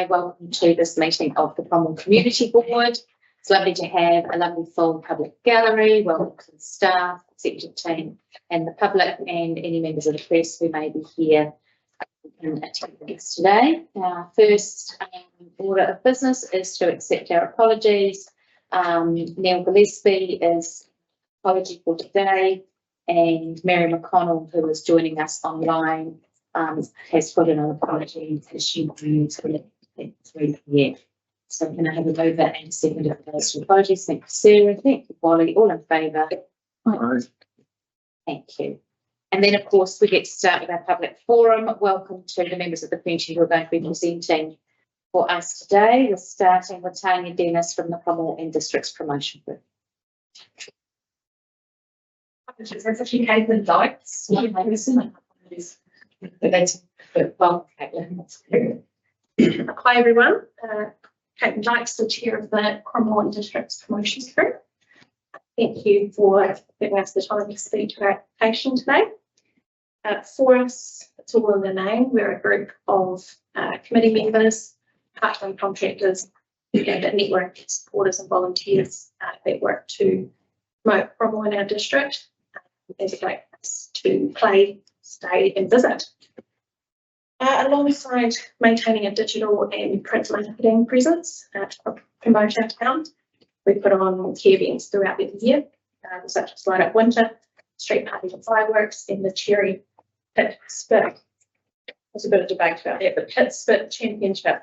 Welcome to this meeting of the Cromwell Community Board. It's lovely to have a lovely full public gallery. Welcome to the staff, executive team and the public and any members of the press who may be here in attendance today. Our first order of business is to accept our apologies. Neil Gillespie is apology for today, and Mary McConnell, who is joining us online, has put in an apology because she moved at 3 p.m. So can I have a mover and second of those apologies? Thank you, Sarah. Thank you, Wally. All in favour? Aye. Thank you. And then, of course, we get to start with our public forum. Welcome to the members of the community who are going to be presenting for us today. We're starting with Tanya Dennis from the Cromwell and Districts Promotion Group. It's actually Caitlin Dykes. Hi everyone, Caitlin Dykes, the chair of the Cromwell and Districts Promotions Group. Thank you for giving us the time to speak to our application today. For us, it's all in the name. We're a group of committee members, part-time contractors, and a network of supporters and volunteers that work to promote Cromwell in our district. There's a great place to play, stay and visit. Alongside maintaining a digital and print marketing presence to promote our town, we put on key events throughout the year, such as Light Up Winter, Street Parties and Fireworks, and the Cherry Pit Spit. There's a bit of debate about that, but Pit Spit Championship,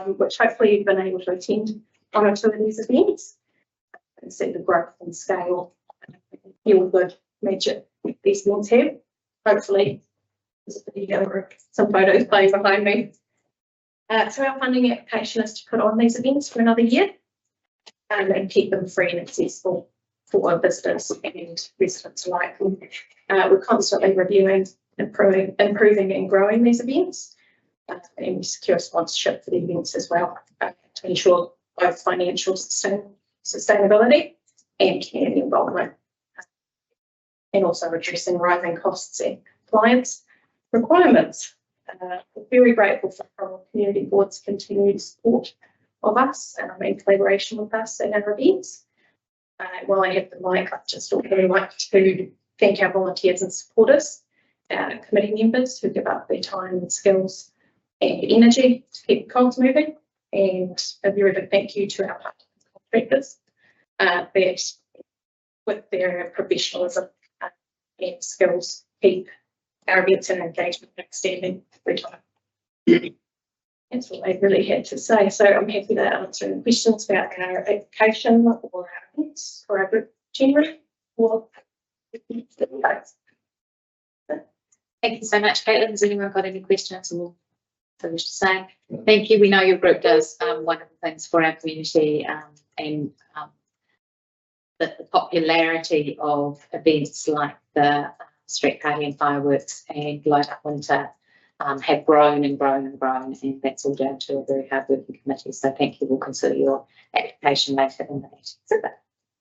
which hopefully you've been able to attend one or two of these events and see the growth and scale and feel good magic these events have. Hopefully, there's a video or some photos playing behind me. So our funding application is to put on these events for another year and keep them free and accessible for visitors and residents alike. We're constantly reviewing, improving and growing these events, and we secure sponsorship for the events as well to ensure both financial sustainability and community involvement, and also reducing rising costs and compliance requirements. We're very grateful for Cromwell Community Board's continued support of us and collaboration with us in our events. While I have the mic, I'd just really like to thank our volunteers and supporters, our committee members who give up their time and skills and energy to keep the cogs moving, and a very big thank you to our part-time contractors that with their professionalism and skills keep our events and engagement outstanding every time. That's what I really had to say. So I'm happy to answer any questions about our application or our events for our group generally. Thank you so much, Caitlin. Has anyone got any questions or something to say? Thank you. We know your group does wonderful things for our community, and the popularity of events like the Street Party and Fireworks and Light Up Winter have grown and grown and grown, and that's all down to a very hard working committee. So thank you. We'll consider your application later in the meeting. Super.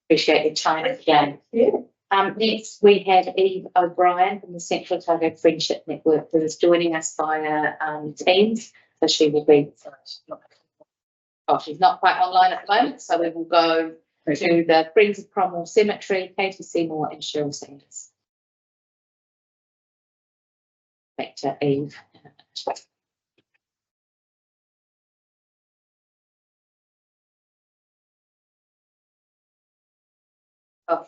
Appreciate your time again. Yeah. Next we have Eve O'Brien from the Central Otago Friendship Network, who is joining us via Teams. So she will be, she's not quite online at the moment, so we will go to the Friends of Cromwell Cemetery, Katie Seymour and Cheryl Sanders. Back to Eve. Oh,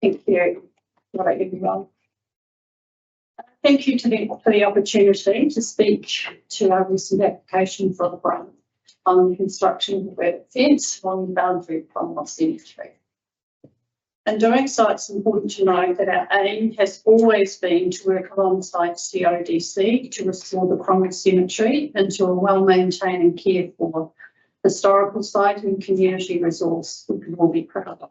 Thank you. Right, everyone. Thank you for the opportunity to speak to our recent application for the grant on the construction of the rabbit fence along the boundary of Cromwell Cemetery. In doing so, it's important to note that our aim has always been to work alongside CODC to restore the Cromwell Cemetery into a well-maintained and cared for historical site and community resource we can all be proud of.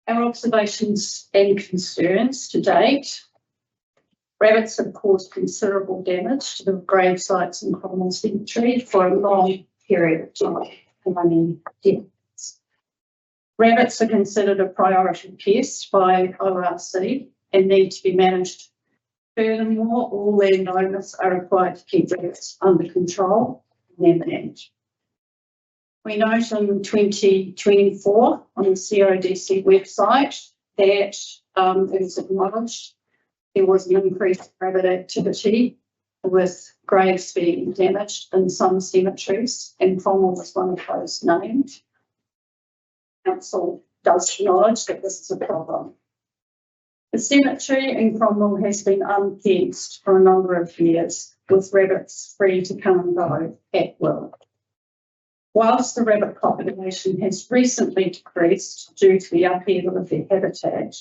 Our observations and concerns to date: rabbits have caused considerable damage to the grave sites in Cromwell Cemetery for a long period of time, many decades. Rabbits are considered a priority pest by ORC and need to be managed. Furthermore, all landowners are required to keep rabbits under control their land. We note in 2024 on the CODC website that it was acknowledged there was an increased rabbit activity with graves being damaged in some cemeteries, and Cromwell was one of those named. Council does acknowledge that this is a problem. The cemetery in Cromwell has been unfenced for a number of years, with rabbits free to come and go at will. Whilst the rabbit population has recently decreased due to the upheaval of their habitat,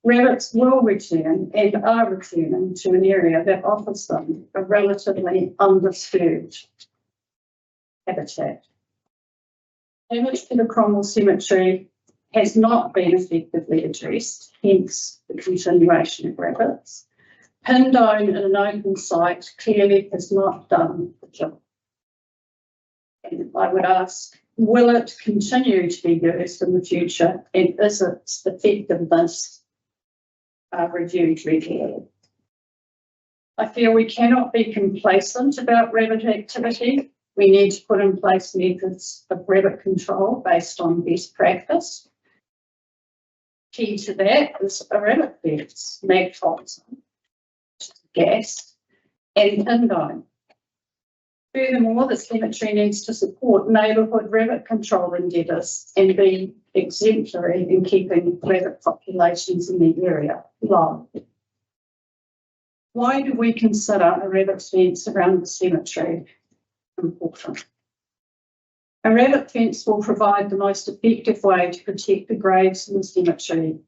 rabbits will return and are returning to an area that offers them a relatively undisturbed habitat. Damage to the Cromwell Cemetery has not been effectively addressed, hence the continuation of rabbits. Pin down in an open site clearly has not done the job. And I would ask, will it continue to be used in the future, and is its effectiveness reviewed regularly? I feel we cannot be complacent about rabbit activity. We need to put in place methods of rabbit control based on best practice. Key to that is a rabbit fence, magtoxin, gas, and pin down. Furthermore, the cemetery needs to support neighbourhood rabbit control endeavours and be exemplary in keeping rabbit populations in the area low. Why do we consider a rabbit fence around the cemetery important? A rabbit fence will provide the most effective way to protect the graves in the cemetery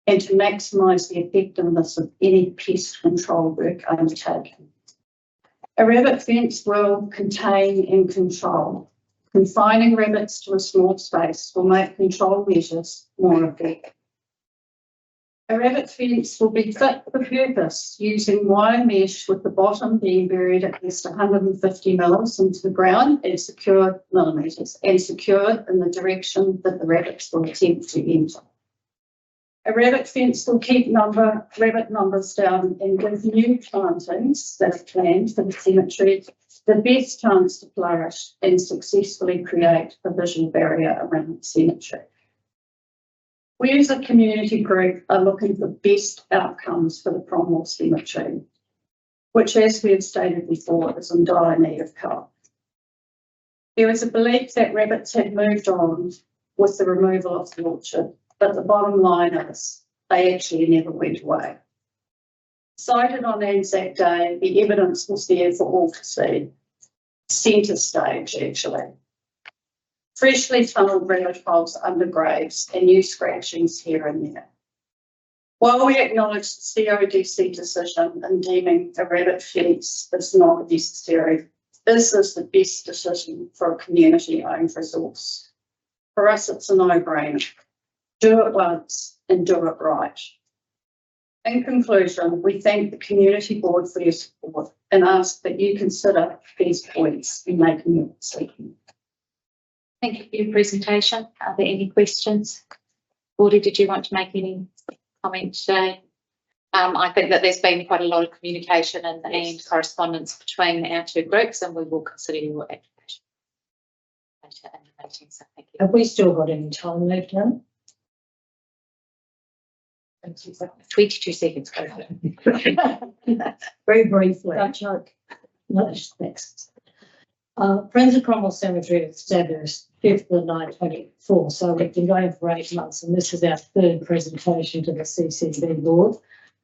and to maximise the effectiveness of any pest control work undertaken. A rabbit fence will contain and control. Confining rabbits to a small space will make control measures more effective. A rabbit fence will be fit for purpose, using wire mesh with the bottom being buried at least 150 mils into the ground and secured millimetres and secured in the direction that the rabbits will attempt to enter. A rabbit fence will keep rabbit numbers down and give new plantings that are planned for the cemetery the best chance to flourish and successfully create a visual barrier around the cemetery. We as a community group are looking for best outcomes for the Cromwell Cemetery, which, as we have stated before, is in dire need of help. There is a belief that rabbits have moved on with the removal of the orchard, but the bottom line is they actually never went away. Cited on Anzac Day, the evidence was there for all to see. Centre stage, actually. Freshly tunnelled rabbit holes under graves and new scratchings here and there. While we acknowledge the CODC decision in deeming a rabbit fence is not necessary, is this the best decision for a community-owned resource? For us, it's a no-brainer. Do it once and do it right. In conclusion, we thank the Community Board for your support and ask that you consider these points in making your decision. Thank you for your presentation. Are there any questions? Audie, did you want to make any comment today? I think that there's been quite a lot of communication and correspondence between our two groups, and we will consider your application later in the meeting. So thank you. Have we still got any time left now? 22 seconds. Go for it. Very briefly. Don't joke. No, next. Friends of Cromwell Cemetery was established 5th of 9/24, so we've been going for 8 months, and this is our third presentation to the CCB board.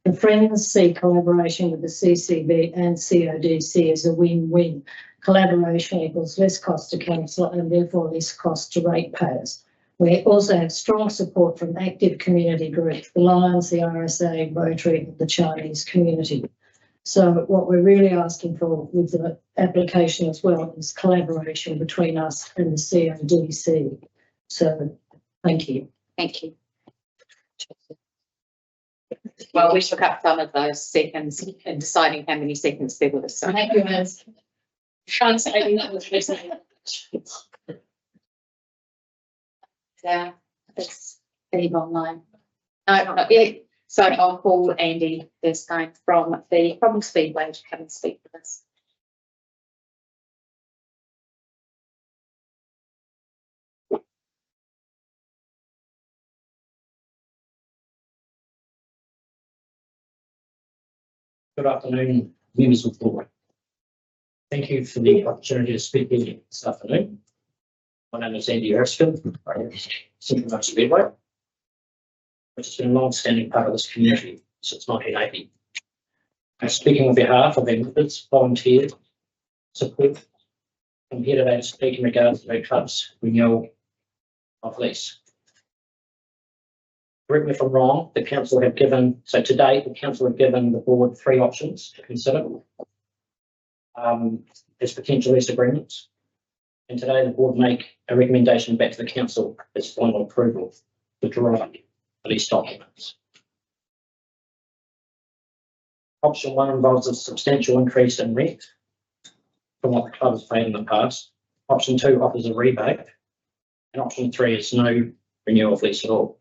The Friends see collaboration with the CCB and CODC as a win-win. Collaboration equals less cost to council and therefore less cost to ratepayers. We also have strong support from active community groups, the Lions, the RSA, Rotary, and the Chinese community. So what we're really asking for with the application as well is collaboration between us and the CODC. So thank you. Thank you. Well, we took up some of those seconds in deciding how many seconds there were. So Thank you, Ms. translating that was recently. Yeah, it's Eve online. No, not yet. So I'll call Andy Erskine from the Cromwell Speedway to come and speak with us. Good afternoon, members of the board. Thank you for the opportunity to speak with you this afternoon. My name is Andy Erskine, Central Coast Speedway, which has been a long-standing part of this community since 1980. I'm speaking on behalf of our members, volunteers, support. I'm here today to speak in regards to our club's renewal of lease. Correct me if I'm wrong, the council have given, so today the council have given the board 3 options to consider as potential lease agreements. And today the board make a recommendation back to the council as final approval to draw up the lease documents. Option 1 involves a substantial increase in rent from what the club has paid in the past. Option 2 offers a rebate, and option 3 is no renewal of lease at all.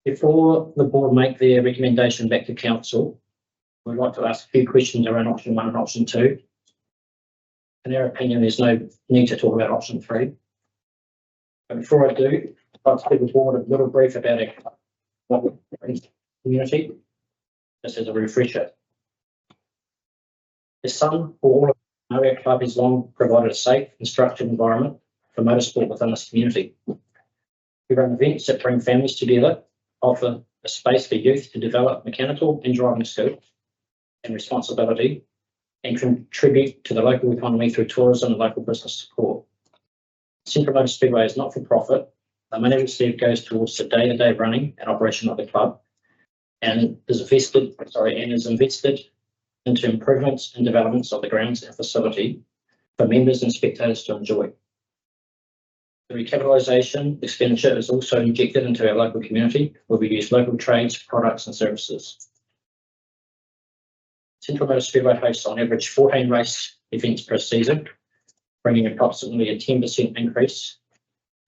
Before the board make their recommendation back to council, we'd like to ask a few questions around option 1 and option 2. In our opinion, there's no need to talk about option 3. But before I do, I'd like to give the board a little brief about what we community, just as a refresher. As some or all of you know, our club has long provided a safe and structured environment for motorsport within this community. We run events that bring families together, offer a space for youth to develop mechanical and driving skills and responsibility, and contribute to the local economy through tourism and local business support. Central Coast Speedway is not for profit. The money received goes towards the day-to-day running and operation of the club, and is invested into improvements and developments of the grounds and facility for members and spectators to enjoy. The recapitalisation expenditure is also injected into our local community, where we use local trades, products and services. Central Coast Speedway hosts on average 14 race events per season, bringing approximately a 10% increase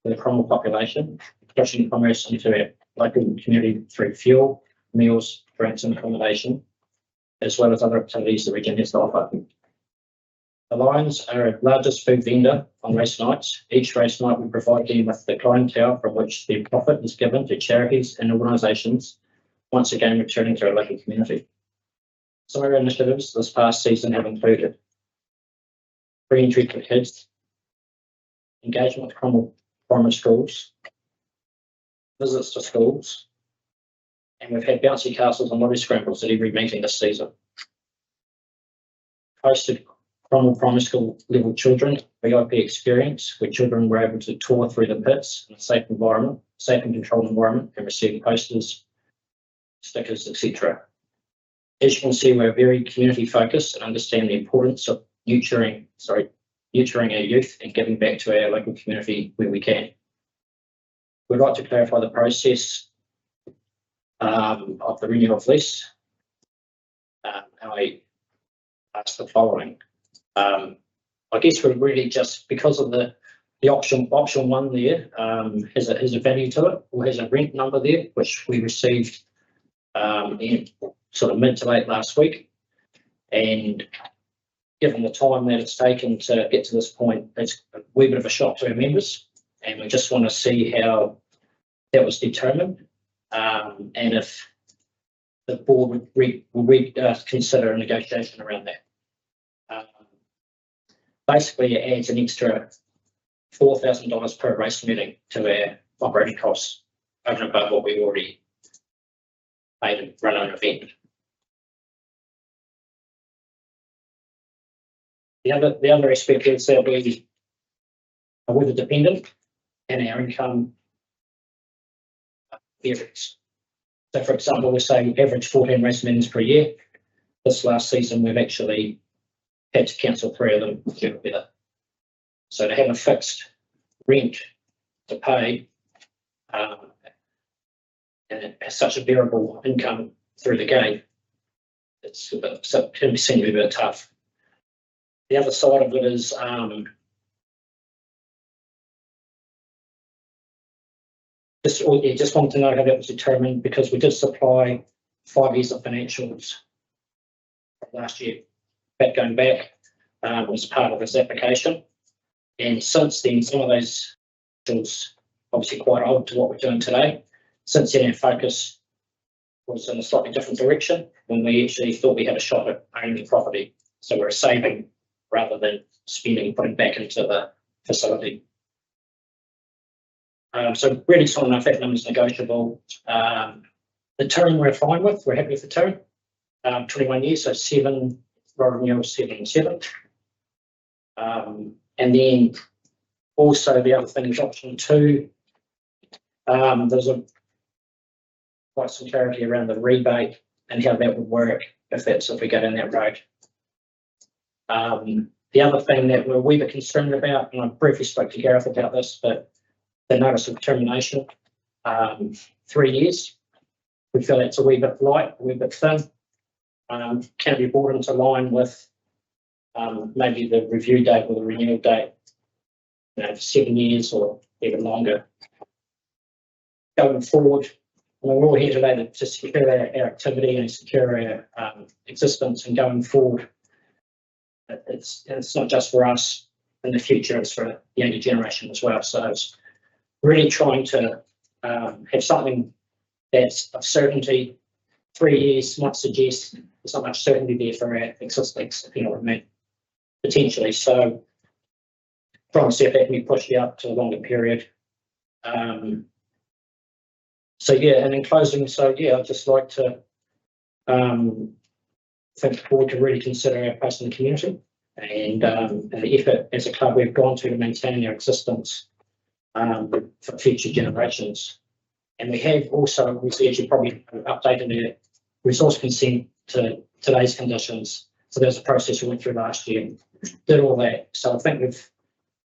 for the Cromwell population, pushing commerce into our local community through fuel, meals, drinks and accommodation, as well as other activities the region has to offer. The Lions are our largest food vendor on race nights. Each race night we provide them with the clientele from which their profit is given to charities and organisations, once again returning to our local community. Some of our initiatives this past season have included free entry for kids, engagement with Cromwell primary schools, visits to schools, and we've had bouncy castles and lottery scrambles at every meeting this season. Hosted Cromwell primary school level children VIP experience, where children were able to tour through the pits in a safe environment, safe and controlled environment, and receive posters, stickers, etc. As you can see, we're very community focused and understand the importance of nurturing our youth and giving back to our local community where we can. We'd like to clarify the process of the renewal of lease. I ask the following. I guess we're really just because of the option 1 there has a value to it, or has a rent number there, which we received in sort of mid to late last week, and given the time that it's taken to get to this point, it's a wee bit of a shock to our members, and we just want to see how that was determined, and if the board would consider a negotiation around that. Basically, it adds an extra $4,000 per race meeting to our operating costs over and above what we already paid and run an event. The other aspect is that we are weather dependent and our income varies. So, for example, we're saying average 14 race meetings per year. This last season, we've actually had to cancel 3 of them due to weather. So, to have a fixed rent to pay and it has such a variable income through the game, it can be seen to be a bit tough. The other side of it is just wanted to know how that was determined, because we did supply 5 years of financials last year, going back was part of this application, and since then some of those financials obviously quite old to what we're doing today. Since then our focus was in a slightly different direction when we actually thought we had a shot at owning the property. So we're saving rather than spending, putting back into the facility. So really soon enough, that number is negotiable. The term we're fine with, we're happy with the term. 21 years, so 7, road renewal 7 and 7. And then also the other thing is option 2. There's quite some clarity around the rebate and how that would work if we go down that road. The other thing that we're a wee bit concerned about, and I briefly spoke to Gareth about this, but the notice of termination, 3 years. We feel that's a wee bit light, a wee bit thin. Can it be brought into line with maybe the review date or the renewal date, for 7 years or even longer? Going forward, we're all here today to secure our activity and secure our existence, and going forward, it's not just for us in the future, it's for the younger generation as well. So it's really trying to have something that's of certainty. 3 years might suggest there's not much certainty there for our existence, if you know what I mean, potentially. So trying to see if that can be pushed out to a longer period. So yeah, and in closing, I'd just like to thank the board to really consider our place in the community and the effort as a club we've gone to maintain our existence for future generations. And we have also, as you probably updated our resource consent to today's conditions. So there's a process we went through last year, did all that. So I think we've,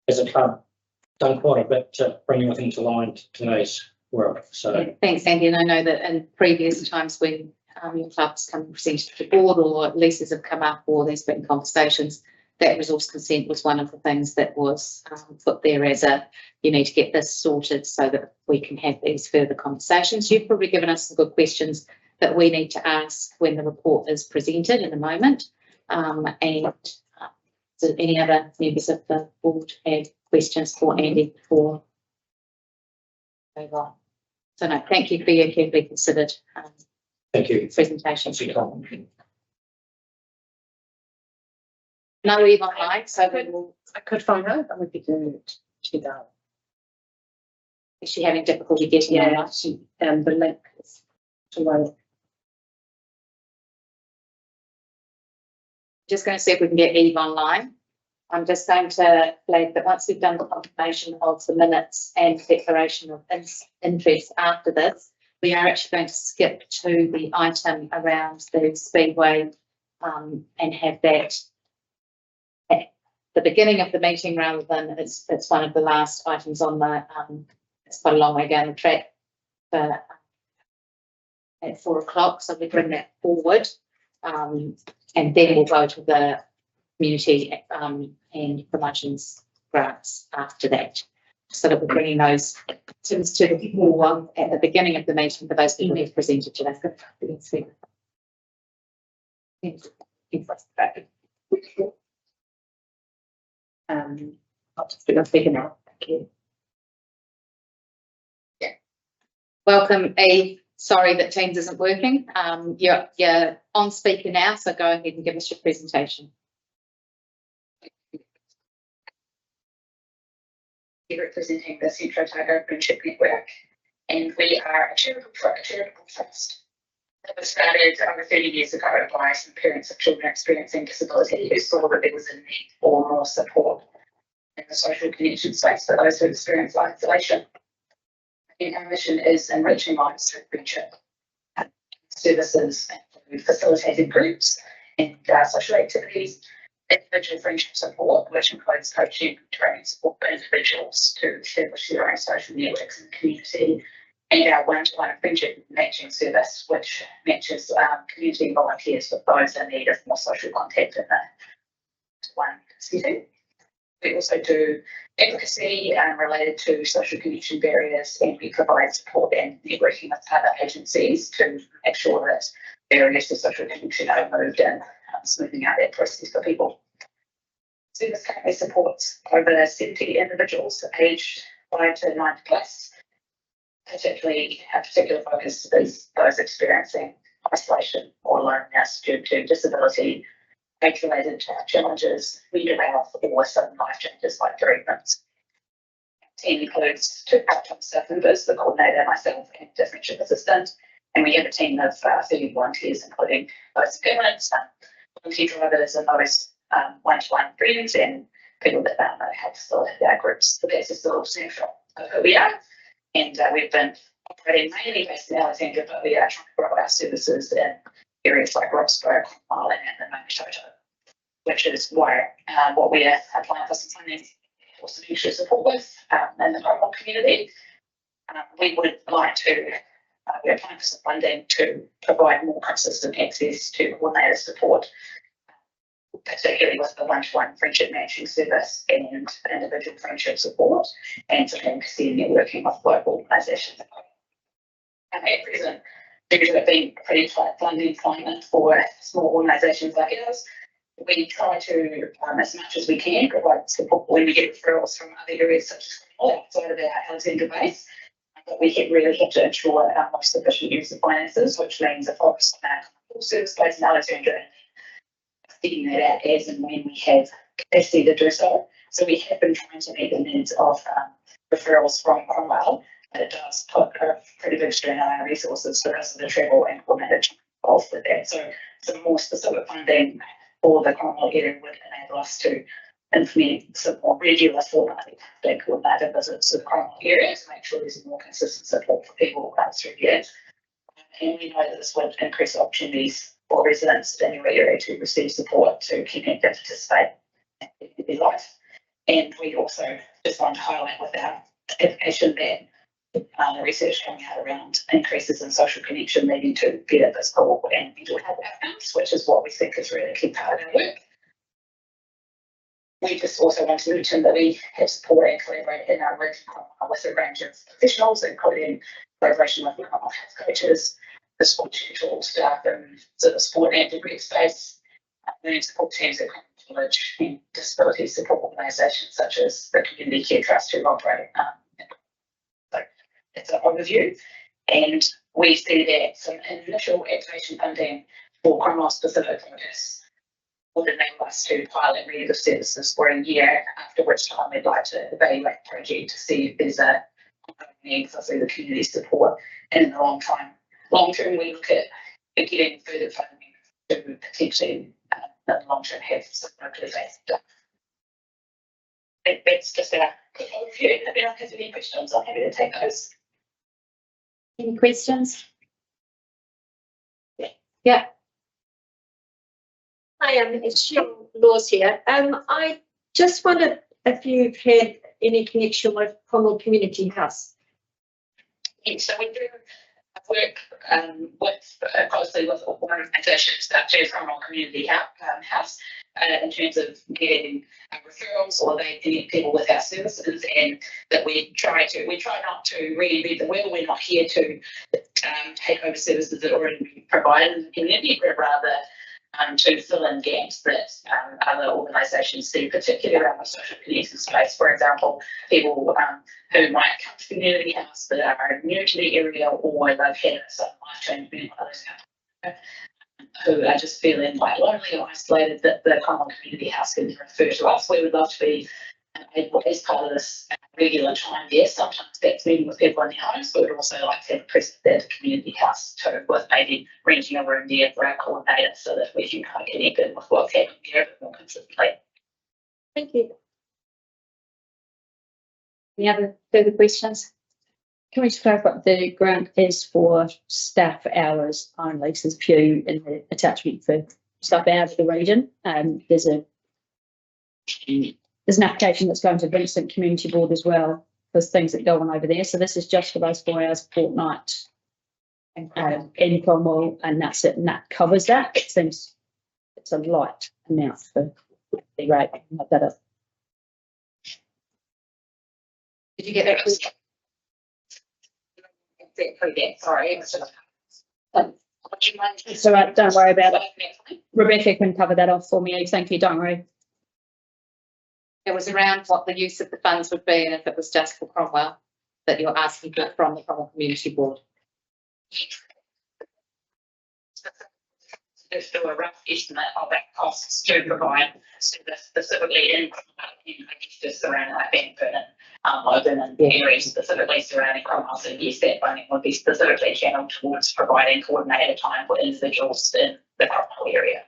as a club, done quite a bit to bring everything to line to today's world. So Yeah, thanks, Andy. And I know that in previous times when your club's come and presented to the board, or leases have come up, or there's been conversations, that resource consent was one of the things that was put there as you need to get this sorted so that we can have these further conversations. You've probably given us some good questions that we need to ask when the report is presented in a moment. Do any other members of the board have questions for Andy before we move on? So no, thank you for your carefully considered thank you. presentation. Thank you. No, Eve online, so we will. I could find out, that would be good to know. Is she having difficulty getting Yeah, online? the link is to load. Just going to see if we can get Eve online. I'm just going to flag that once we've done the confirmation of the minutes and declaration of interest after this, we are actually going to skip to the item around the Speedway and have that at the beginning of the meeting rather than it's one of the last items on the, it's quite a long way down the track at 4 o'clock. So we bring that forward and then we'll go to the community and promotions grants after that. So that we're bringing those items to the fore at the beginning of the meeting for those people who've presented to us. I'll just do a figure now. Thank you. Yeah. Welcome, Eve. Sorry that Teams isn't working. You're on speaker now, so go ahead and give us your presentation. Representing the Central Otago Friendship Network, and we are a charitable trust that was started over 30 years ago by some parents of children experiencing disability who saw that there was a need for more support in the social connection space for those who experience isolation. And our mission is enriching lives through friendship, services, and facilitated groups and social activities. Individual friendship support, which includes coaching, training support for individuals to establish their own social networks in the community, and our one-to-one friendship matching service, which matches community volunteers with those in need of more social contact in the one setting. We also do advocacy related to social connection barriers, and we provide support and networking with other agencies to make sure that barriers to social connection are removed and smoothing out that process for people. Service currently supports over 70 individuals aged 5 to 90 plus. particularly a particular focus is those experiencing isolation or loneliness due to disability, age-related challenges, mental health, or sudden life changes like bereavements. The team includes 2 part-time staff members, the coordinator, myself, and the friendship assistant. And we have a team of 30 volunteers, including those permanents, volunteer drivers, and those one-to-one friends and people that have facilitated our groups. So that's just a little snapshot of who we are. And we've been operating mainly based in Alexandria, but we are trying to grow our services in areas like Roxburgh, Cromwell, and the Manitoto, which is why what we are applying for some funding for some extra support with in the Cromwell community. We would like to, we're applying for some funding to provide more consistent access to coordinator support, particularly with the one-to-one friendship matching service and individual friendship support, and some advocacy networking with local organisations. At present, due to it being a pretty tight funding climate for small organisations like ours, we try to, as much as we can, provide support when we get referrals from other areas such as outside of our Alexandria base. But we really have to ensure our most efficient use of finances, which means a focus on our full service base in Alexandria, getting that out as and when we have capacity to do so. So we have been trying to meet the needs of referrals from Cromwell, but it does put a pretty big strain on our resources because of the travel and coordinated involved with that. So some more specific funding for the Cromwell area would enable us to implement some more regular fortnightly coordinated visits to the Cromwell area to make sure there's more consistent support for people through the year. And we know that this would increase opportunities for residents in your area to receive support to connect and participate in their life. And we also just want to highlight with our application that the research coming out around increases in social connection leading to better physical and mental health outcomes, which is what we think is really a key part of our work. We just also want to mention that we have support and collaborate in our work with a range of professionals, including collaboration with health coaches, the sport schedule staff and sort of sport and degree space, and support teams at college and disability support organisations such as the Community Care Trust who operate. So that's an overview, and we see that some initial activation funding for Cromwell specific focus would enable us to pilot regular services for a year, after which time we'd like to evaluate the project to see if there's a need for further community support. And in the long term, we look at getting further funding to potentially, in the long term, have some locally based stuff. That's just a quick overview. If anyone has any questions, I'm happy to take those. Any questions? Yeah. Hi, it's Cheryl Laws here. I just wondered if you've had any connection with Cromwell Community House. Yes, so we do work closely with organisations such as Cromwell Community House in terms of getting referrals, or they connect people with our services, and that we try not to reinvent the wheel. We're not here to take over services that are already provided in the community, but rather to fill in gaps that other organisations see, particularly around the social connection space. For example, people who might come to community house that are new to the area, or they've had some life change who are just feeling quite lonely or isolated, that the Cromwell Community House can refer to us. We would love to be able, as part of this regular time there, sometimes that's meeting with people in their homes, but we'd also like to have a presence there at the community house too, with maybe renting a room there for our coordinator so that we can kind of connect in with what's happening there a bit more consistently. Thank you. Any other further questions? Can we just clarify, the grant is for staff hours only, so there's a few in the attachment for staff out of the region. There's an application that's going to Vincent Community Board as well. There's things that go on over there. So this is just for those 4 hours a fortnight in Cromwell, and that's it, and that covers that. It seems it's a light amount for the rate. Note that up. Did you get that? Sorry. It's all right, don't worry about it. Rebecca can cover that off for me. Thank you, don't worry. It was around what the use of the funds would be, and if it was just for Cromwell, that you're asking for from the Cromwell Community Board. Let's do a rough estimate of that costs to provide specifically in just surrounding like Benford and Logan and areas specifically surrounding Cromwell. So yes, that funding would be specifically channeled towards providing coordinated time for individuals in the Cromwell area.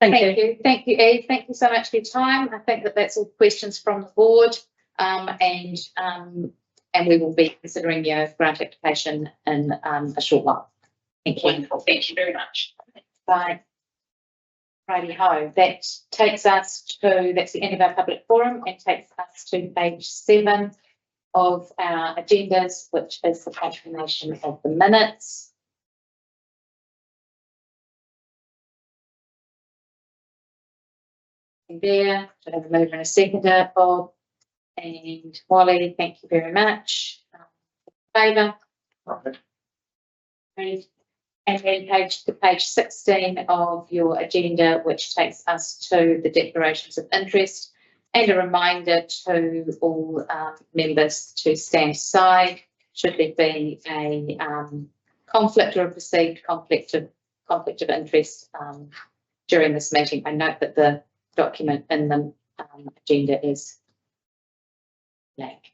Thank you. Thank you, Eve. Thank you so much for your time. I think that that's all questions from the board, and we will be considering your grant application in a short while. Thank you. Wonderful. Thank you very much. Bye. Righty ho. That takes us to, that's the end of our public forum, and takes us to page 7 of our agendas, which is the confirmation of the minutes. There, to have a mover and a seconder, Bob and Wally, thank you very much. Favour? Great. And then page 16 of your agenda, which takes us to the declarations of interest, and a reminder to all members to stand aside should there be a conflict or a perceived conflict of interest during this meeting. I note that the document in the agenda is blank.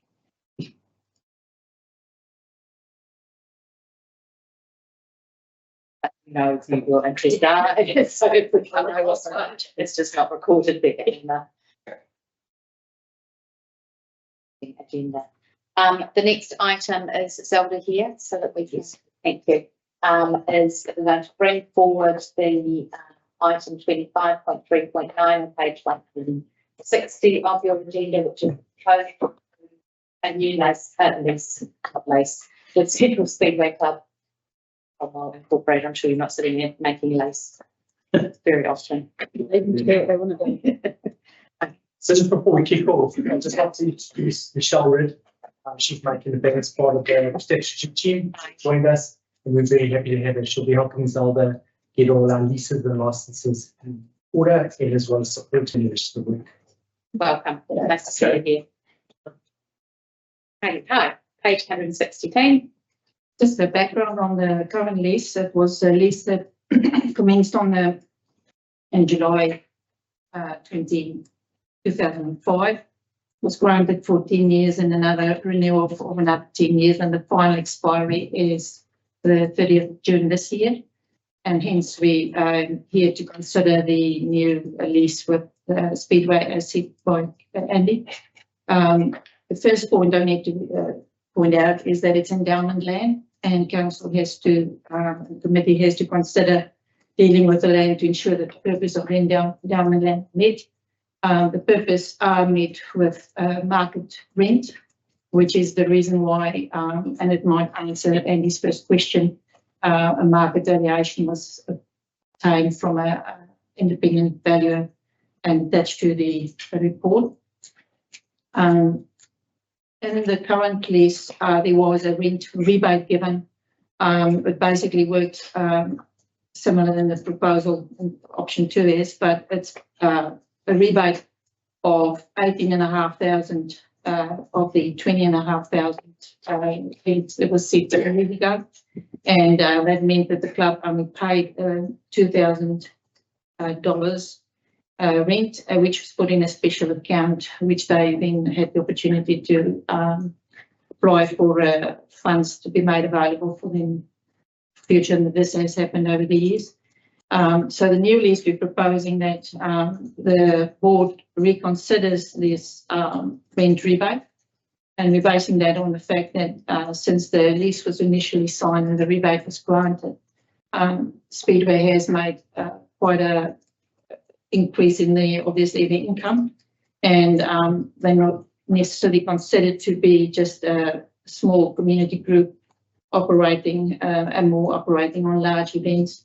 Know who your interests are, so if we can't know what's what, it's just not recorded there in the agenda. The next item is Zelda here, so that we can, thank you, is going to bring forward the item 25.3.9 on page 160 of your agenda, which is a new lease, with Central Speedway Club. Cromwell Incorporated. I'm sure you're not sitting there making lace very often. So just before we kick off, I'd just like to introduce Michelle Ridd. She's making the biggest part of the statutory team, joined us, and we're very happy to have her. She'll be helping Zelda get all our leases and licenses in order, and as well as supporting the rest of the work. Welcome. Nice to see you here. Okay, page 116. Just the background on the current lease. It was a lease that commenced in July 2005. Was granted for 10 years and another renewal of another 10 years, and the final expiry is the 30th of June this year. And hence we are here to consider the new lease with Speedway, as said by Andy. The first point I need to point out is that it's endowment land, and council has to, the committee has to consider dealing with the land to ensure that the purpose of the endowment land met. The purpose are met with market rent, which is the reason why, and it might answer Andy's first question, a market valuation was obtained from an independent valuer and attached to the report. In the current lease, there was a rent rebate given. It basically works similar than the proposal in option 2 is, but it's a rebate of 18,500 of the 20,500 it was set a year ago, and that meant that the club only paid $2,000 rent, which was put in a special account, which they then had the opportunity to apply for funds to be made available for them future, and this has happened over the years. So the new lease, we're proposing that the board reconsiders this rent rebate, and we're basing that on the fact that since the lease was initially signed and the rebate was granted, Speedway has made quite a increase in obviously the income, and they're not necessarily considered to be just a small community group operating and more operating on large events.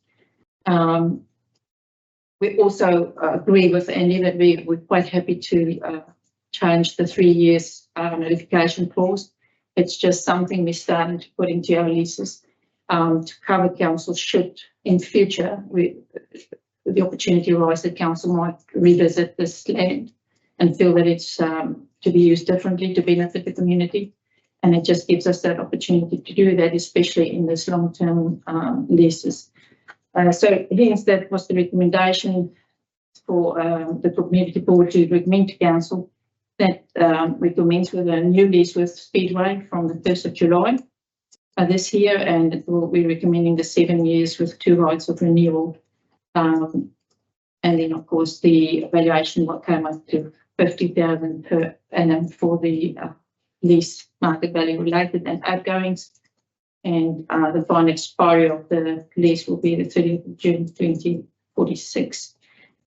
We also agree with Andy that we're quite happy to change the 3 years notification clause. It's just something we're starting to put into our leases to cover council should in future the opportunity arise that council might revisit this land and feel that it's to be used differently to benefit the community. And it just gives us that opportunity to do that, especially in this long-term leases. So hence that was the recommendation for the community board to recommend to council that we commence with a new lease with Speedway from the 1st of July this year, and it will be recommending the 7 years with 2 rights of renewal. And then, of course, the valuation will come up to 50,000 per annum for the lease market value related and outgoings. And the final expiry of the lease will be the 30th of June 2046.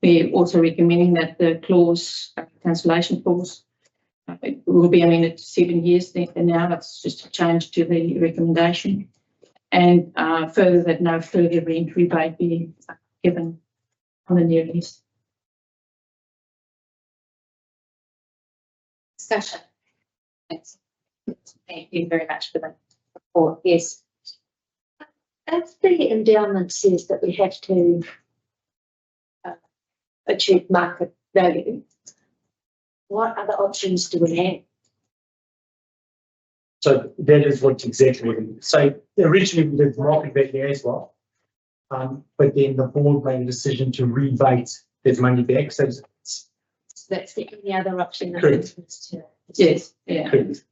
We're also recommending that the clause, cancellation clause, it will be amended to 7 years now. That's just a change to the recommendation. And further, that no further rent rebate be given on the new lease. Discussion. Thanks. Thank you very much for the report. Yes. If the endowment says that we have to achieve market value, what other options do we have? So that is what's exactly what it is. So originally we did market value as well. But then the board made a decision to rebate that money back. So That's the only other option. That Correct. is to- Yes, yeah, correct.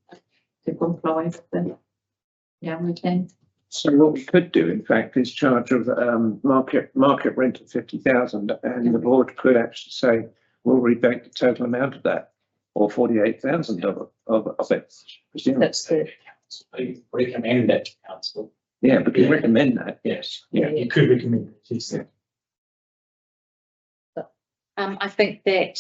to comply with the, yeah, we can. So what we could do, in fact, is charge of market rent of 50,000, and the board could actually say, we'll rebate the total amount of that, or 48,000 of it. presumably. That's the, We recommend that to council. Yeah, but we recommend that. Yes. Yeah. You could recommend it, yes. I think that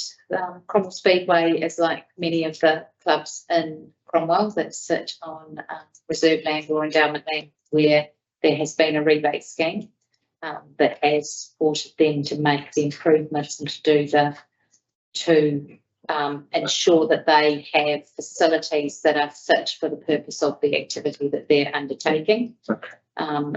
Cromwell Speedway is like many of the clubs in Cromwell that sit on reserve land or endowment land where there has been a rebate scheme that has supported them to make the improvements and to ensure that they have facilities that are fit for the purpose of the activity that they're undertaking. Okay.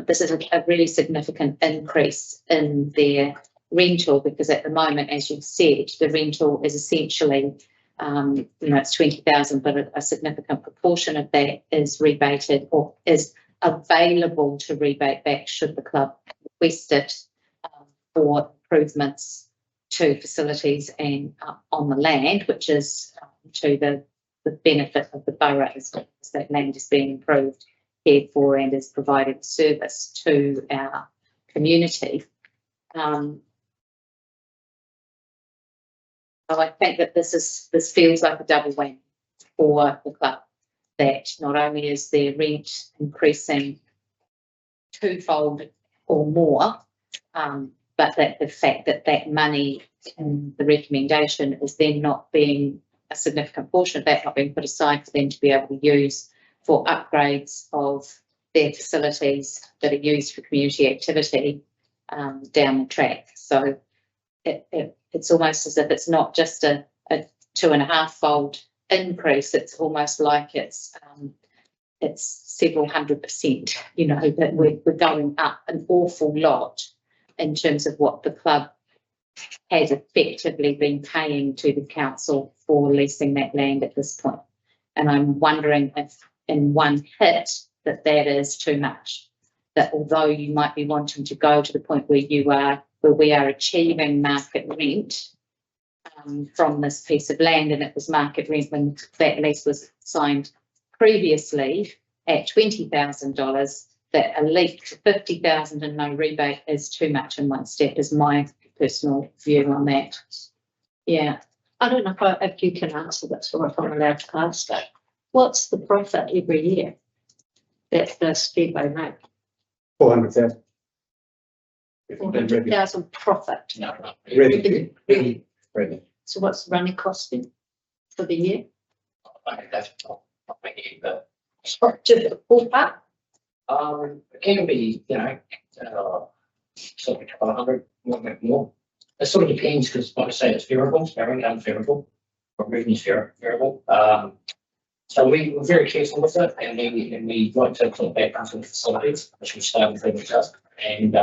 This is a really significant increase in their rental, because at the moment, as you've said, the rental is essentially, it's 20,000, but a significant proportion of that is rebated or is available to rebate back should the club request it for improvements to facilities and on the land, which is to the benefit of the borough as well, as that land is being improved, cared for, and is providing service to our community. So I think that this feels like a double win for the club, that not only is their rent increasing twofold or more, but that the fact that that money in the recommendation is then not being, a significant portion of that not being put aside for them to be able to use for upgrades of their facilities that are used for community activity down the track. So it's almost as if it's not just a 2.5-fold increase. It's almost like it's several 100%, that we're going up an awful lot in terms of what the club has effectively been paying to the council for leasing that land at this point. And I'm wondering if in one hit that is too much, that although you might be wanting to go to the point where we are achieving market rent from this piece of land, and it was market rent when that lease was signed previously at $20,000, that a leap to 50,000 and no rebate is too much in one step, is my personal view on that. Yeah. I don't know if you can answer this or if I'm allowed to ask it. What's the profit every year that the Speedway make? 400,000. 400,000 profit. No. Revenue. So what's the running cost then for the year? I think that's not making it, Or just the ballpark? it can be, sort of 100, more. It sort of depends, because like I say, it's variable, our income's variable, our revenue's variable. So we're very careful with it, and we like to put back into the facilities, which we started with just, and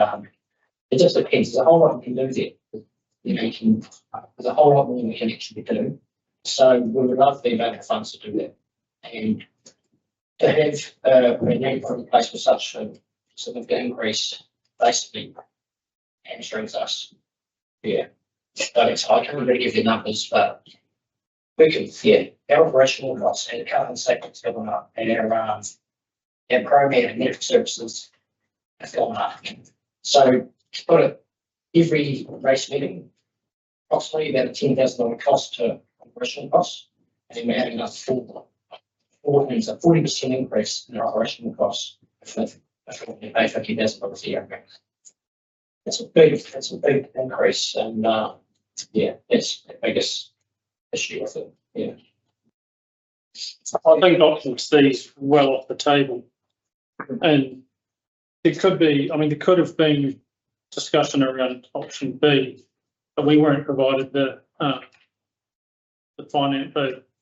it just depends. There's a whole lot we can do there. There's a whole lot more we can actually do. So we would love to be able to funds to do that. And to have a need for a place with such a significant increase basically hamstrings us. Yeah, but it's, I can't really give you numbers, but we can, yeah, our operational costs and current statements have gone up, and our Cromwell and network services have gone up. So to put it, every race meeting, approximately about a $10,000 cost to operational costs, and then we're adding up means a 40% increase in our operational costs if we pay $50,000 a year. It's a big increase, and yeah, that's the biggest issue with it. Yeah. I think option C is well off the table, and there could be, I mean, there could have been discussion around option B, but we weren't provided the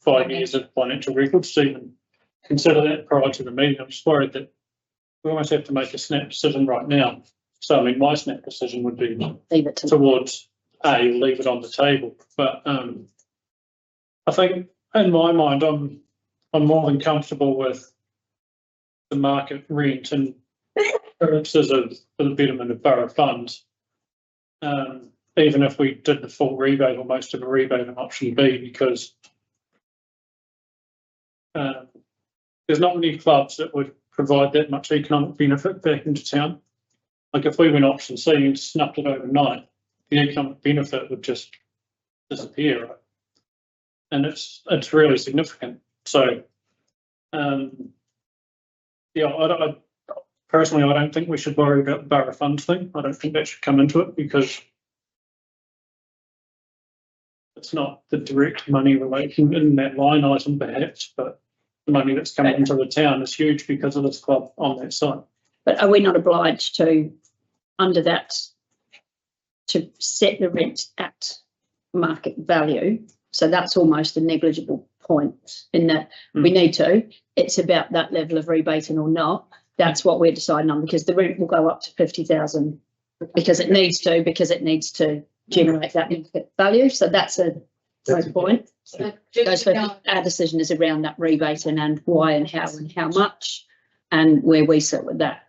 5 years of financial records to even consider that prior to the meeting. I'm just worried that we almost have to make a snap decision right now. So, I mean, my snap decision would be Leave it to towards A, leave it on the table. But I think in my mind, I'm more than comfortable with the market rent and purposes of for the betterment of borough funds. Even if we did the full rebate or most of a rebate on option B, because there's not many clubs that would provide that much economic benefit back into town. Like if we went option C and snuffed it overnight, the economic benefit would just disappear, right? And it's really significant. So, yeah, I personally, I don't think we should worry about the borough funds thing. I don't think that should come into it because it's not the direct money relation in that line item, perhaps, but the money that's coming into the town is huge because of this club on that site. But are we not obliged to, under that, to set the rent at market value? So that's almost a negligible point in that we need to. It's about that level of rebating or not. That's what we're deciding on, because the rent will go up to 50,000 because it needs to generate that market value. So that's a point. So Our decision is around that rebating and why and how much and where we sit with that.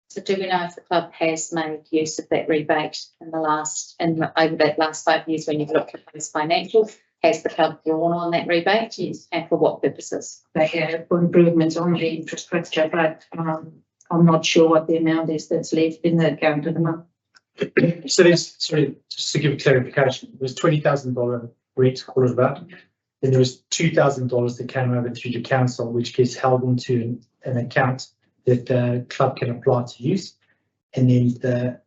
So do we know if the club has made use of that rebate in over that last 5 years when you've looked at those financials? Has the club drawn on that rebate? Yes. And for what purposes? They have for improvements on the infrastructure, but I'm not sure what the amount is that's left in the account at the moment. So there's, sorry, just to give a clarification, there's $20,000 rent, call it about. Then there was $2,000 that came over through the council, which gets held into an account that the club can apply to use. And then the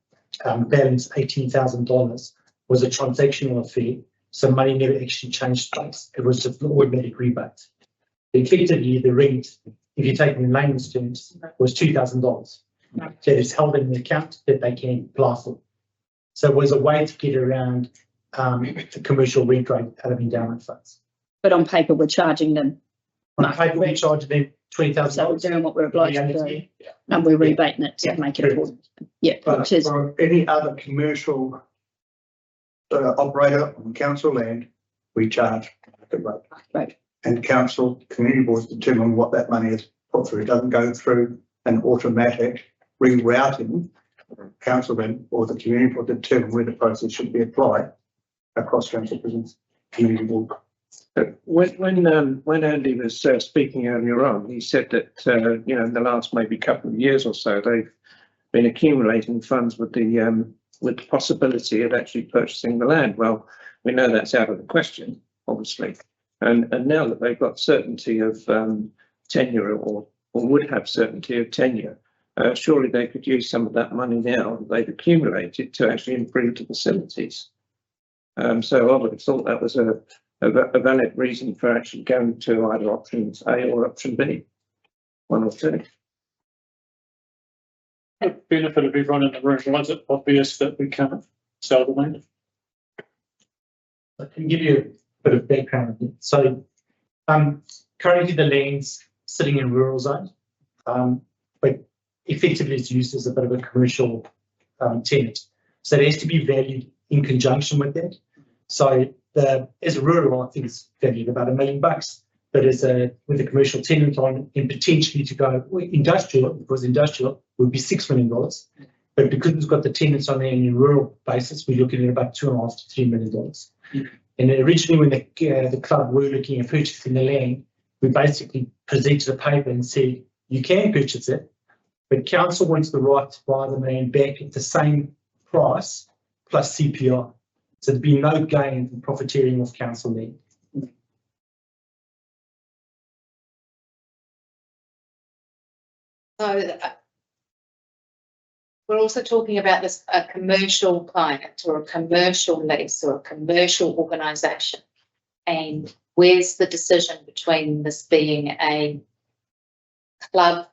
balance, $18,000, was a transactional fee. So money never actually changed place. It was just an automatic rebate. Effectively, the rent, if you take it in layman's terms, was $2,000. That is held in an account that they can apply for. So it was a way to get around the commercial rent rate out of endowment funds. But on paper, we're charging them. On paper, we charge them $20,000. So we're doing what we're obliged to do, and we're rebating it to make it affordable. Yeah, But which is for any other commercial operator on council land, we charge market rate. right. And council, community boards determine what that money is put through. It doesn't go through an automatic rerouting. Council then or the community board determine where the process should be applied across council prisons, community board. When Andy was speaking earlier on, he said that in the last maybe couple of years or so, they've been accumulating funds with the possibility of actually purchasing the land. Well, we know that's out of the question, obviously, and now that they've got certainty of tenure or would have certainty of tenure, surely they could use some of that money now that they've accumulated to actually improve the facilities. So I would have thought that was a valid reason for actually going to either options A or option B, one or two. The benefit of everyone in the room, was it obvious that we can't sell the land? I can give you a bit of background. So currently the land's sitting in rural zone, but effectively it's used as a bit of a commercial tenant. So it has to be valued in conjunction with that. So as a rural, I think it's valued about $1 million. but with a commercial tenant on, and potentially to go industrial, because industrial would be $6 million. But because it's got the tenants on there in a rural basis, we're looking at about $2.5 to $3 million. And originally, when the club were looking at purchasing the land, we basically presented a paper and said, you can purchase it, but council wants the right to buy the land back at the same price plus CPI. So there'd be no gain in profiteering off council land. So we're also talking about this, a commercial client or a commercial lease or a commercial organisation. And where's the decision between this being a club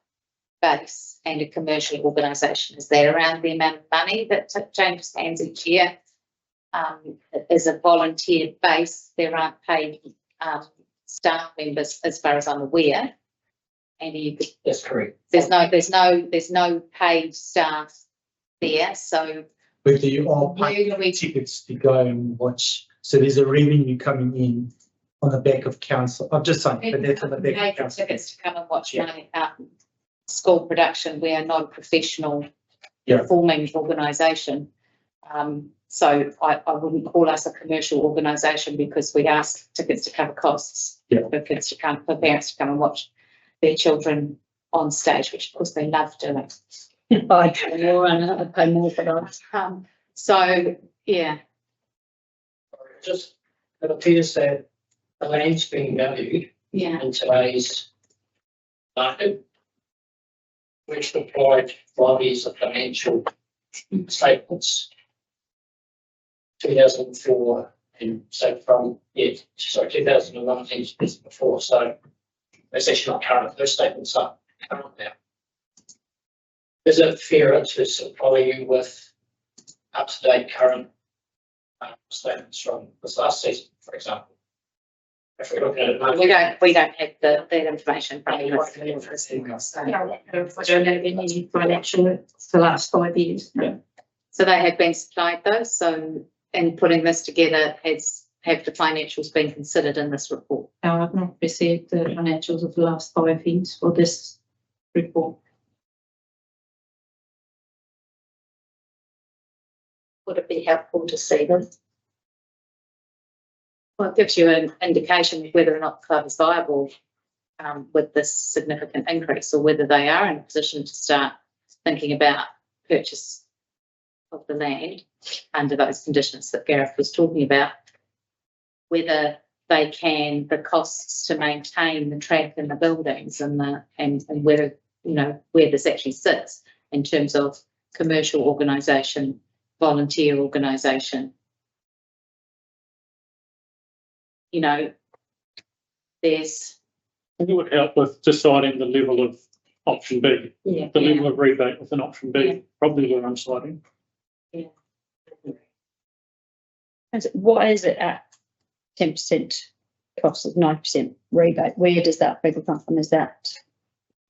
base and a commercial organisation? Is that around the amount of money that changes hands each year? As a volunteer base, there aren't paid staff members, as far as I'm aware. And you could, That's correct. there's no paid staff there. So But you are where paying do we, tickets to go and watch. So there's a revenue coming in on the back of council. I'm just saying, but that's on the back pay of for council. tickets to come and watch Yeah. my school production? We are not a professional Yeah. performing organisation. So I wouldn't call us a commercial organisation because we ask tickets to cover costs. Yeah. For kids to come, for parents to come and watch their children on stage, which of course they love doing. I'd pay more for that. So, yeah, Just, it appears that the land's being valued yeah, in today's market, which applied 5 years of financial statements, 2004, and so from, 2019 is before, so it's actually not current, those statements are current now. Is it fairer to supply you with up-to-date current statements from this last season, for example? If we're looking at it. we don't have that information from you. I don't have any financial for the last 5 years. So they have been supplied those, so in putting this together, have the financials been considered in this report? No, I've not received the financials of the last 5 years for this report. Would it be helpful to see them? Well, it gives you an indication of whether or not the club is viable with this significant increase, or whether they are in a position to start thinking about purchase of the land under those conditions that Gareth was talking about, whether they can, the costs to maintain the track and the buildings and whether, you know, where this actually sits in terms of commercial organisation, volunteer organisation. You know, there's. It would help with deciding the level of option B, Yeah. the level of rebate with an option B, Yeah. probably where I'm sliding. Why is it at 10% cost of 9% rebate? Where does that figure come from? Is that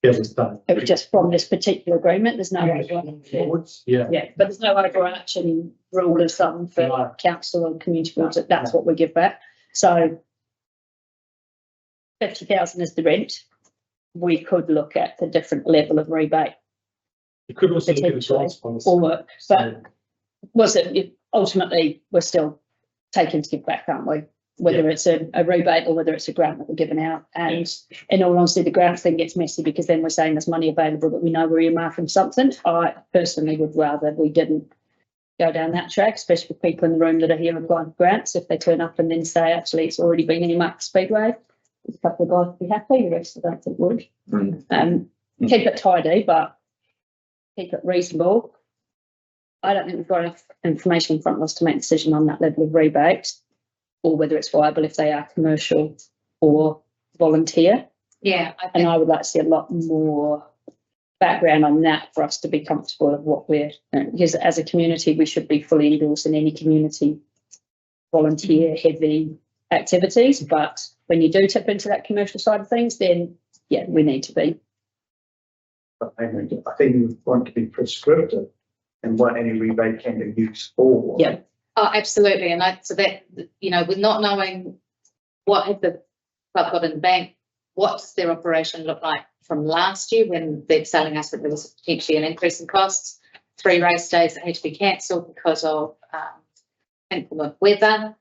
Yeah, it's done. it was just from this particular agreement? There's no Yeah. yeah, but there's no overarching rule of thumb for No. council and community boards that that's what we give back. So 50,000 is the rent. We could look at the different level of rebate You could also look at the Potentially. grants policy. or work, but was it ultimately we're still taking to give back, aren't we? Whether it's a rebate or whether it's a grant that we're giving out. And in all honesty, the grant thing gets messy because then we're saying there's money available that we know we're earmarking something. I personally would rather we didn't go down that track, especially with people in the room that are here applying for grants. If they turn up and then say, actually, it's already been earmarked Speedway, a couple of guys would be happy, the rest I don't think would. Keep it tidy, but keep it reasonable. I don't think we've got enough information in front of us to make a decision on that level of rebate, or whether it's viable if they are commercial or volunteer. Yeah, And I would like to see a lot more background on that for us to be comfortable of what we're, because as a community, we should be fully endorsed in any community volunteer heavy activities. But when you do tip into that commercial side of things, then yeah, we need to be. I think you want to be prescriptive and what any rebate can be used for. Yeah. Oh, absolutely. And so that, you know, with not knowing what had the club got in the bank what does their operation look like from last year when they're telling us that there was potentially an increase in costs, 3 race days that had to be cancelled because of inclement weather,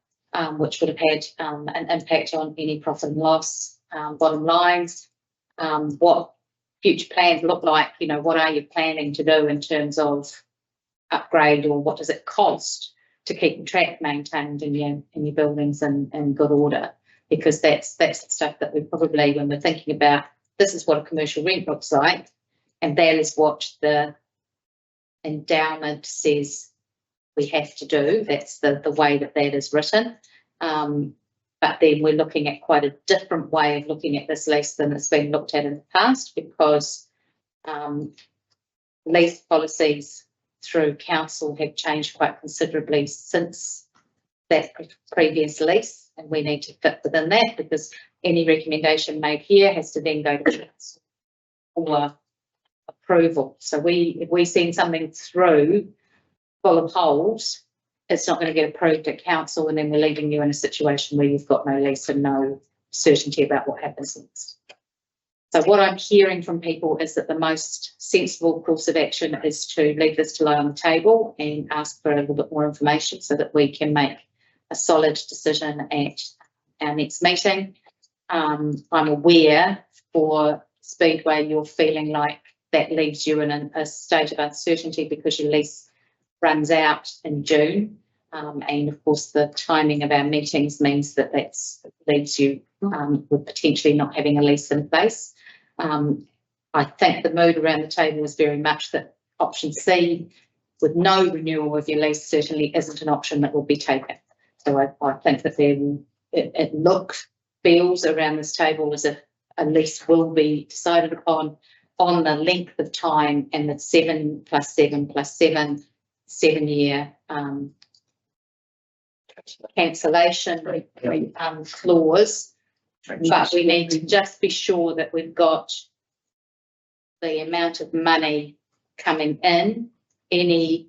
which would have had an impact on any profit and loss, bottom lines, what future plans look like, you know, what are you planning to do in terms of upgrade, or what does it cost to keep the track maintained in your buildings in good order? Because that's the stuff that we probably, when we're thinking about, this is what a commercial rent looks like, and that is what the endowment says we have to do. That's the way that is written. But then we're looking at quite a different way of looking at this lease than it's been looked at in the past, because lease policies through council have changed quite considerably since that previous lease, and we need to fit within that, because any recommendation made here has to then go to council for approval. So if we send something through full of holes, it's not going to get approved at council, and then we're leaving you in a situation where you've got no lease and no certainty about what happens next. So what I'm hearing from people is that the most sensible course of action is to leave this to lie on the table and ask for a little bit more information so that we can make a solid decision at our next meeting. I'm aware for Speedway you're feeling like that leaves you in a state of uncertainty because your lease runs out in June. And of course the timing of our meetings means that leaves you with potentially not having a lease in place. I think the mood around the table is very much that option C, with no renewal of your lease, certainly isn't an option that will be taken. So I think that it feels around this table as if a lease will be decided upon on the length of time and the 7 + 7 + 7 7-year cancellation clause. But we need to just be sure that we've got the amount of money coming in, any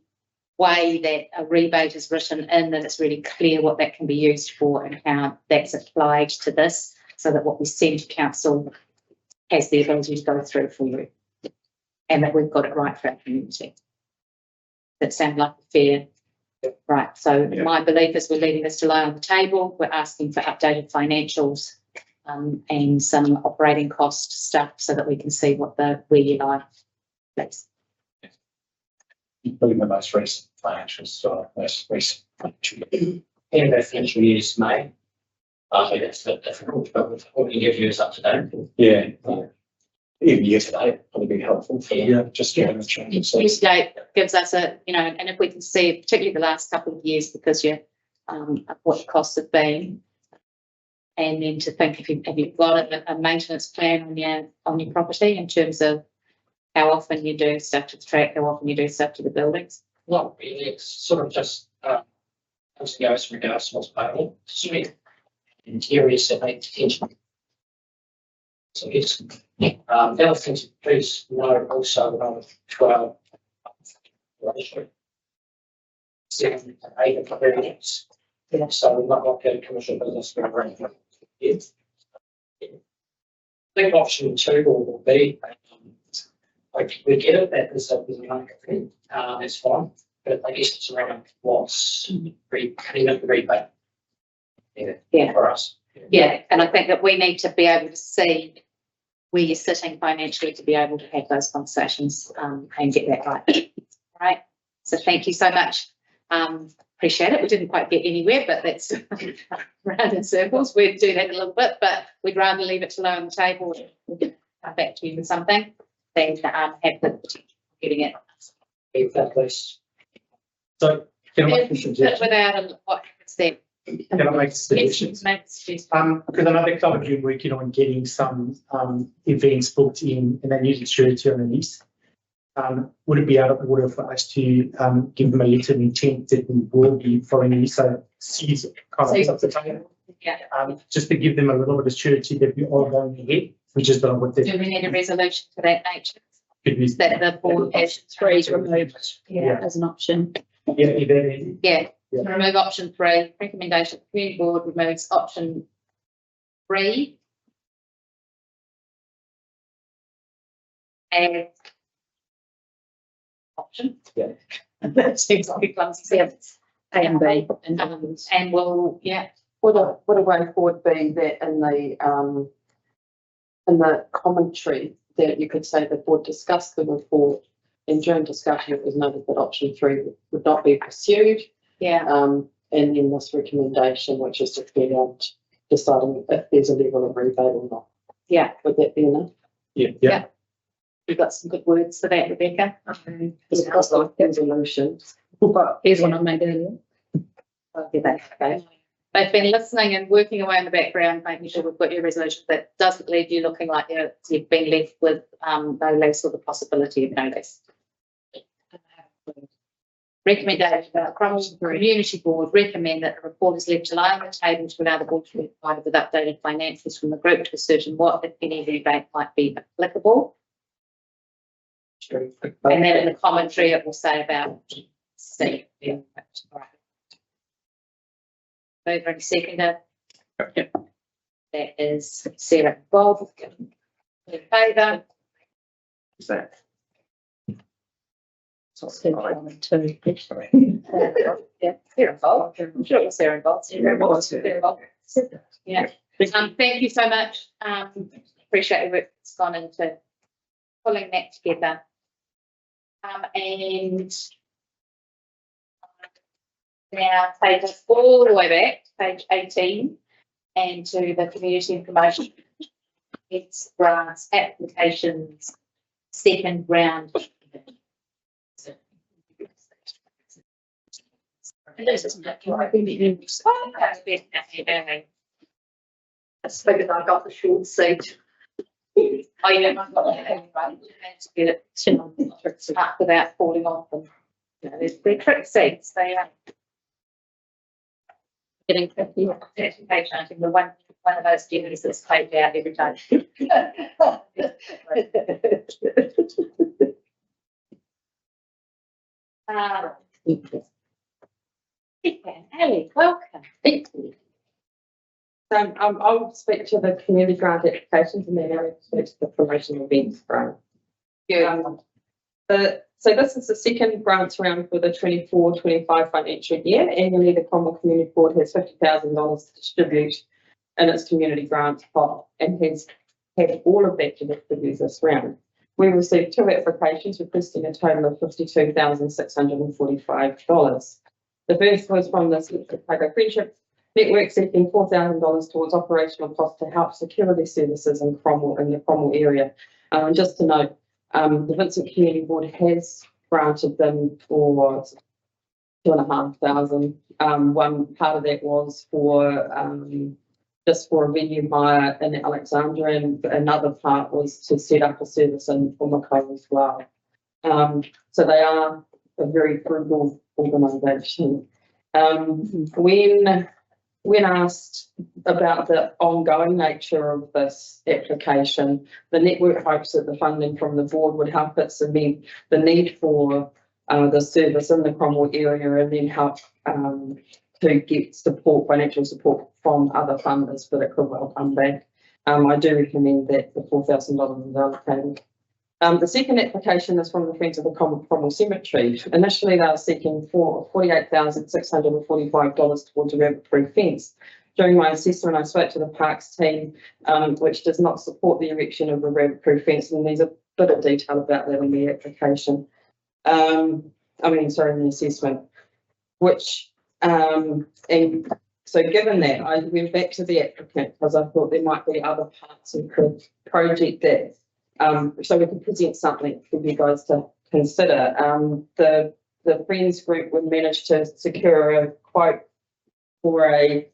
way that a rebate is written in, that it's really clear what that can be used for and how that's applied to this, so that what we send to council has the ability to go through for you, and that we've got it right for our community. That sounds like a fair. Right, so my belief is we're leaving this to lie on the table. We're asking for updated financials and some operating cost stuff so that we can see where you lie. Please. Including the most recent financials, so most recent financial year. And the financial year's May. I think that's a bit difficult, but with what you give you is up to date. Yeah. Even year to date would be helpful for just getting the changes. Year to date gives us and if we can see, particularly the last couple of years, because of what the costs have been, and then to think if you've got a maintenance plan on your property in terms of how often you do stuff to the track, how often you do stuff to the buildings. Not really, it's sort of just comes and goes in regards to what's payable. In areas that make attention. So yes. The other thing to please note also about 12 ratio. 7 to 8 experience. So we're not like a commercial business for a years. I think option 2 will be we get it that there's a market thing, that's fine, but I guess it's around what's cutting up the rebate. Yeah, for us. Yeah, and I think that we need to be able to see where you're sitting financially to be able to have those conversations and get that right. Right. So thank you so much. Appreciate it. We didn't quite get anywhere, but that's round in circles. We'd do that a little bit, but we'd rather leave it to lie on the table and come back to you with something than have the potential of getting it. Exactly. So can I make a suggestion? Without what happens then? Can I make suggestions? Because I know they've been working on getting some events booked in, and they need surety on the lease. Would it be out of order for us to give them a letter of intent that we will be following these? So C's kind of up the table. Yeah. Just to give them a little bit of surety that we are going ahead. We just don't know what they do. We need a resolution to that nature. Could be that the board has Three's removed as an option. Yeah. To remove option 3, recommendation the community board removes option 3 and option. Yeah. That seems like a clumsy sentence. A and B. And we'll, yeah, Would a way forward be that in the commentary that you could say the board discussed the report and during discussion it was noted that option 3 would not be pursued. yeah, And then this recommendation, which is to carry out deciding if there's a level of rebate or not. yeah. Would that be enough? Yeah. We've got some good words for that, Rebecca. It's a cost of resolution. But here's one I made earlier. Yeah, that's okay. They've been listening and working away in the background, making sure we've got your resolution that doesn't leave you looking like you've been left with no less or the possibility of no less. Recommendation that the Cromwell Community Board recommend that the report is left to lie on the table to allow the board to be provided with updated financials from the group to ascertain what, if any, rebate might be applicable. And then in the commentary, it will say about C. Yeah. All right. Mover and seconder. That is Sarah and Bob. In favour? Is that? Two. Sorry. Yeah, Sarah and Bob. I'm sure it was Sarah and Bob. Yeah, it was. Sarah and Bob. Yeah. Thank you so much. Appreciate the work that's gone into pulling that together. And now take us all the way back to page 18 and to the community information. It's grants, applications, second round. I suppose I got the short seat. Oh, yeah, I've got that, right. To get it up without falling off and, they're trick seats, they are. Getting 50 application, I think the one of those students that's paid out every time. Ellie, welcome. Thank you. I'll speak to the community grant applications and then I'll speak to the promotional events grant. So this is the second grants round for the 24-25 financial year. Annually, the Cromwell Community Board has $50,000 to distribute in its community grants pot and has had all of that to distribute this round. We received 2 applications requesting a total of $52,645. The first was from the Chicago Friendship Network seeking $4,000 towards operational costs to help security services in the Cromwell area. And just to note, the Vincent Community Board has granted them for $2,500. One part of that was for just for a venue hire in Alexandria, and another part was to set up a service in Macau as well. So they are a very frugal organisation. When asked about the ongoing nature of this application, the network hopes that the funding from the board would help it cement the need for the service in the Cromwell area and then help to get support, financial support from other funders for the Cromwell come back. I do recommend that the $4,000 is allocated. The second application is from the Friends of the Cromwell Cemetery. Initially, they were seeking $48,645 towards a rabbit-proof fence. During my assessment, I spoke to the Parks team, which does not support the erection of a rabbit-proof fence, and there's a bit of detail about that in the application. In the assessment, and so given that, I went back to the applicant because I thought there might be other parts of the project that so we could present something for you guys to consider. The Friends group would manage to secure a quote for a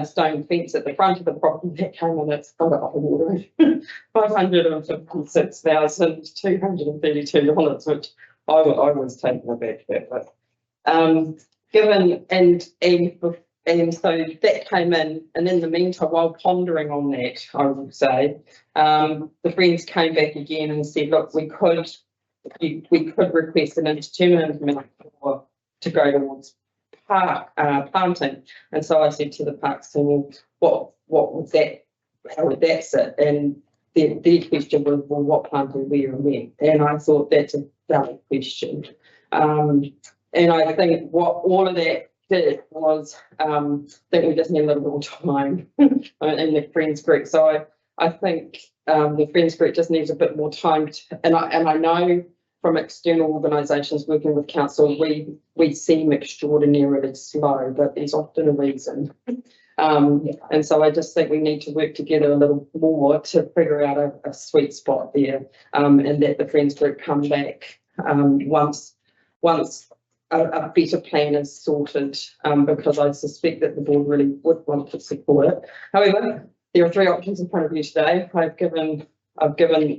stone fence at the front of the property that came in at $566,232, which I was taken aback at. But given and so that came in, and in the meantime, while pondering on that, I will say, the Friends came back again and said, look, we could request an indeterminate amount to go towards planting. And so I said to the Parks team, well, what would that, how would that sit? And their question was, well, what planting where and when? And I thought that's a valid question. And I think what all of that did was, I think we just need a little bit more time in the Friends group. So I think the Friends group just needs a bit more time. And I know from external organisations working with council, we seem extraordinarily slow, but there's often a reason. And so I just think we need to work together a little more to figure out a sweet spot there, and that the Friends group come back once a better plan is sorted, because I suspect that the board really would want to support it. However, there are 3 options in front of you today. I've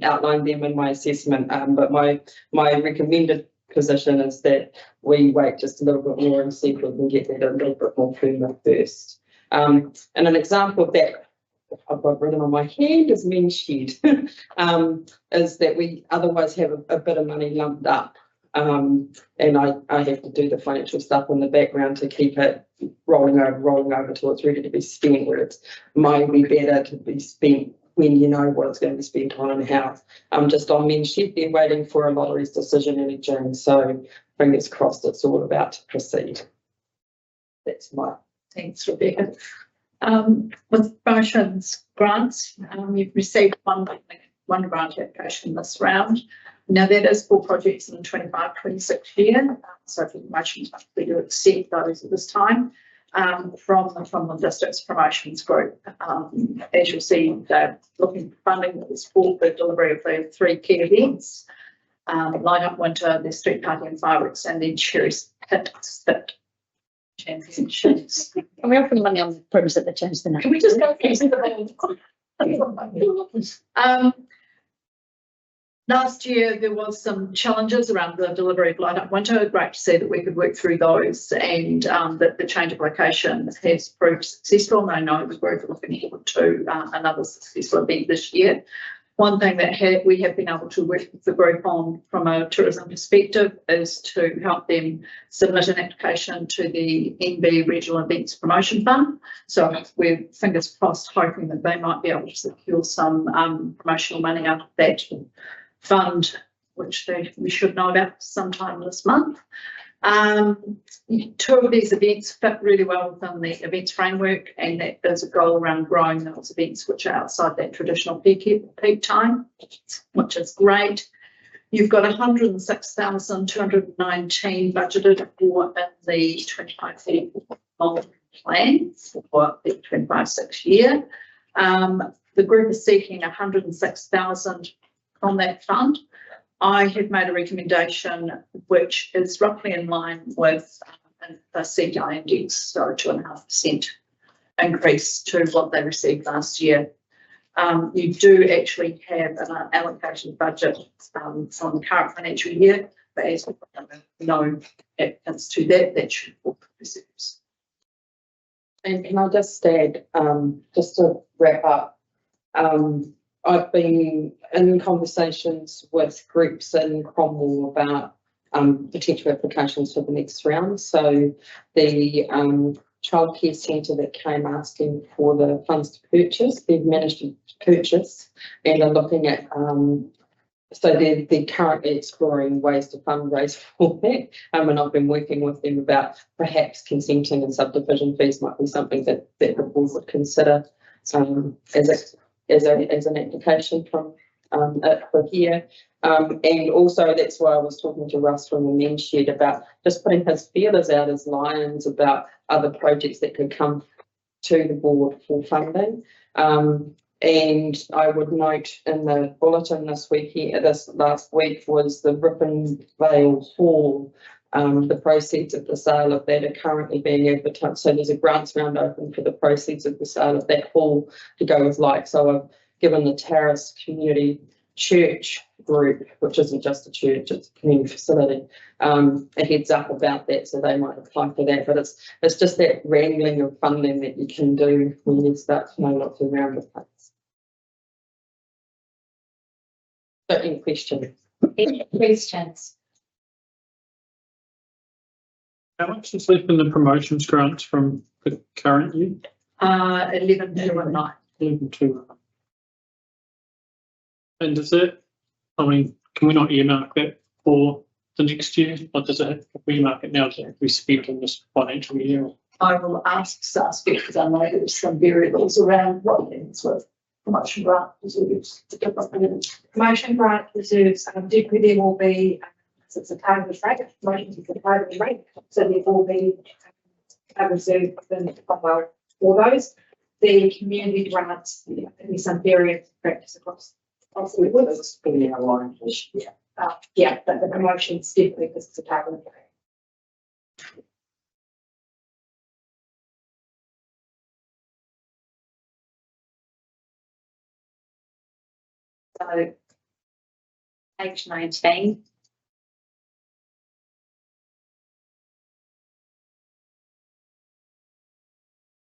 outlined them in my assessment, but my recommended position is that we wait just a little bit more and see if we can get that a little bit more firmer first. And an example of that I've got written on my hand is men's shed, is that we otherwise have a bit of money lumped up. And I have to do the financial stuff in the background to keep it rolling over till it's ready to be spent, where it's might be better to be spent when you know what it's going to be spent on and how. Just on men's shed, they're waiting for a lottery's decision in June, so fingers crossed it's all about to proceed. That's my. Thanks, Rebecca. With promotions grants, you've received one grant application this round. Now that is for projects in the 25-26 year. So for promotions, we do accept those at this time from the district's promotions group. As you'll see, they're looking for funding that is for the delivery of the 3 key events. Light Up Winter, the street party and fireworks, and then Cherry Pit Spit championships. Can we offer the money on the premise that they change the name? Can we just go through the Last year, there was some challenges around the delivery of Light Up Winter. Great to see that we could work through those, and that the change of location has proved successful. And I know the group are looking forward to another successful event this year. One thing that we have been able to work with the group on from a tourism perspective is to help them submit an application to the NB Regional Events Promotion Fund. So we're fingers crossed hoping that they might be able to secure some promotional money out of that fund, which we should know about sometime this month. 2 of these events fit really well within the events framework, and that is a goal around growing those events which are outside that traditional peak time, which is great. You've got 106,219 budgeted for in the 25-30 plan for the 25-26 year. The group is seeking 106,000 on that fund. I have made a recommendation which is roughly in line with the CPI index, so 2.5% increase to what they received last year. You do actually have an allocated budget from the current financial year, but as we know, applicants to that should fall reserves. And can I just add, just to wrap up, I've been in conversations with groups in Cromwell about potential applications for the next round. So the childcare centre that came asking for the funds to purchase, they've managed to purchase and are looking at, so they're currently exploring ways to fundraise for that. And I've been working with them about perhaps consenting and subdivision fees might be something that the board would consider as an application from for here. And also that's why I was talking to Russ from the men's shed about just putting his feelers out as lions about other projects that could come to the board for funding. And I would note in the bulletin this last week was the Ripponvale Hall. The proceeds of the sale of that are currently being advertised. So there's a grants round open for the proceeds of the sale of that hall to go with like. So I've given the Terrace Community Church group, which isn't just a church, it's a community facility, a heads up about that, so they might apply for that. But it's just that wrangling of funding that you can do when you start to know what's around the place. So any questions? Any questions? How much is left in the promotions grants from the current year? 11,219. 11,219. And does it, I mean, can we not earmark that for the next year? Or does it, if we earmark it now, does it have to be spent in this financial year? I will ask SAS because I know there's some variables around what things with promotion grant reserves. Promotion grant reserves, typically there will be, it's a targeted rate, promotions is a targeted rate, so there will be a reserve within the Cromwell for those. The community grants, there can be some various practice across. Obviously, with us. Yeah, but the promotions definitely because it's a targeted rate. So page 19.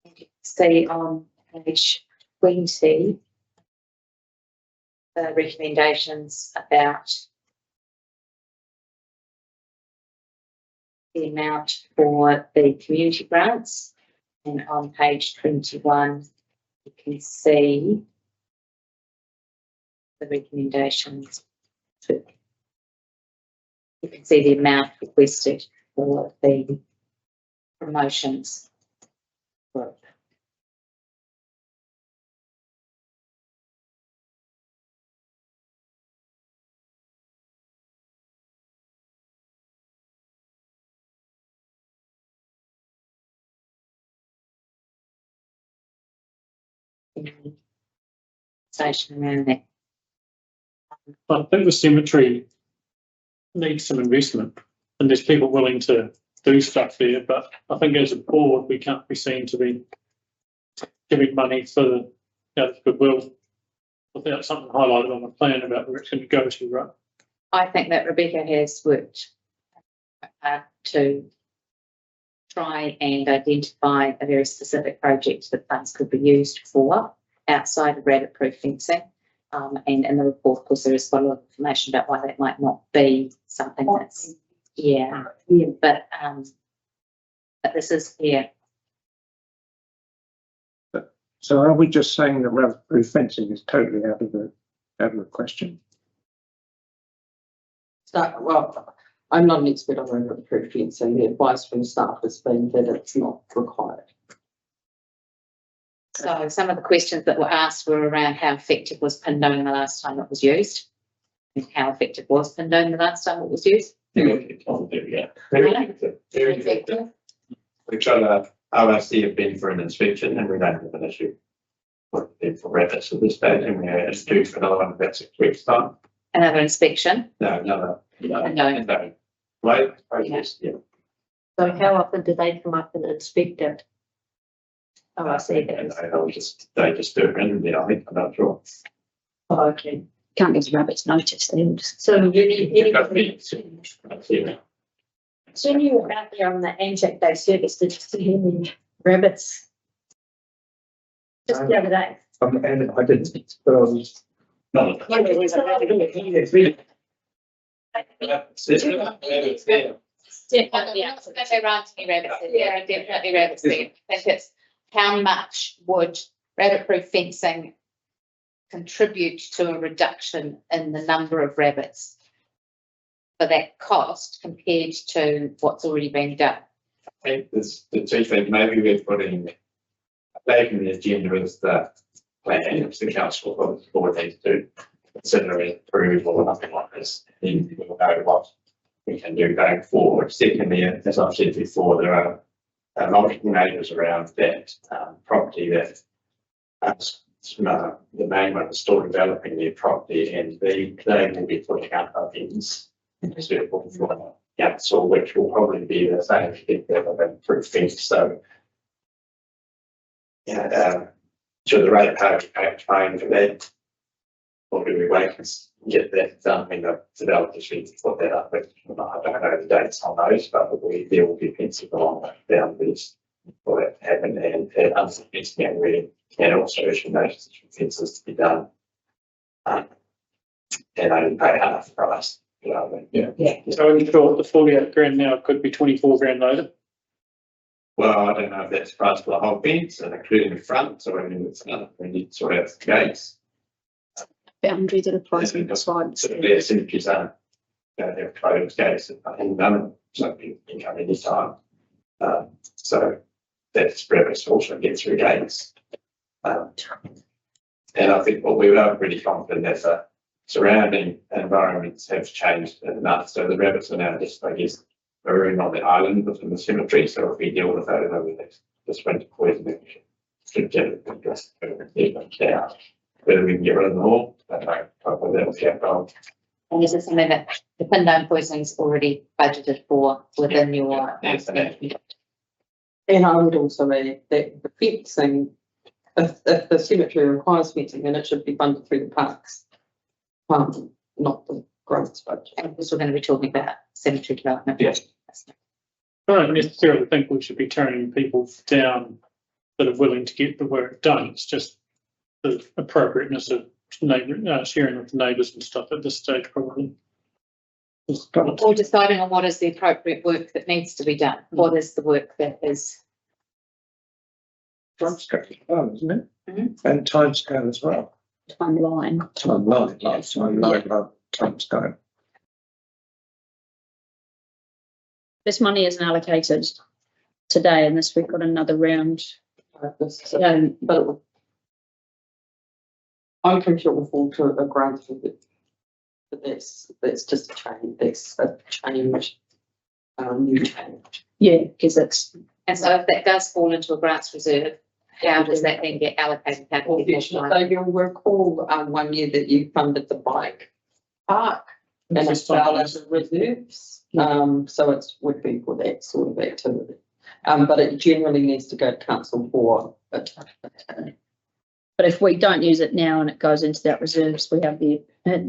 And you can see on page 20 the recommendations about the amount for the community grants. And on page 21, you can see the recommendations. You can see the amount requested for the promotions. Station around there. I think the cemetery needs some investment and there's people willing to do stuff there, but I think as a board, we can't be seen to be giving money for the goodwill without something highlighted on the plan about where it's going to go to, right? I think that Rebecca has worked hard to try and identify a very specific project that funds could be used for outside of rabbit-proof fencing. And in the report, of course, there is quite a lot of information about why that might not be something that's, but this is, So are we just saying that rabbit-proof fencing is totally out of the question? So, well, I'm not an expert on rabbit-proof fencing. The advice from staff has been that it's not required. So some of the questions that were asked were around how effective was Pindone the last time it was used. And how effective was Pindone the last time it was used? Very effective. We've got a ORC have been for an inspection and we don't have an issue for rabbits at this stage, and we're due for another one about 6 weeks' time. Another inspection? No. Right, process, yeah. So how often do they come up and inspect it? Oh, I see. They just do it randomly, I think, I'm not sure. Oh, okay. Can't give the rabbits notice then. So anybody, Yeah. so when you were out there on the Anzac Day service, did you see any rabbits? Just the other day. And I didn't, but I was. Definitely, yeah. There aren't any rabbits there. There are definitely rabbits there. I think it's how much would rabbit-proof fencing contribute to a reduction in the number of rabbits for that cost compared to what's already been done? I think there's the two things. Maybe we're putting the agenda as the plan, which the council or the board needs to consider and approve or nothing like this. Then we'll know what we can do going forward. Secondly, as I've said before, there are multiple neighbours around that property that the main one is still developing their property, and they will be putting up bins suitable for council, which will probably be the same rabbit-proof fence. So, should the rate paying for that, or do we wait and get that done when the developers need to put that up? But I don't know the dates on those, but there will be fencing along the boundaries for that to happen, and fencing really can also issue notices for fences to be done. And only pay half the price. You know what I mean? Yeah. So in short, the 48 grand now could be 24 grand later. Well, I don't know if that's price for the whole fence and including the front, so I mean, it's another, we need to sort out the gates. boundary that applies in this one. So their cemeteries aren't, don't have closed gates, and none of them, so people can come anytime. So that's purpose also get through gates. And I think what we are pretty confident that the surrounding environments have changed enough, so the rabbits are now just, I guess, marooned on the island within the cemetery, so if we deal with that over this winter poisoning, should get it addressed, out. Whether we can get rid of them all, I don't know, probably that'll be our goal. And this is something that the Pindone poisoning is already budgeted for within your. Yes, And I would also add that the fencing, if the cemetery requires fencing, then it should be funded through the parks. Not the grants budget. And we're going to be talking about cemetery development. Yes. I don't necessarily think we should be turning people down that are willing to get the work done. It's just the appropriateness of neighbour, sharing with the neighbours and stuff at this stage probably. Or deciding on what is the appropriate work that needs to be done. What is the work that is? Timescale as well, isn't it? Mhm. And timescale as well. Timeline. Timeline, like timeline, like timescale. This money isn't allocated today unless we've got another round. But I'm pretty sure we'll fall to a grant with it. But that's just a change, that's a change, new change. Yeah, because it's, And so if that does fall into a grants reserve, how does that then get allocated? How do we get They will recall, one year that you funded the bike park and it's fell as reserves. So it's would be for that sort of activity. But it generally needs to go to council for it. but if we don't use it now and it goes into that reserves, we have the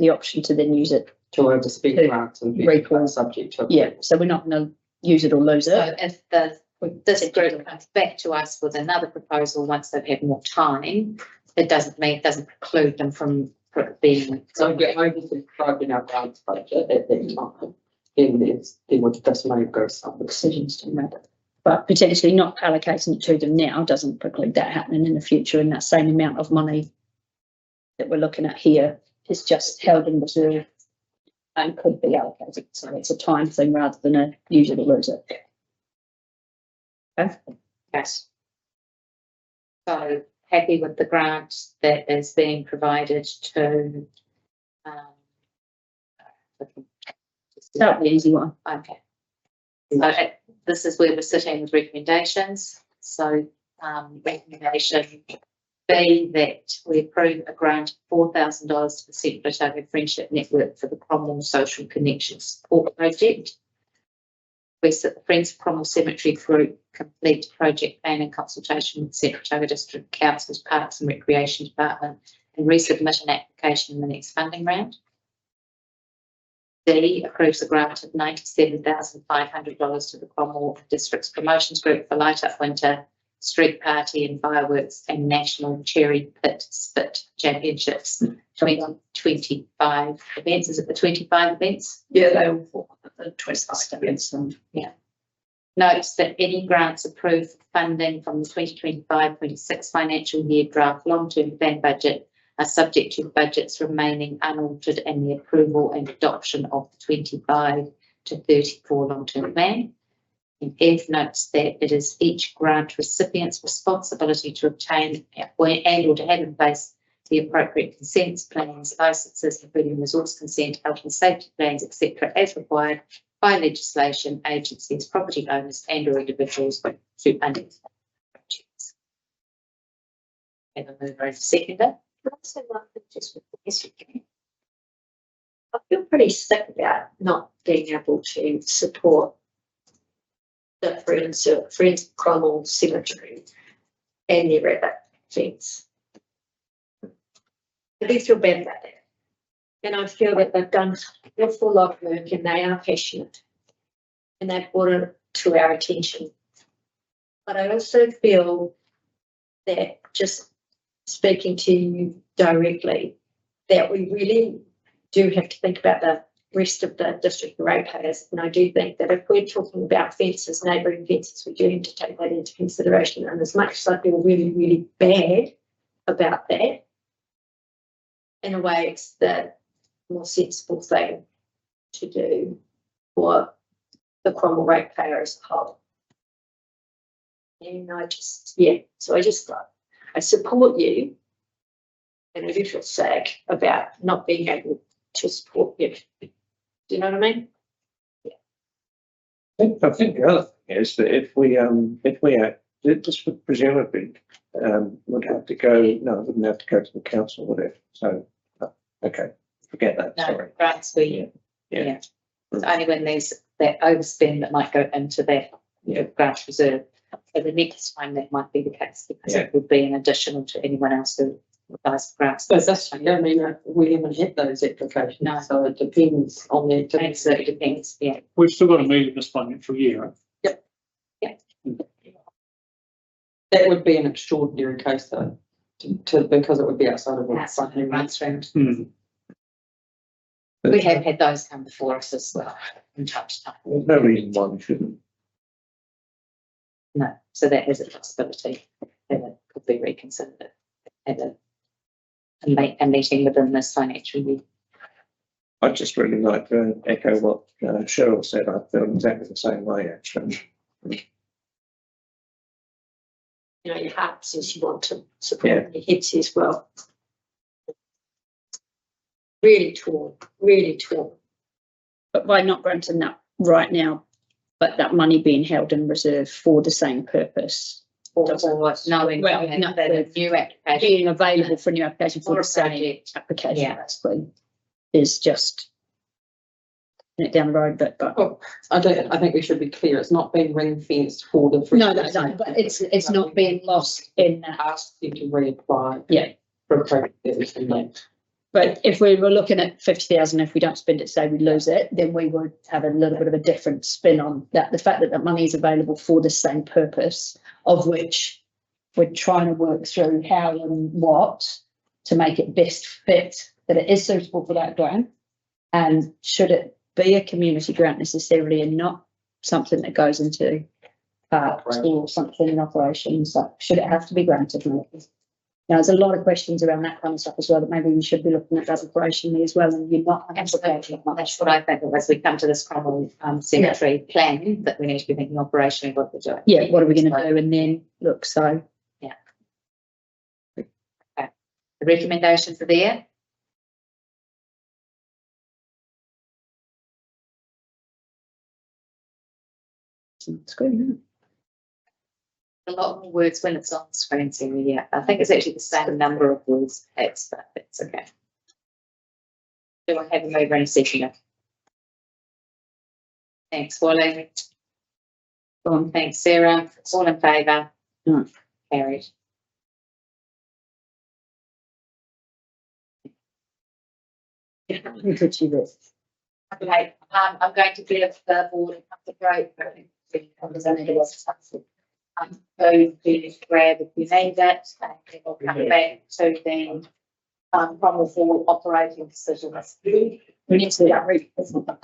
option to then use it. To overspend grants and be Recall. subject to. Yeah, so we're not going to use it or lose So it. if this group comes back to us with another proposal once they've had more time, it doesn't preclude them from being. So get oversubscribed in our grants budget at that time. Then would just may go some Decisions to make. But potentially not allocating it to them now doesn't preclude that happening in the future, and that same amount of money that we're looking at here is just held in reserve and could be allocated. So it's a time thing rather than a use it or lose it. Okay. Yes. So happy with the grant that is being provided to. Start the easy one. Okay. So this is where we're sitting with recommendations. So recommendation B that we approve a grant of $4,000 to the Central Otago Friendship Network for the Cromwell Social Connection Support Project. Request that the Friends of Cromwell Cemetery Group complete project planning consultation with Central Otago District Council's Parks and Recreation Department and resubmit an application in the next funding round. D approves a grant of $97,500 to the Cromwell District's Promotions Group for Light Up Winter, Street Party and Fireworks and National Cherry Pit Spit Championships 2025 events. Is it the 25 events? Yeah, they all fall under the 25 events. Yeah. Notes that any grants approved for funding from the 2025-26 financial year draft long-term plan budget are subject to budgets remaining unaltered and the approval and adoption of the 25 to 34 long-term plan. And F notes that it is each grant recipient's responsibility to obtain and or to have in place the appropriate consents, plans, licenses, including resource consent, health and safety plans, etc., as required by legislation, agencies, property owners and or individuals to undertake projects. And a mover and seconder. I feel pretty sick about not being able to support the Friends of Cromwell Cemetery and their rabbit fence. I do feel bad about that. And I feel that they've done an awful lot of work and they are passionate and they've brought it to our attention. But I also feel that, just speaking to you directly, that we really do have to think about the rest of the district ratepayers. And I do think that if we're talking about fences, neighbouring fences, we do need to take that into consideration. And as much as I feel really, really bad about that, in a way, it's the more sensible thing to do for the Cromwell ratepayer as a whole. And so I support you in a little sag about not being able to support you. Do you know what I mean? I think the other thing is that if we this would presumably, would have to go, no, it wouldn't have to go to the council, would it? So, okay, forget that, No, sorry. grants we, Yeah. it's only when there's that overspend that might go into that grant reserve. So the next time that might be the case, because it would be an additional to anyone else who applies for grants. But that's, I mean, we haven't hit those applications, No. so it depends on the. It depends, yeah. We've still got a meeting this financial year. That would be an extraordinary case though, because it would be outside of. That's not who runs round. Hmm. We have had those come before us as well, from time to time. There's no reason why we shouldn't. No, so that is a possibility that it could be reconsidered at a meeting within this financial year. I'd just really like to echo what Cheryl said. I feel exactly the same way, actually. You know, your heart says you want to support, and your head says, well, really torn. But by not granting that right now, but that money being held in reserve for the same purpose. Or knowing Well, that no, a new application. Being available for a new application for Or the a same project. application, Yeah. basically, is just down the road, but. Oh, I think we should be clear, it's not being ring fenced for the. No, but it's not being lost in that. Ask you to reapply. Yeah. For a project that is in there. But if we were looking at 50,000, if we don't spend it, say we lose it, then we would have a little bit of a different spin on that. The fact that that money is available for the same purpose, of which we're trying to work through how and what to make it best fit, that it is suitable for that grant. And should it be a community grant necessarily and not something that goes into parks or something in operations, like, should it have to be granted? Now, there's a lot of questions around that kind of stuff as well, that maybe we should be looking at that operationally as well, and you're not. Absolutely, that's what I think as we come to this Cromwell cemetery plan, that we need to be thinking operationally what we're doing. Yeah, what are we going to do? And then look, so. Yeah. Okay. The recommendations are there. Screen. A lot more words when it's on the screen, Sarah, yeah. I think it's actually the same number of words, perhaps, but it's okay. Do I have a mover and a seconder? Thanks, Wally. Dawn, thanks, Sarah. All in favour? Carried. Okay, I'm going to give the board a break. Go to grab if you need it, and then we'll come back to the Cromwell for operating decisions. We need to do that route, isn't it?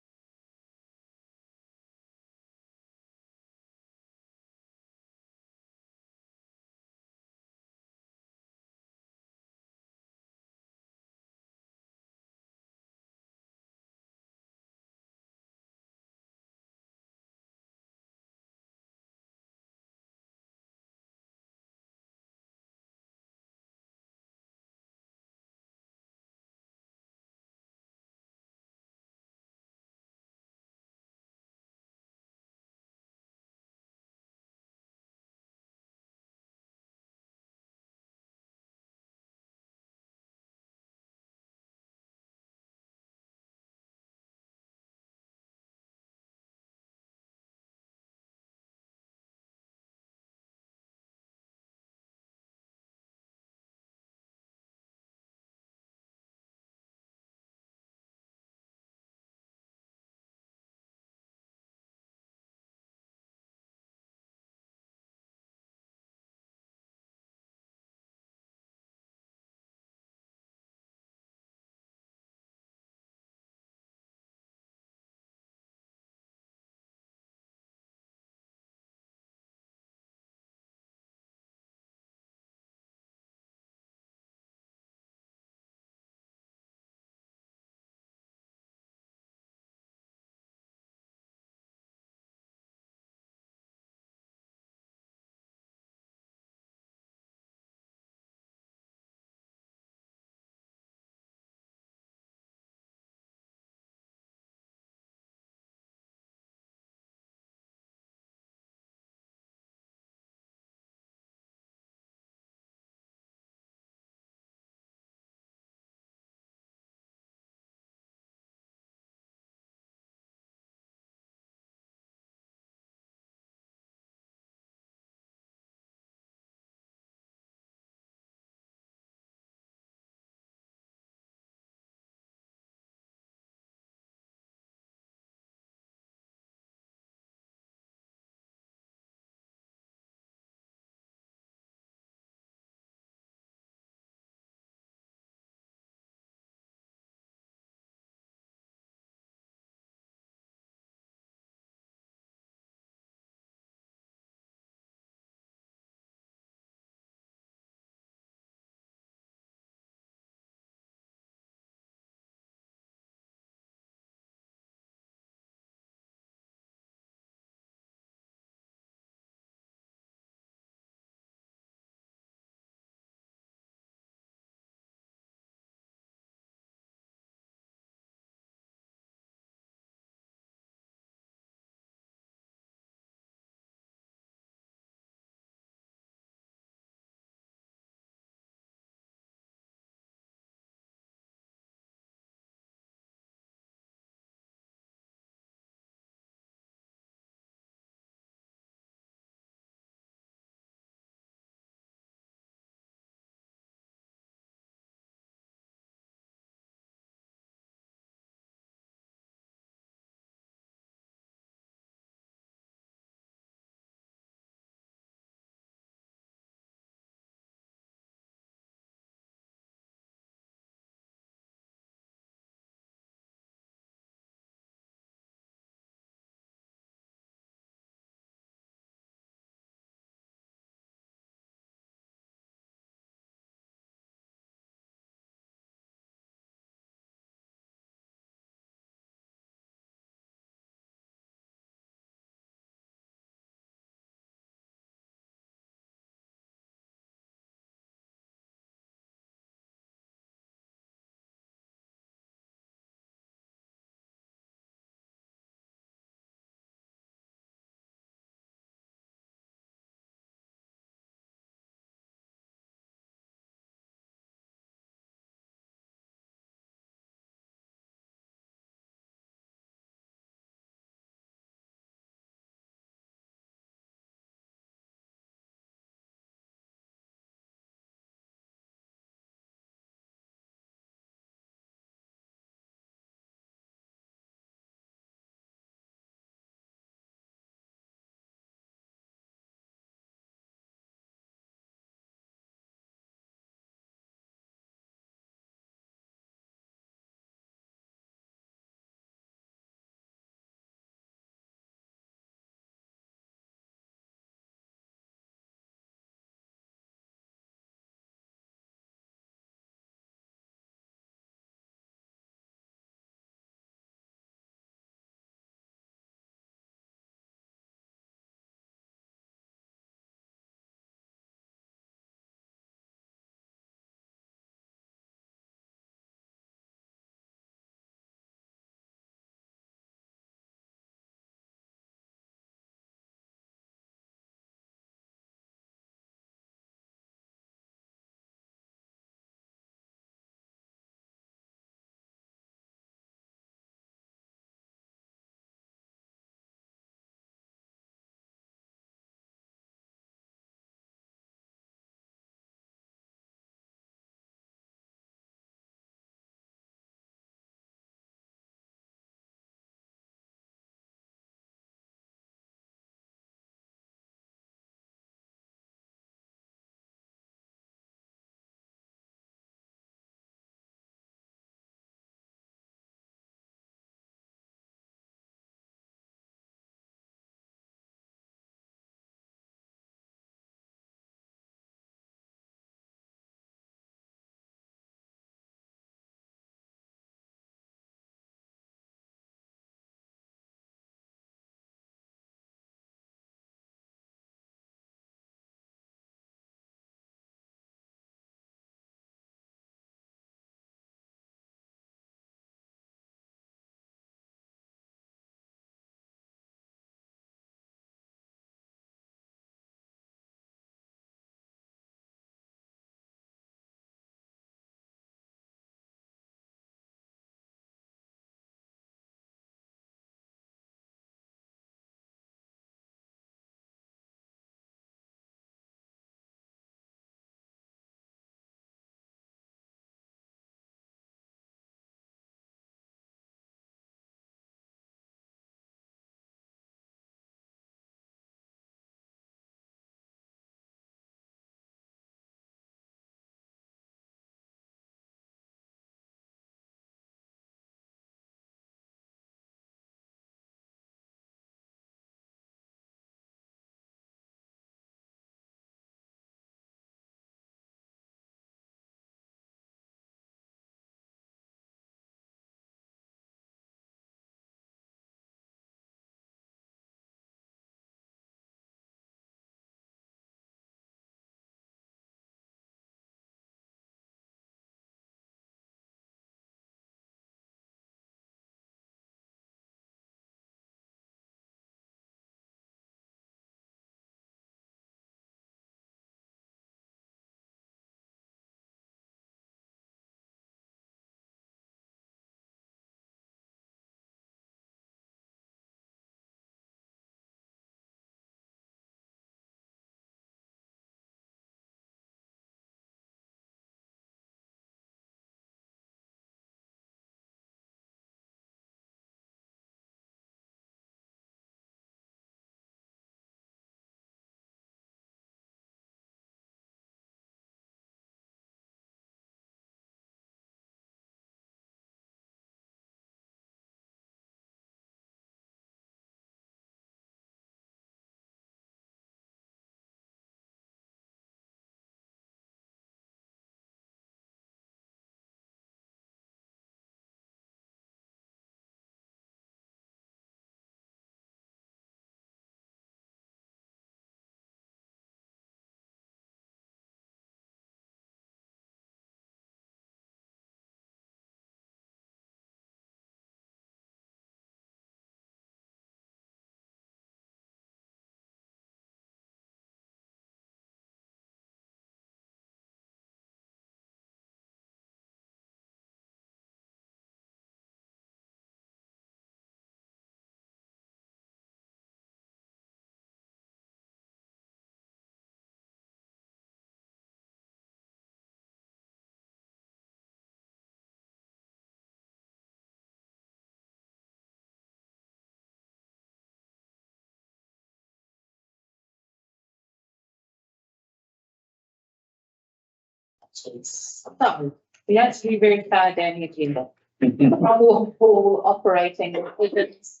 So, we actually very far down the agenda. For operating evidence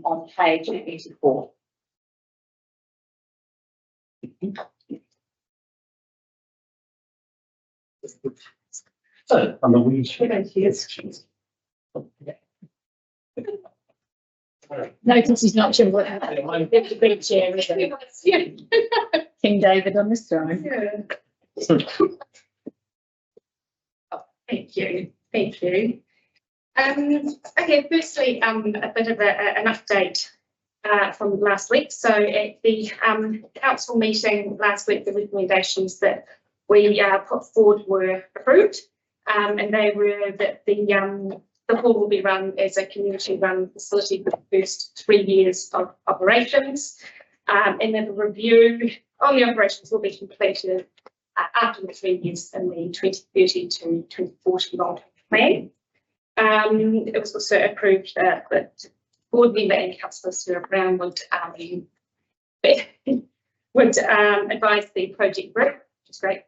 on page 84. So, I'm a wee. Notice he's not sure what happened. There's a big chair, isn't it? King David on his throne. Thank you, thank you. Okay, firstly, a bit of an update from last week. So at the council meeting last week, the recommendations that we put forward were approved, and they were that the hall will be run as a community-run facility for the first 3 years of operations, and then the review on the operations will be completed after the 3 years in the 2030 to 2040 long-term plan. It was also approved that board member and councillor Sarah Brown would advise the project group, which is great.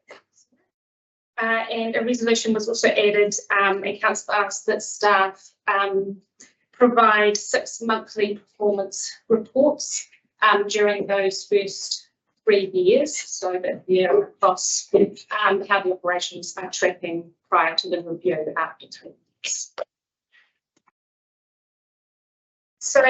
And a resolution was also added, and council asked that staff provide 6 monthly performance reports during those first 3 years, so that they're across how the operations are tracking prior to the review after 3 years. So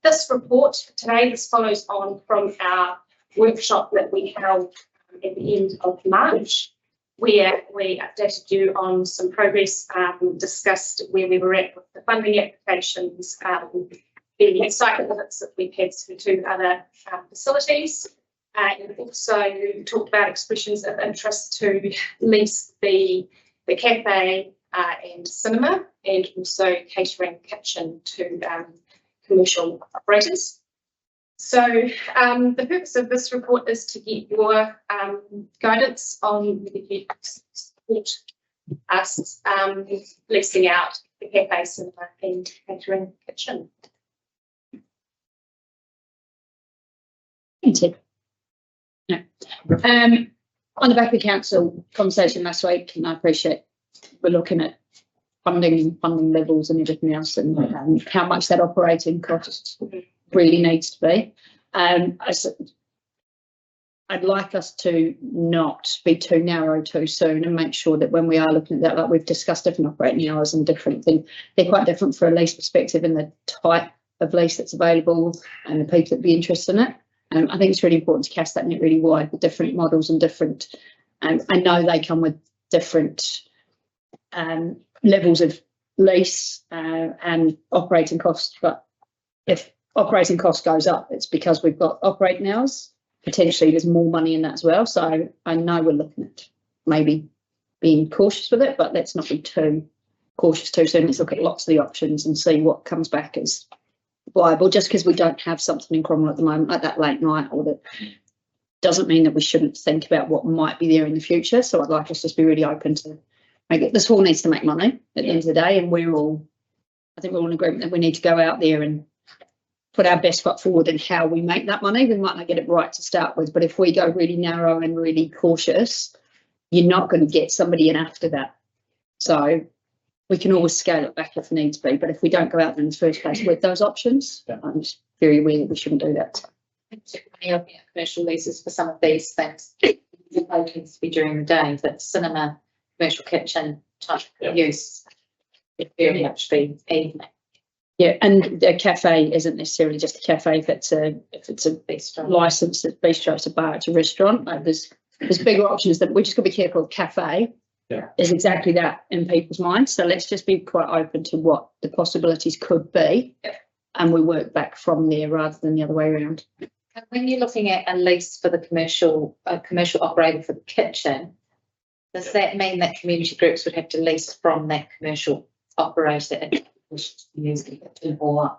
this report today, this follows on from our workshop that we held at the end of March, where we updated you on some progress, discussed where we were at with the funding applications, the site visits that we've had to 2 other facilities, and also talked about expressions of interest to lease the cafe and cinema, and also catering kitchen to commercial operators. So the purpose of this report is to get your guidance on whether you support us leasing out the cafe, cinema and catering kitchen. Thank you. No. On the back of the council conversation last week, and I appreciate we're looking at funding levels and everything else, and how much that operating cost really needs to be. I'd like us to not be too narrow too soon, and make sure that when we are looking at that, like we've discussed different operating hours and different things, they're quite different for a lease perspective in the type of lease that's available and the people that be interested in it. I think it's really important to cast that net really wide with different models and different, I know they come with different levels of lease and operating costs, but if operating cost goes up, it's because we've got operating hours. Potentially there's more money in that as well. So I know we're looking at maybe being cautious with it, but let's not be too cautious too soon. Let's look at lots of the options and see what comes back as viable. Just because we don't have something in Cromwell at the moment, like that late night, or that doesn't mean that we shouldn't think about what might be there in the future. So I'd like us to just be really open to make it. This hall needs to make money at the end of the day, and I think we're all in agreement that we need to go out there and put our best foot forward in how we make that money. We might not get it right to start with, but if we go really narrow and really cautious, you're not going to get somebody in after that. So we can always scale it back if needs be, but if we don't go out there in the first place with those options, I'm just very aware that we shouldn't do that. Commercial leases for some of these things, it needs to be during the day, but cinema, commercial kitchen type use, it very much be evening. Yeah, and a cafe isn't necessarily just a cafe. If it's a bistro, licensed bistro, it's a bar, it's a restaurant. Like there's bigger options that we just got to be careful. Cafe is exactly that in people's minds. So let's just be quite open to what the possibilities could be, and we work back from there rather than the other way around. When you're looking at a lease for the commercial operator for the kitchen, does that mean that community groups would have to lease from that commercial operator and use the kitchen, or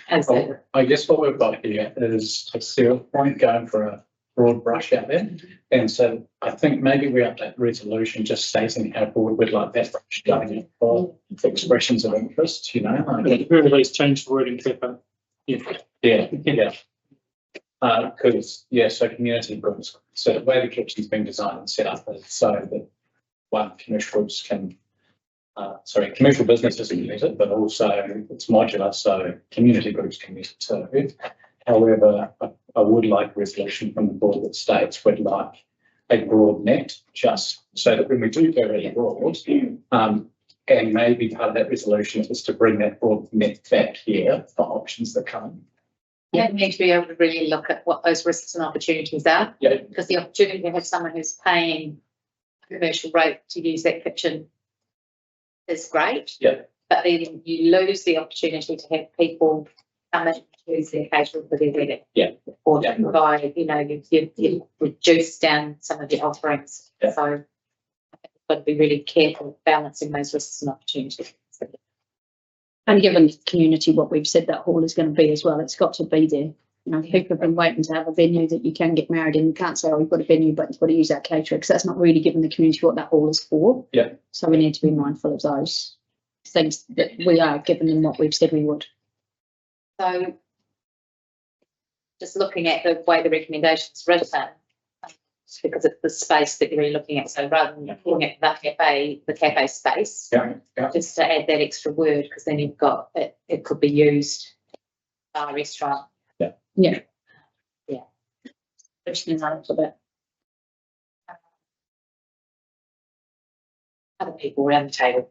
as I guess what we've got here is a 0 point going for a broad brush out there. And so I think maybe we update the resolution just stating how broad we'd like that brush going for expressions of interest, you know. At the very least, change the wording cafe. Yeah. Because, so community groups, so the way the kitchen's been designed and set up is so that commercial groups can, commercial businesses can use it, but also it's modular, so community groups can use it too. However, I would like a resolution from the board that states we'd like a broad net, just so that when we do go really broad, and maybe part of that resolution is to bring that broad net back here for options that come. You need to be able to really look at what those risks and opportunities are. Yeah. Because the opportunity to have someone who's paying a commercial rate to use that kitchen is great. Yeah. But then you lose the opportunity to have people come in and use the occasional for their wedding. Yeah. Or to provide, you reduce down some of the offerings. Yeah. So I think we've got to be really careful balancing those risks and opportunities. And given the community, what we've said that hall is going to be as well, it's got to be there. People have been waiting to have a venue that you can get married in. You can't say, oh, you've got a venue, but you've got to use our caterer, because that's not really giving the community what that hall is for. Yeah. So we need to be mindful of those things that we are giving them what we've said we would. So just looking at the way the recommendations written, because it's the space that you're really looking at. So rather than looking at the cafe space, just to add that extra word, because then you've got it could be used bar, restaurant. Yeah. Pushing on a bit. Other people around the table.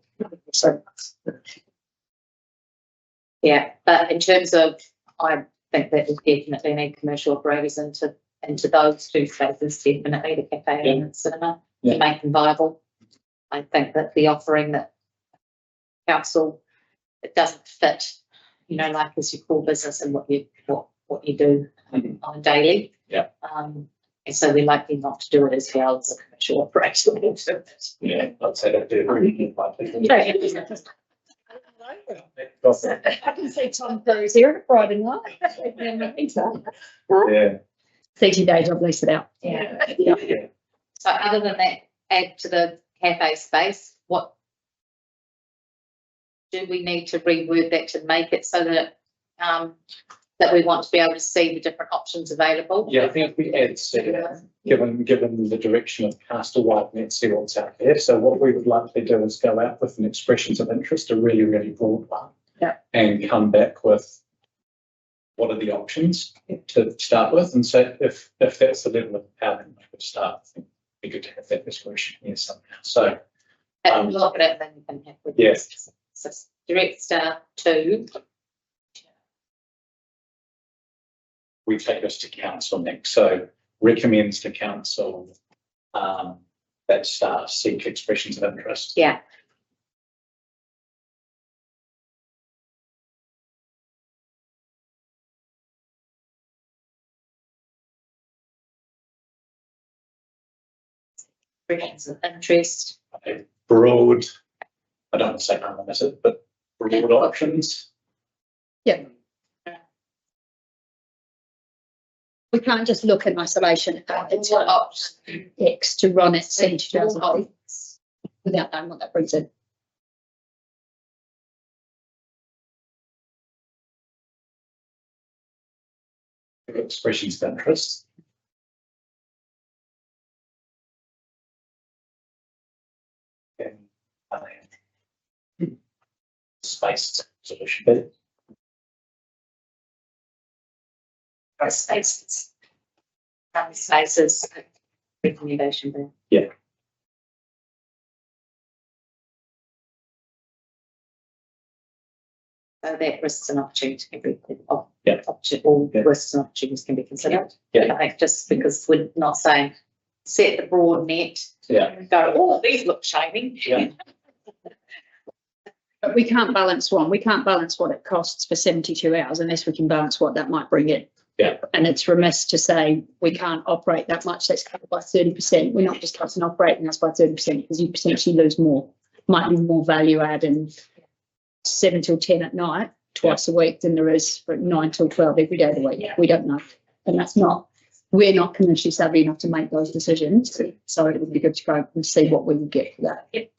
Yeah, but in terms of, I think that we definitely need commercial operators into those two spaces, definitely the cafe and the cinema, to make them viable. I think that the offering that council, it doesn't fit, like as your core business and what you do on a daily. Yeah. And so we're likely not to do it as well as a commercial operator. Yeah, I'd say that do. I can see Tom Cruise here on a Friday night. Yeah. 30 day job, lease it out. Yeah. So other than that, add to the cafe space, what do we need to reword that to make it so that that we want to be able to see the different options available? Yeah, I think if we add given the direction of cast a wide net, see what's out there. So what we would likely do is go out with an expressions of interest, a really, really broad one. Yeah. And come back with what are the options to start with. And so if that's the level of how we would start, I think it'd be good to have that discussion here somehow. So look at it, then you can have with yes. So direct staff 2. We take us to council next. So recommends to council that staff seek expressions of interest. Yeah. Expressions of interest. Okay. Broad, I don't want to say unlimited, but broad options. Yeah. We can't just look in isolation at the option X to run it 70,000 without knowing what that brings in. Expressions of interest. And space solution. Spaces. Spaces. Recommendation there. Yeah. So that risks and opportunities can be all Yeah. risks and opportunities can be considered. Yeah. I think just because we're not saying set the broad net. Yeah. And go, oh, these look shiny. Yeah. But we can't balance one. We can't balance what it costs for 72 hours unless we can balance what that might bring in. Yeah. And it's remiss to say we can't operate that much. That's covered by 30%. We're not just cutting operating us by 30% because you potentially lose more. Might be more value add in 7 till 10 at night, twice a week, than there is for 9 till 12 every day of the week. Yeah. We don't know. And we're not commercially savvy enough to make those decisions. So it would be good to go and see what we would get for that. Yep.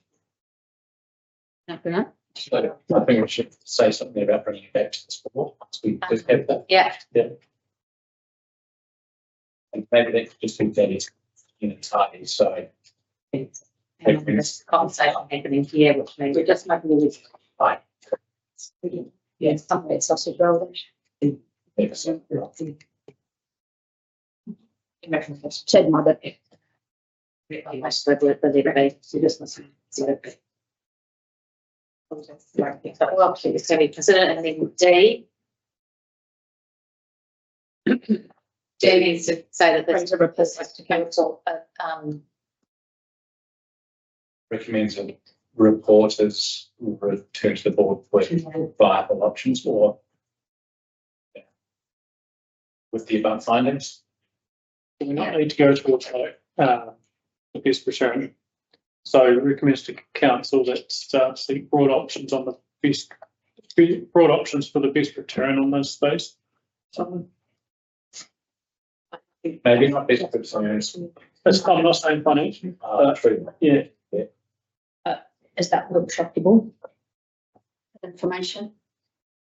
After that. So I think we should say something about bringing it back to this board once we just have that. Yeah. Yeah. And maybe that could just be vetted in a tidy, so. And this conversation happening here, which means we're just making it Right. Yeah, somewhere sausage roll. Said mother. most of the debate, so just listen to it. Well, it's going to be considered, and then D. D needs to say that this reports to council, Recommends a report is returned to the board with viable options or with the above findings. Do we not need to go towards the best return? So recommends to council that seek broad options on the broad options for the best return on this space. Something. Maybe not best concerns. I'm not saying financial. True. Yeah. Is that workshopable information?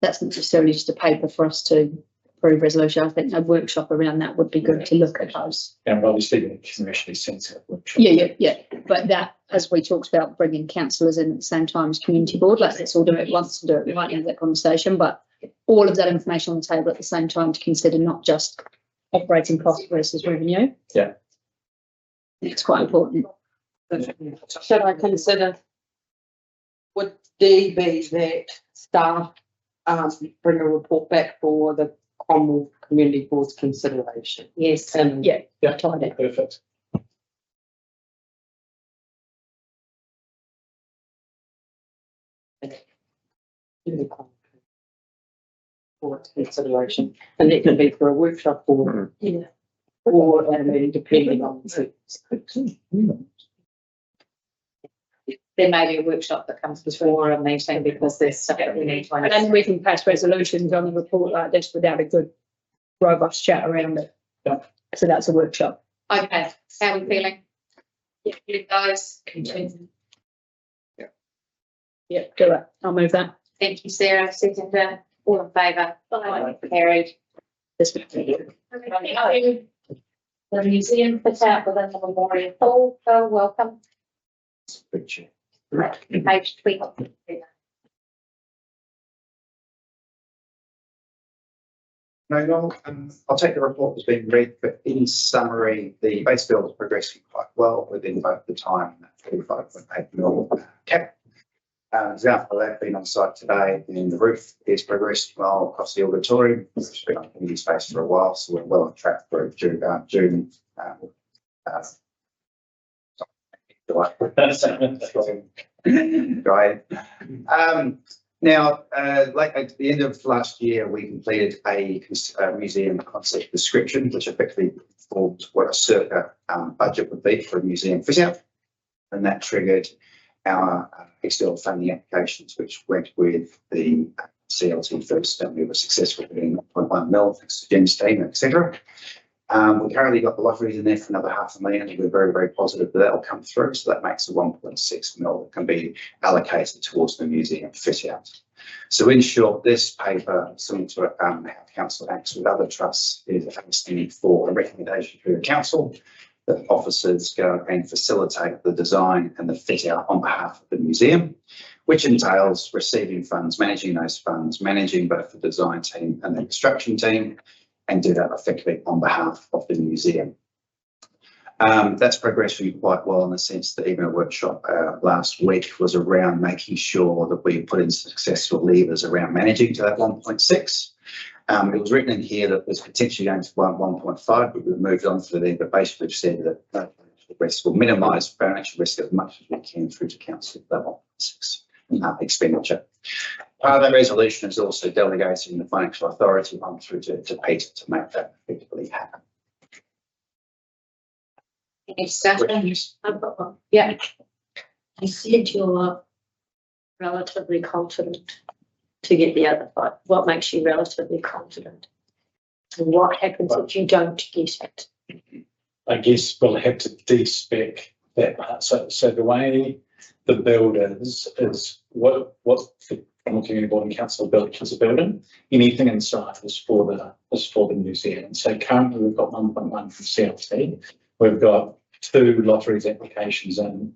That's not necessarily just a paper for us to approve resolution. I think a workshop around that would be good to look at those. And obviously commercially sensitive workshop. Yeah. But that, as we talked about bringing councillors in at the same time as community board, like let's all do it once and do it right, have that conversation, but all of that information on the table at the same time to consider not just operating cost versus revenue. Yeah. It's quite important. Should I consider, would D be that staff bring a report back for the Cromwell Community Board's consideration? yes, And Yeah. Tied it. Perfect. for consideration, and it can be for a workshop or depending on there may be a workshop that comes before a meeting because there's stuff that we need to And understand. then we can pass resolutions on a report like this without a good robust chat around it. Yeah. So that's a workshop. Okay, how are we feeling? Yeah, you guys, Yeah, do it. I'll move that. thank you, Sarah, seconder, all in favour? Carried. This would be Okay. The museum fit out within the Memorial Hall, so welcome. Picture. Page 20. No, I'll take the report that's been read, but in summary, the base build is progressing quite well within both the time and that 45.8 mil cap. Example of that being on site today, and the roof is progressing well across the auditorium. It's been on community space for a while, so we're well on track for June. Right. Now, like at the end of last year, we completed a museum concept description, which effectively formed what a circa budget would be for a museum fit out. And that triggered our external funding applications, which went with the CLT first, and we were successful in 0.1 mil, thanks to Jen's team, etc. We currently got the lotteries in there for another $500,000. We're very, very positive that will come through. So that makes a 1.6 mil that can be allocated towards the museum fit out. So in short, this paper, similar to how council acts with other trusts, is asking for a recommendation to the council that officers go and facilitate the design and the fit out on behalf of the museum, which entails receiving funds, managing those funds, managing both the design team and the construction team, and do that effectively on behalf of the museum. That's progressing quite well in the sense that even a workshop last week was around making sure that we put in successful levers around managing to that 1.6. It was written in here that was potentially going to 1.5, but we've moved on to there, but basically we've said that the risk will minimise financial risk as much as we can through to council at 1.6 expenditure. Part of that resolution is also delegating the financial authority on through to Peter to make that effectively happen. Any discussion? I've got one. Yeah. You said you're relatively confident to get the other five. What makes you relatively confident? And what happens if you don't get it? I guess we'll have to de-spec that part. So the way the build is what the Cromwell Community Board and Council built as a building. Anything inside is for the museum. So currently we've got 1.1 from CLT. We've got 2 lotteries applications and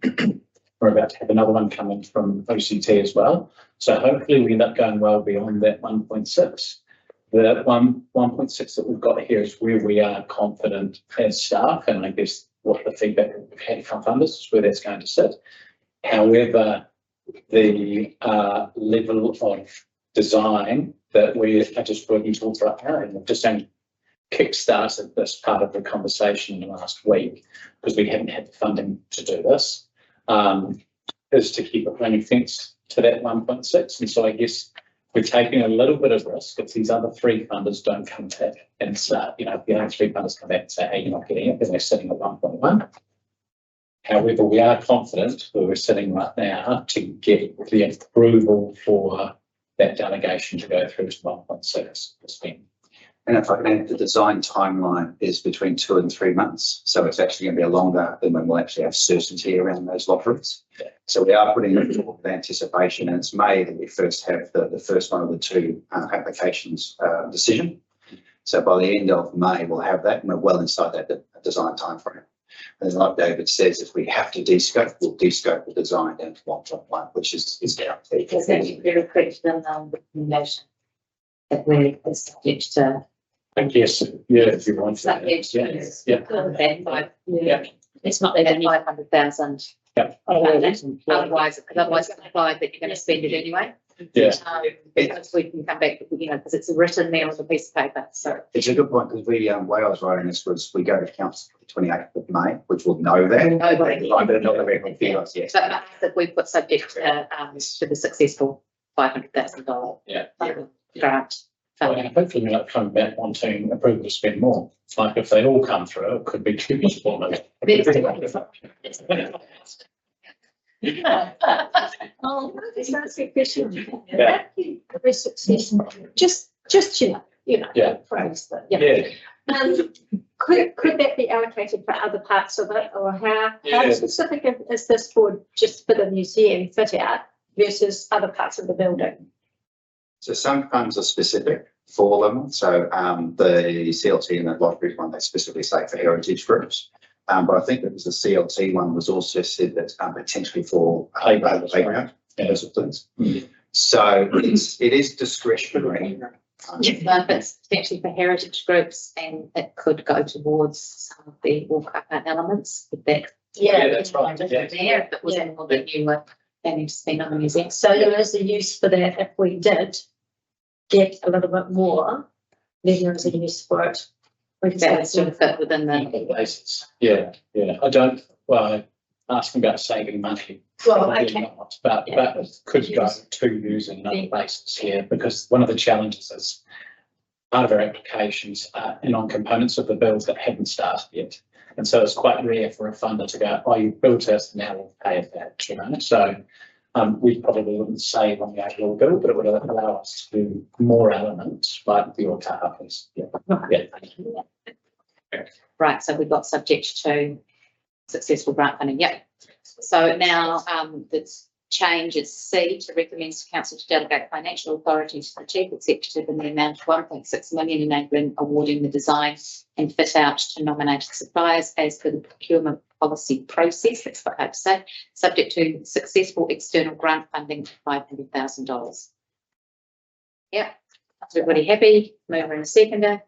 we're about to have another one coming from OCT as well. So hopefully we end up going well beyond that 1.6. The 1.6 that we've got here is where we are confident as staff, and I guess what the feedback we've had from funders is where that's going to sit. However, the level of design that we are just working towards right now, and we've just only kick-started this part of the conversation in the last week because we haven't had the funding to do this, is to keep it running fence to that 1.6. And so I guess we're taking a little bit of risk if these other 3 funders don't come back and start, if the other 3 funders come back and say, hey, you're not getting it because they're sitting at 1.1. However, we are confident where we're sitting right now to get the approval for that delegation to go through to 1.6%. And if I can add, the design timeline is between 2 and 3 months. So it's actually going to be longer than when we'll actually have certainty around those lotteries. Yeah. So we are putting it forward with anticipation, and it's May that we first have the first one of the 2 applications decision. So by the end of May, we'll have that, and we're well inside that design timeframe. And like David says, if we have to descope, we'll descope the design down to 1.1, which is guaranteed. Because then you very quick to the recommendation that we're subject to. I guess, yeah, if you want to. Subject to. Yeah. It's not there. 500,000. Yeah. Otherwise it's implied that you're going to spend it anyway. Yeah. Because we can come back, because it's written there on the piece of paper. So it's a good point, because we, the way I was writing this was we go to council the 28th of May, which will know that. Nobody. Right, but not the record for us, yes. But that we put subject to the successful $500,000 grant. Well, hopefully we're not coming back wanting approval to spend more. Like if they all come through, it could be too much for them. Oh, that's a question. Yeah. Very successful. Just, Yeah. praise that. Yeah. Could that be allocated for other parts of it, or how Yeah. specific is this for just for the museum fit out versus other parts of the building? So some funds are specific for them. So the CLT and the lottery one, they specifically say for heritage groups. But I think that was the CLT one was also said that potentially for playground, those sort of things. Mm. So it is discretionary. But it's potentially for heritage groups, and it could go towards some of the walk-up elements. If that, Yeah, that's right. There, if it was more that you were planning to spend on the museum. So there is a use for that if we did get a little bit more, then there is a use for it. That would sort of fit within the Basis. Yeah. Well, asking about saving money. Well, Probably okay. not, but it could go to using another basis here, because one of the challenges is part of our applications are in on components of the bills that haven't started yet. And so it's quite rare for a funder to go, oh, you've built this, now we'll pay it back, So we probably wouldn't save on the overall bill, but it would allow us to do more elements like the auto uppers. right. So we've got subject to successful grant funding. Yep. So now the change is C, to recommend to council to delegate financial authority to the chief executive in the amount of 1.6 million, enabling awarding the design and fit out to nominated suppliers as per the procurement policy process. That's what I have to say. Subject to successful external grant funding of $500,000. Yep. Is everybody happy? Mover and a seconder.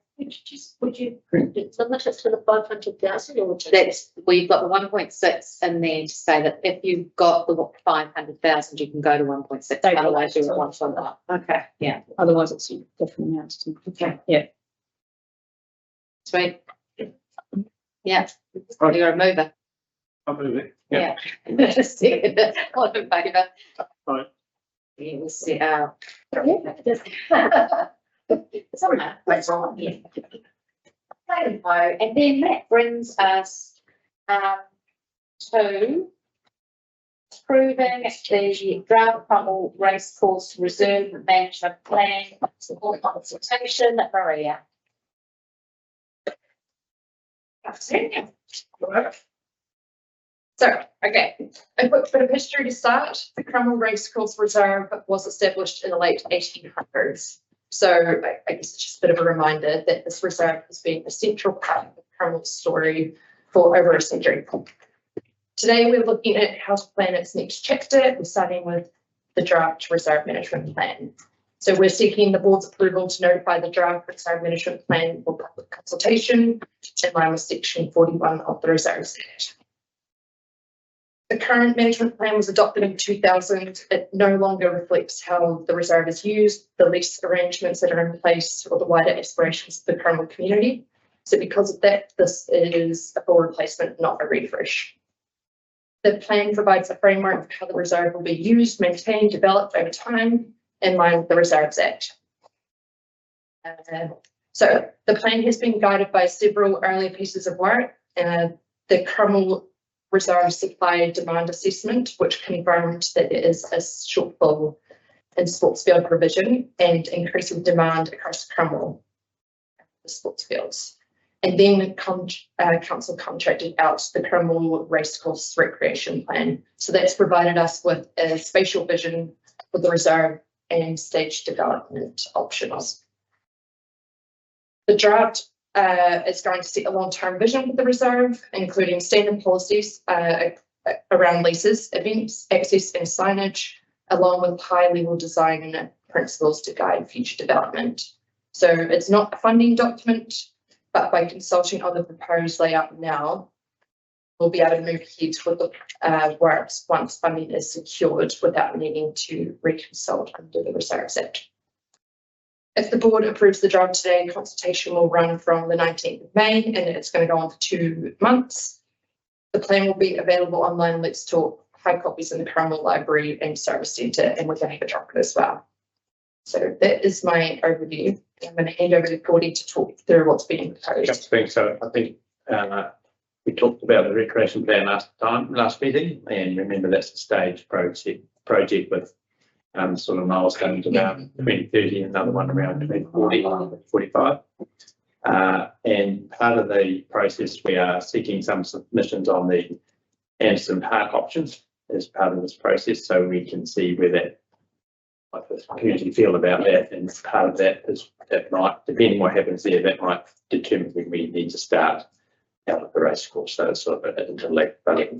Would you limit it to the 500,000 or just? That's, we've got the 1.6 in there to say that if you've got the 500,000, you can go to 1.6. Otherwise, you're at 1.1. Okay. Yeah. Otherwise, it's different amounts. Okay. Yeah. Sweet. Yeah. You're a mover. I'll move it. Yeah. Second. All in favour? Right. Yeah, we'll see. It's all right. Thanks a lot. Yeah. There we go. And then that brings us to approving the draft Cromwell Racecourse Reserve Management Plan for consultation. Maria. So So, okay, a quick bit of history to start. The Cromwell Racecourse Reserve was established in the late 1800s. So I guess it's just a bit of a reminder that this reserve has been a central part of Cromwell's story for over a century. Today, we're looking at how to plan its next chapter. We're starting with the draft reserve management plan. So we're seeking the board's approval to notify the draft reserve management plan for public consultation in line with section 41 of the Reserves Act. The current management plan was adopted in 2000. It no longer reflects how the reserve is used, the lease arrangements that are in place, or the wider aspirations of the Cromwell community. So because of that, this is a full replacement, not a refresh. The plan provides a framework for how the reserve will be used, maintained, developed over time in line with the Reserves Act. So the plan has been guided by several earlier pieces of work. The Cromwell Reserve Supply Demand Assessment, which confirmed that there is a shortfall in sports field provision and increasing demand across Cromwell for sports fields. And then council contracted out the Cromwell Racecourse Recreation Plan. So that's provided us with a spatial vision for the reserve and stage development options. The draft is going to set a long-term vision for the reserve, including standard policies around leases, events, access and signage, along with high-level design principles to guide future development. So it's not a funding document, but by consulting on the proposed layout now, we'll be able to move ahead with the works once funding is secured without needing to reconsult under the Reserves Act. If the board approves the draft today, consultation will run from the 19th of May and it's going to go on for 2 months. The plan will be available online. Let's talk hard copies in the Cromwell Library and Service Centre, and we're going to have a droplet as well. So that is my overview. I'm going to hand over to Gordy to talk through what's being proposed. So I think we talked about the recreation plan last meeting, and remember that's a stage project with sort of milestones about 2030, another one around 2040, 45. And part of the process, we are seeking some submissions on the Anderson Park options as part of this process, so we can see where that, what the community feel about that, and part of that is that might, depending what happens there, that might determine when we need to start out of the race course. So it's sort of an interlinked, but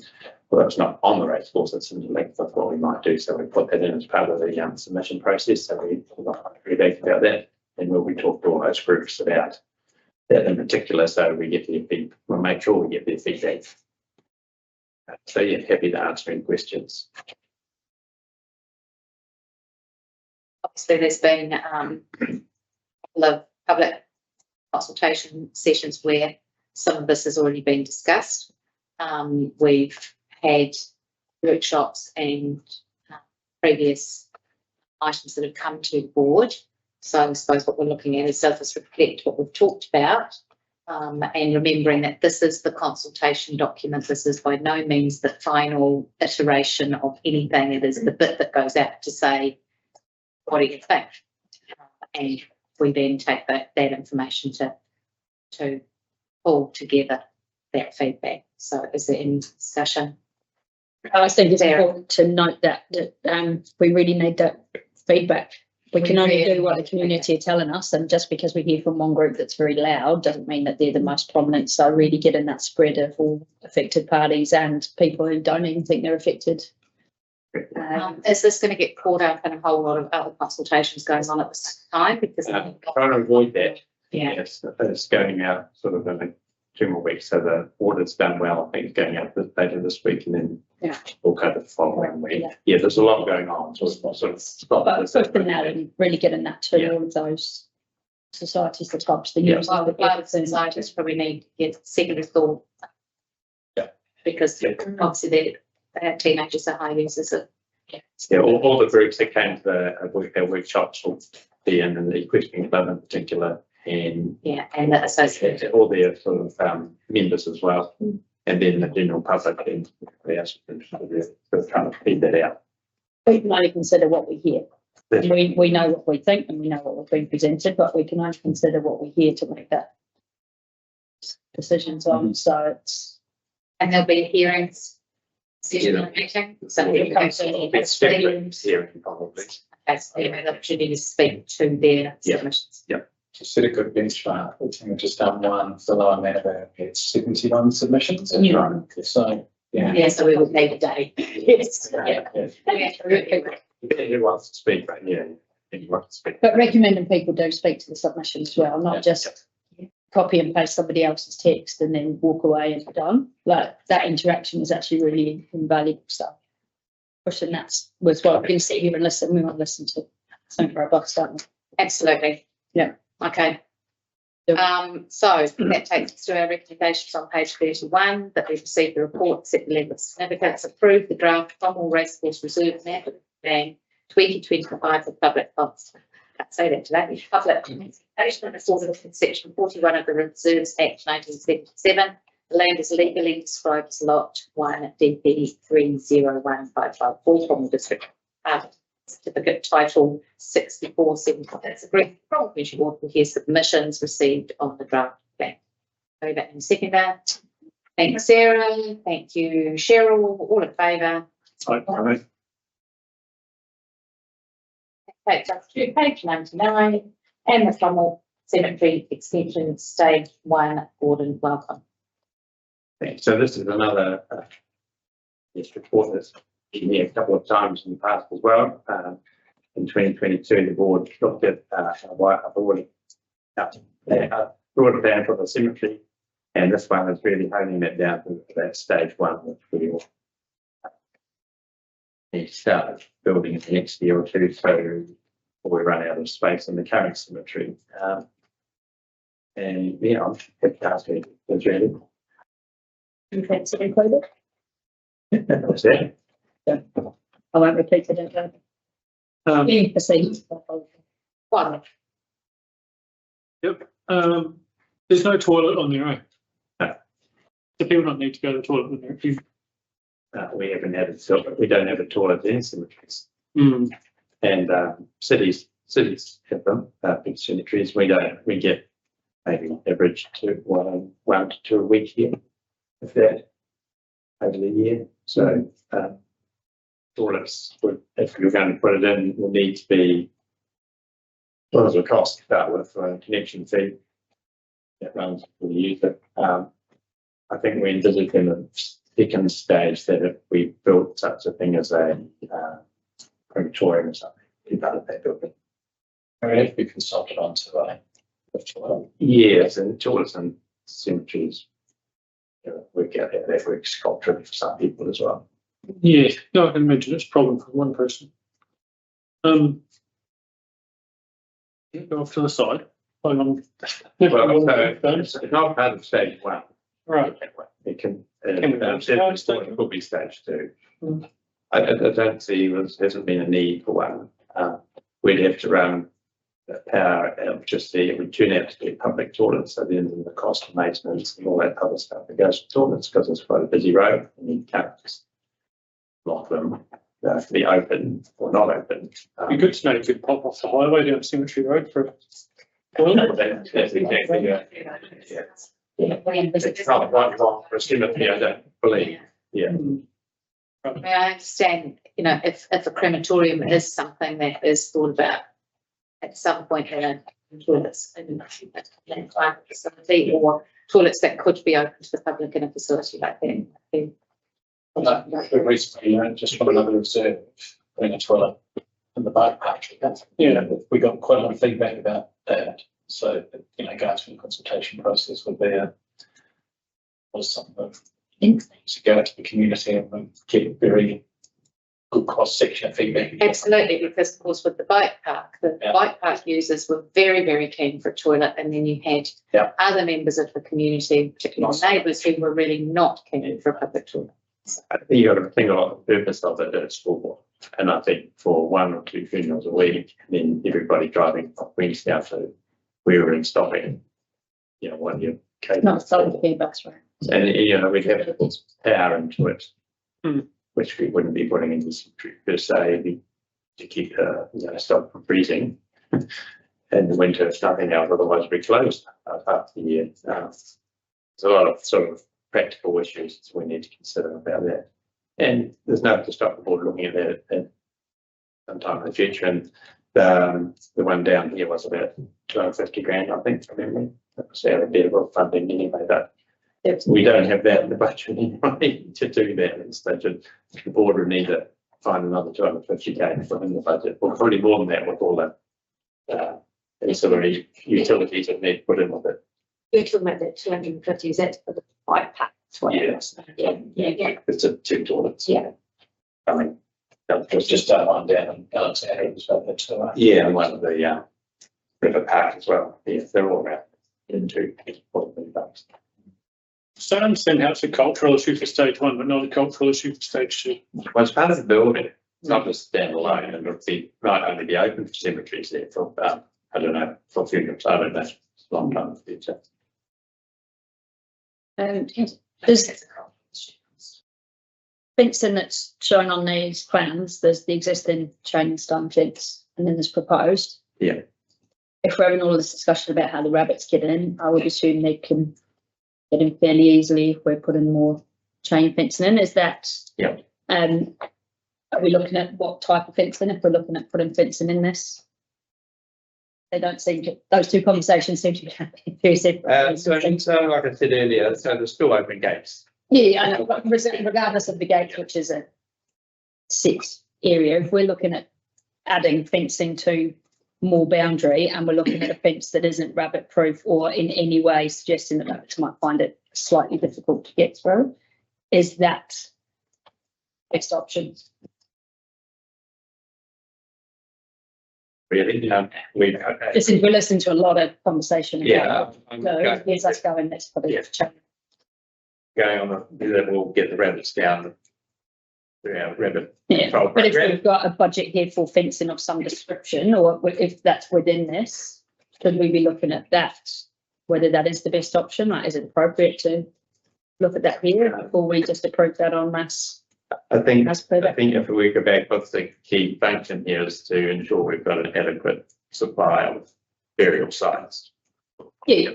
well, it's not on the race course, it's interlinked with what we might do. So we put that in as part of the submission process. So we're not very big about that, and we'll be talking to all those groups about that in particular. So we get their feedback. We'll make sure we get their feedback. So yeah, happy to answer any questions. Obviously, there's been a couple of public consultation sessions where some of this has already been discussed. We've had workshops and previous items that have come to the board. So I suppose what we're looking at is, does this reflect what we've talked about? And remembering that this is the consultation document. This is by no means the final iteration of anything. It is the bit that goes out to say, what do you think? And we then take that information to pull together that feedback. So is there any discussion? I think it's important to note that we really need that feedback. We can only do what the community are telling us, and just because we hear from one group that's very loud doesn't mean that they're the most prominent. So really getting that spread of all affected parties and people who don't even think they're affected. Is this going to get caught up in a whole lot of other consultations going on at the same time? Because trying to avoid that. Yeah. Yes, it's going out sort of in 2 more weeks. So the audit's done well. I think it's going out later this week, and then we'll cover the following week. Yeah, there's a lot going on. So it's not sort of stop. But pushing that and really getting that to all of those societies, the clubs, the youth, the clubs, societies probably need to get secondary thought. Yeah. Because obviously their teenagers are high users of. Yeah, all the groups that came to their workshops will be in the equestrian club in particular, and and the associated, all their sort of members as well, and then the general public, and they're trying to feed that out. We can only consider what we hear. We know what we think and we know what we've been presented, but we can only consider what we hear to make that decisions on. So it's, and there'll be hearings Decision meeting, something that comes in. It's separate hearing probably. As they have the opportunity to speak to their Yeah. submissions. To set a good benchmark, I think we've just done one, the lower Manawatu had 71 submissions. Yeah. So, yeah. Yeah, so we would need a day. Yes. Yeah. Who wants to speak, but yeah, if you want to speak. But recommending people do speak to the submission as well, Yeah. not just copy and paste somebody else's text and then walk away and done. Like that interaction is actually really invaluable stuff. Pushing that's was what we can sit here and listen. We want to listen to something robust, don't we? Absolutely. Yeah. Okay. Yeah. So that takes us to our recommendations on page 31, that we receive the report, set the level of significance, approve the draft Cromwell Racecourse Reserve map plan 2025 for public funds. Can't say that today. Public consultation according to section 41 of the Reserves Act 1977. The land is legally described as lot 1 DP 301554 from the district. Certificate title 6474. That's agreed from the Commission Board to hear submissions received on the draft plan. Over and seconder. Thanks, Sarah. Thank you, Cheryl. All in favour? Aye. Takes us to page 99 and the Cromwell Cemetery Extension Stage 1. Gordon, welcome. So this is another this report that's been here a couple of times in the past as well. In 2022, the board looked at a broader plan for the cemetery, and this one is really honing it down to that stage 1, which we will need to start building in the next year or two, so before we run out of space in the current cemetery. And yeah, I'm happy to ask you, it's really. That's included. That's it. I won't repeat it. You proceed. One. Yep. There's no toilet on there, eh? No. Do people not need to go to the toilet when they're empty? We haven't had it, we don't have a toilet in cemeteries. Mm. And cities have them, big cemeteries. We don't, we get maybe average to one to two a week here, if that, over the year. So toilets, if you're going to put it in, will need to be, well, there's a cost to start with for a connection fee that runs for the user. I think we envisaged in the second stage that if we built such a thing as a crematorium or something, be part of that building. I mean, if we consulted on to Yes, and toilets and cemeteries, work out how that works culturally for some people as well. Yeah, no, I can imagine it's a problem for one person. Go off to the side. Well, so it's not part of stage 1. Right. It can, it will be stage 2. Mm. I don't see there hasn't been a need for one. We'd have to run the power, electricity, it would turn out to be public toilets, so then the cost of maintenance and all that other stuff that goes with toilets, because it's quite a busy road and you can't just lock them to be open or not open. It'd be good to know you could pop off the highway down Cemetery Road for a toilet. That's exactly, yeah. It's not one wrong for a cemetery, I don't believe, yeah. I mean, I understand, if a crematorium is something that is thought about at some point in a toilets in a facility, or toilets that could be open to the public in a facility like that. recently, just from another reserve, putting a toilet in the bike park. Yeah, we got quite a lot of feedback about that. So, going through the consultation process would be was something to go to the community and get very good cross section feedback. Absolutely, because of course with the bike park, bike park users were very, very keen for a toilet, and then you had other members of the community, particularly neighbours, who were really not keen for a public toilet. I think you got to think about the purpose of it as for, and I think for 1 or 2 funerals a week, then everybody driving from Queenstown to wherever and stopping, one year. Not solid care bus, right? And we'd have to put power into it, which we wouldn't be putting into the per se to keep stock from freezing. In the winter, if nothing else, otherwise we're closed half the year. There's a lot of sort of practical issues we need to consider about that. And there's no to stop the board looking at that at some time in the future. And the one down here was about 250 grand, I think, from memory. That was our bit of funding anyway, but we don't have that in the budget anyway to do that. Instead, the board would need to find another 250k within the budget, or probably more than that with all the ancillary utilities that need put in with it. You're talking about that 250, is that for the 5 packs? Yes. Yeah. It's a 2 toilets. Yeah. I mean, It was just one down in Alexandria as well, that's all right. yeah, and one of the river park as well. Yes, they're all around into $40 So I understand how it's a cultural issue for stage 1, but not a cultural issue for stage 2. Well, it's part of the building. It's not just standalone, and it might only be open for cemeteries there for I don't know, for funerals. I don't know. It's a long time in the future. There's fencing that's shown on these plans. There's the existing chain and stone fence, and then there's proposed. Yeah. If we're having all this discussion about how the rabbits get in, I would assume they can get in fairly easily if we're putting more chain fencing in. Is that? Yeah. Are we looking at what type of fencing? If we're looking at putting fencing in this, they don't seem to. Those two conversations seem to be happening very separate. So like I said earlier, so there's still open gates. Yeah, I know, but regardless of the gate, which is a set area, if we're looking at adding fencing to more boundary and we're looking at a fence that isn't rabbit proof or in any way suggesting that rabbits might find it slightly difficult to get through, is that best option? Really, This is, we're listening to a lot of conversation. Yeah. So here's us going, let's probably change. Going on that will get the rabbits down. Rabbit Yeah, control but if program. we've got a budget here for fencing of some description, or if that's within this, should we be looking at that? Whether that is the best option, like, is it appropriate to look at that here, or we just approve that en masse? I think as per that? if we go back, what's the key function here is to ensure we've got an adequate supply of burial sites. Yeah.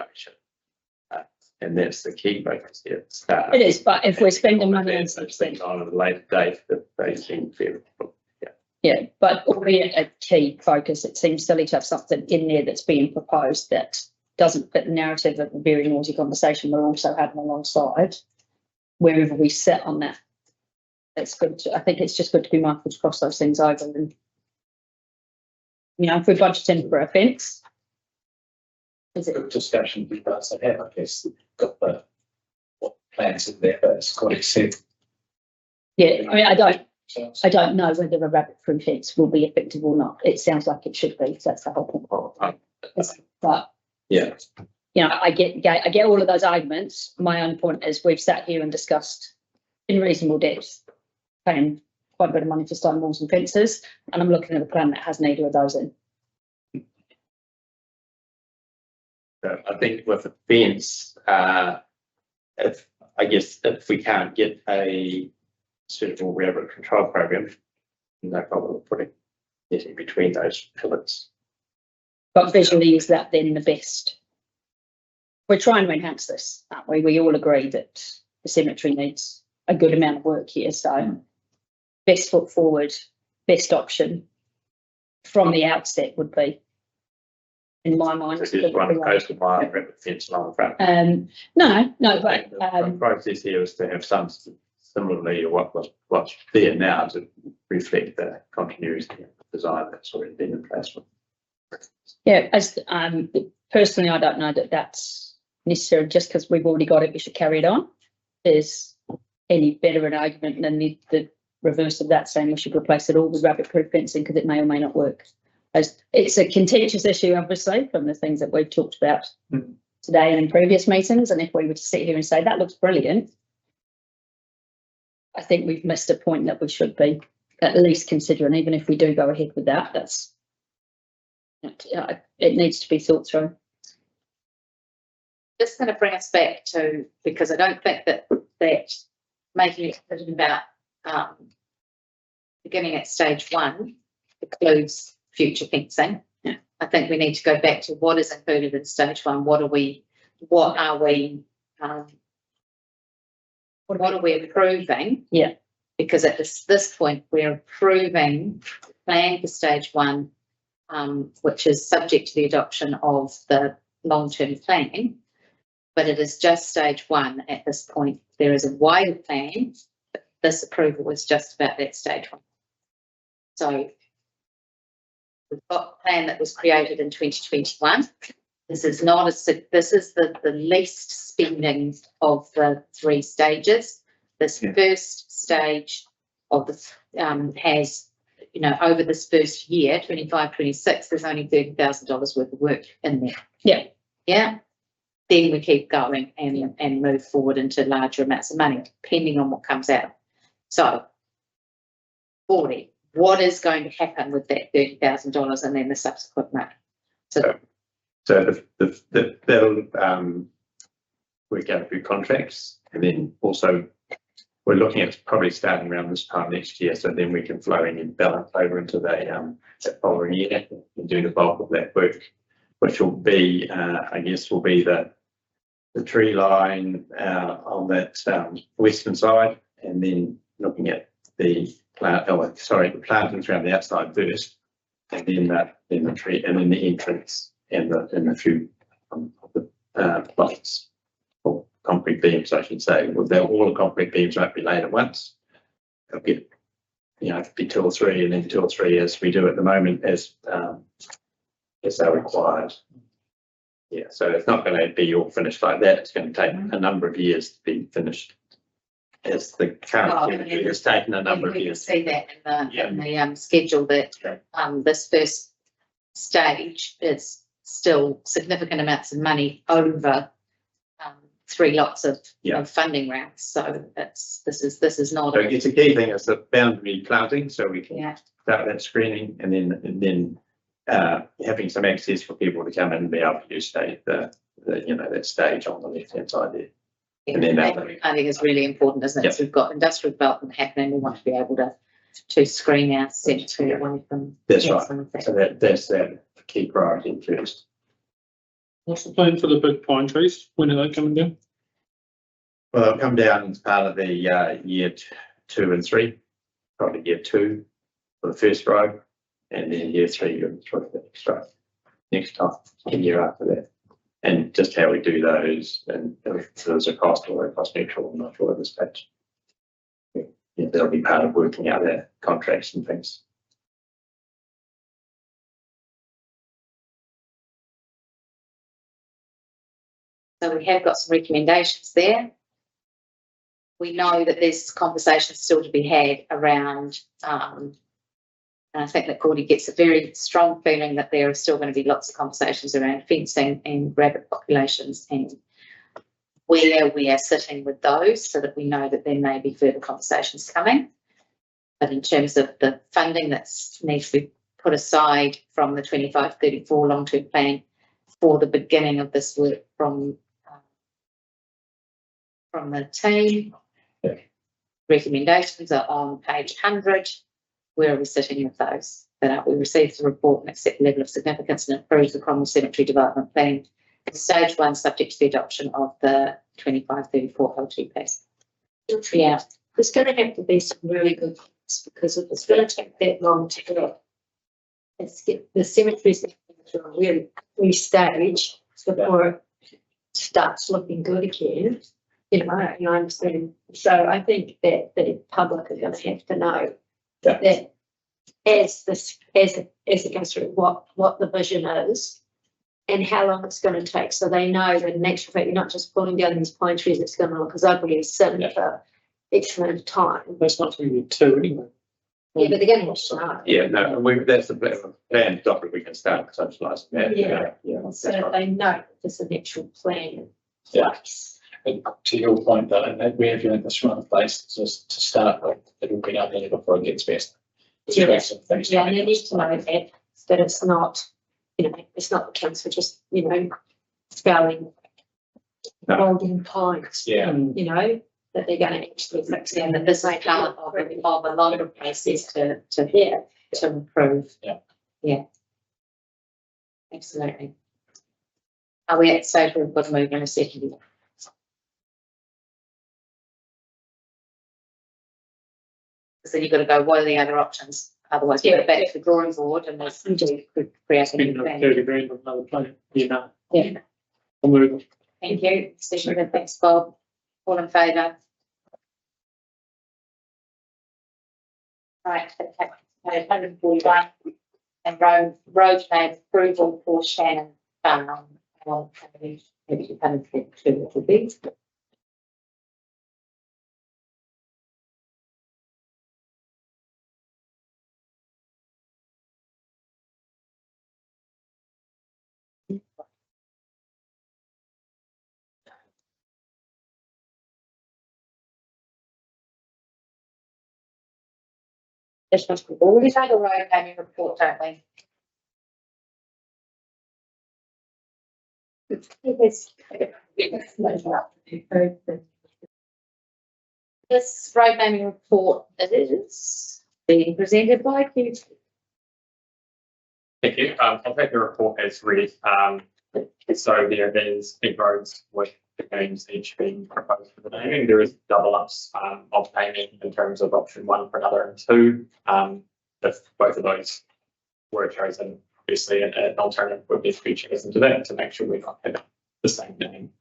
And that's the key focus here. at the start. It is, but if we're spending money on Those something, things on at a later date that they seem fair. yeah, but albeit a key focus, it seems silly to have something in there that's being proposed that doesn't fit the narrative of a very noisy conversation we're also having alongside, wherever we sit on that. It's good to, I think it's just good to be mindful to cross those things over and, you know, if we're budgeting for a fence. Is it? Good discussion with regards to have, I guess, got the what plans in there, but it's got to said. Yeah, I mean, I don't know whether a rabbit-proof fence will be effective or not. It sounds like it should be, so that's the whole point. But, yeah, you know, I get all of those arguments. My own point is we've sat here and discussed in reasonable depth, paying quite a bit of money for stone walls and fences, and I'm looking at a plan that has neither of those in. I think with the fence, if we can't get a suitable rabbit control program, no problem putting it in between those pillars. But visually, is that then the best? We're trying to enhance this, aren't we? We all agree that the cemetery needs a good amount of work here, so best foot forward, best option from the outset would be, in my mind. So just one coastal wire rabbit fence along the front. No, but The process here is to have some similarly to what's there now to reflect the continuity of the design that's already been in place. yeah, as personally, I don't know that that's necessary. Just because we've already got it, we should carry it on. There's any better an argument than the reverse of that, saying we should replace it all with rabbit-proof fencing because it may or may not work. As it's a contentious issue, obviously, from the things that we've talked about today and in previous meetings. And if we were to sit here and say that looks brilliant, I think we've missed a point that we should be at least considering. Even if we do go ahead with that, that's it needs to be thought through. Just going to bring us back to, because I don't think that making a decision about beginning at stage 1 includes future fencing. Yeah. I think we need to go back to what is included in stage 1. What are we approving? Yeah. because at this point, we're approving the plan for stage one, which is subject to the adoption of the long-term plan. But it is just stage one at this point. There is a wider plan, but this approval was just about that stage one. So we've got a plan that was created in 2021. This is not this is the least spending of the three stages. This first stage of this has, you know, over this first year, 25-26, there's only $30,000 worth of work in there. Yeah. Yeah. Then we keep going and move forward into larger amounts of money, depending on what comes out. So, 40, what is going to happen with that $30,000 and then the subsequent money? So that'll, we're going through contracts, and then also we're looking at probably starting around this time next year, so then we can flow in and balance over into the following year and do the bulk of that work, which will be, I guess, will be the tree line on that western side, and then looking at the the plantings around the outside first, and then the tree, and then the entrance and the few of the blocks or concrete beams, I should say. Well, all the concrete beams won't be laid at once. They'll get, you know, be 2 or 3, and then 2 or 3 as we do at the moment as they're required. Yeah, so it's not going to be all finished like that. It's going to take a number of years to be finished. As the current has taken a number of years. We can see that in the schedule that this first stage is still significant amounts of money over 3 lots of funding rounds. So this is not. So it's a key thing. It's the boundary planting, so we can start that screening, and then having some access for people to come in and be able to use that stage on the left hand side there. And then I think it's really important, isn't it? Yep. So we've got industrial development happening. We want to be able to screen our centre away from. That's right. So that's that key priority first. What's the plan for the big pine trees? When are they coming down? Well, they'll come down as part of the year 2 and 3, probably year 2 for the first row, and then year 3 for the next row. Next time, the year after that. And just how we do those, and if there's a cost or a cost neutral, I'm not sure at this stage. Yeah, that'll be part of working out their contracts and things. So we have got some recommendations there. We know that there's conversations still to be had around, and I think that Gordy gets a very strong feeling that there are still going to be lots of conversations around fencing and rabbit populations and where we are sitting with those, so that we know that there may be further conversations coming. But in terms of the funding that needs to be put aside from the 25-34 long-term plan for the beginning of this work from the team, recommendations are on page 100. Where are we sitting with those? That we received the report and accept the level of significance and approve the Cromwell Cemetery Development Plan. Stage 1, subject to the adoption of the 25-34 LTP. Yeah, there's going to have to be some really good things, because if it's going to take that long to do it, let's get the cemeteries to a really restage before it starts looking good again. You know, I understand. So I think that the public are going to have to know that as it goes through, what the vision is and how long it's going to take, so they know that in actual fact you're not just pulling down these pine trees that's going to look as ugly as sin for X amount of time. That's not going to be 2 anyway. Yeah, but they're going to have to know. Yeah, no, that's the plan document. We can start socialising that. Yeah. So that they know there's an actual plan in place. And to your point, though, and we have in this one place just to start with, it will be up there before it gets better. Yeah, and they need to know that it's not, it's not the council just, spelling golden pines. Yeah. That they're going to actually fix it. And that this is part of a longer process to improve. Yeah. Absolutely. Are we at stage where we've got to move in a second? Because then you've got to go, what are the other options? Otherwise, we go back to the drawing board and we'll create a new Spend plan. 30 grand on another plan, you know. Yeah. I'll move. Thank you. Seconded, thanks, Bob. All in favour? Right, okay, 141. And road name approval for Shannon Farm. Well, maybe 142 it will be. This must be all the other road naming report, don't we? Yes. This road naming report is being presented by Keith. Thank you. I'll take the report as read. So there's big roads with the names each being proposed for the naming. There is double ups of naming in terms of option 1 for another and 2. If both of those were chosen, obviously an alternative would be to be chosen to that to make sure we're not having the same name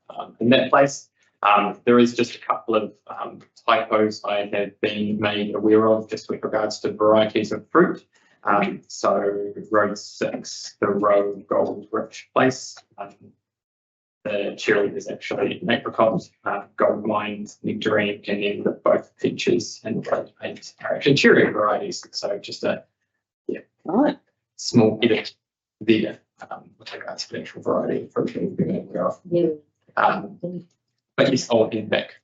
in that place. There is just a couple of typos I have been made aware of just with regards to varieties of fruit. So road 6, the road Gold Rich Place. The cherry is actually an apricot, gold mine, nectarine, and then both peaches and road 8 are actually cherry varieties. So just a small edit there with regards to the actual variety of fruit we're being aware of. But yes, I'll hand back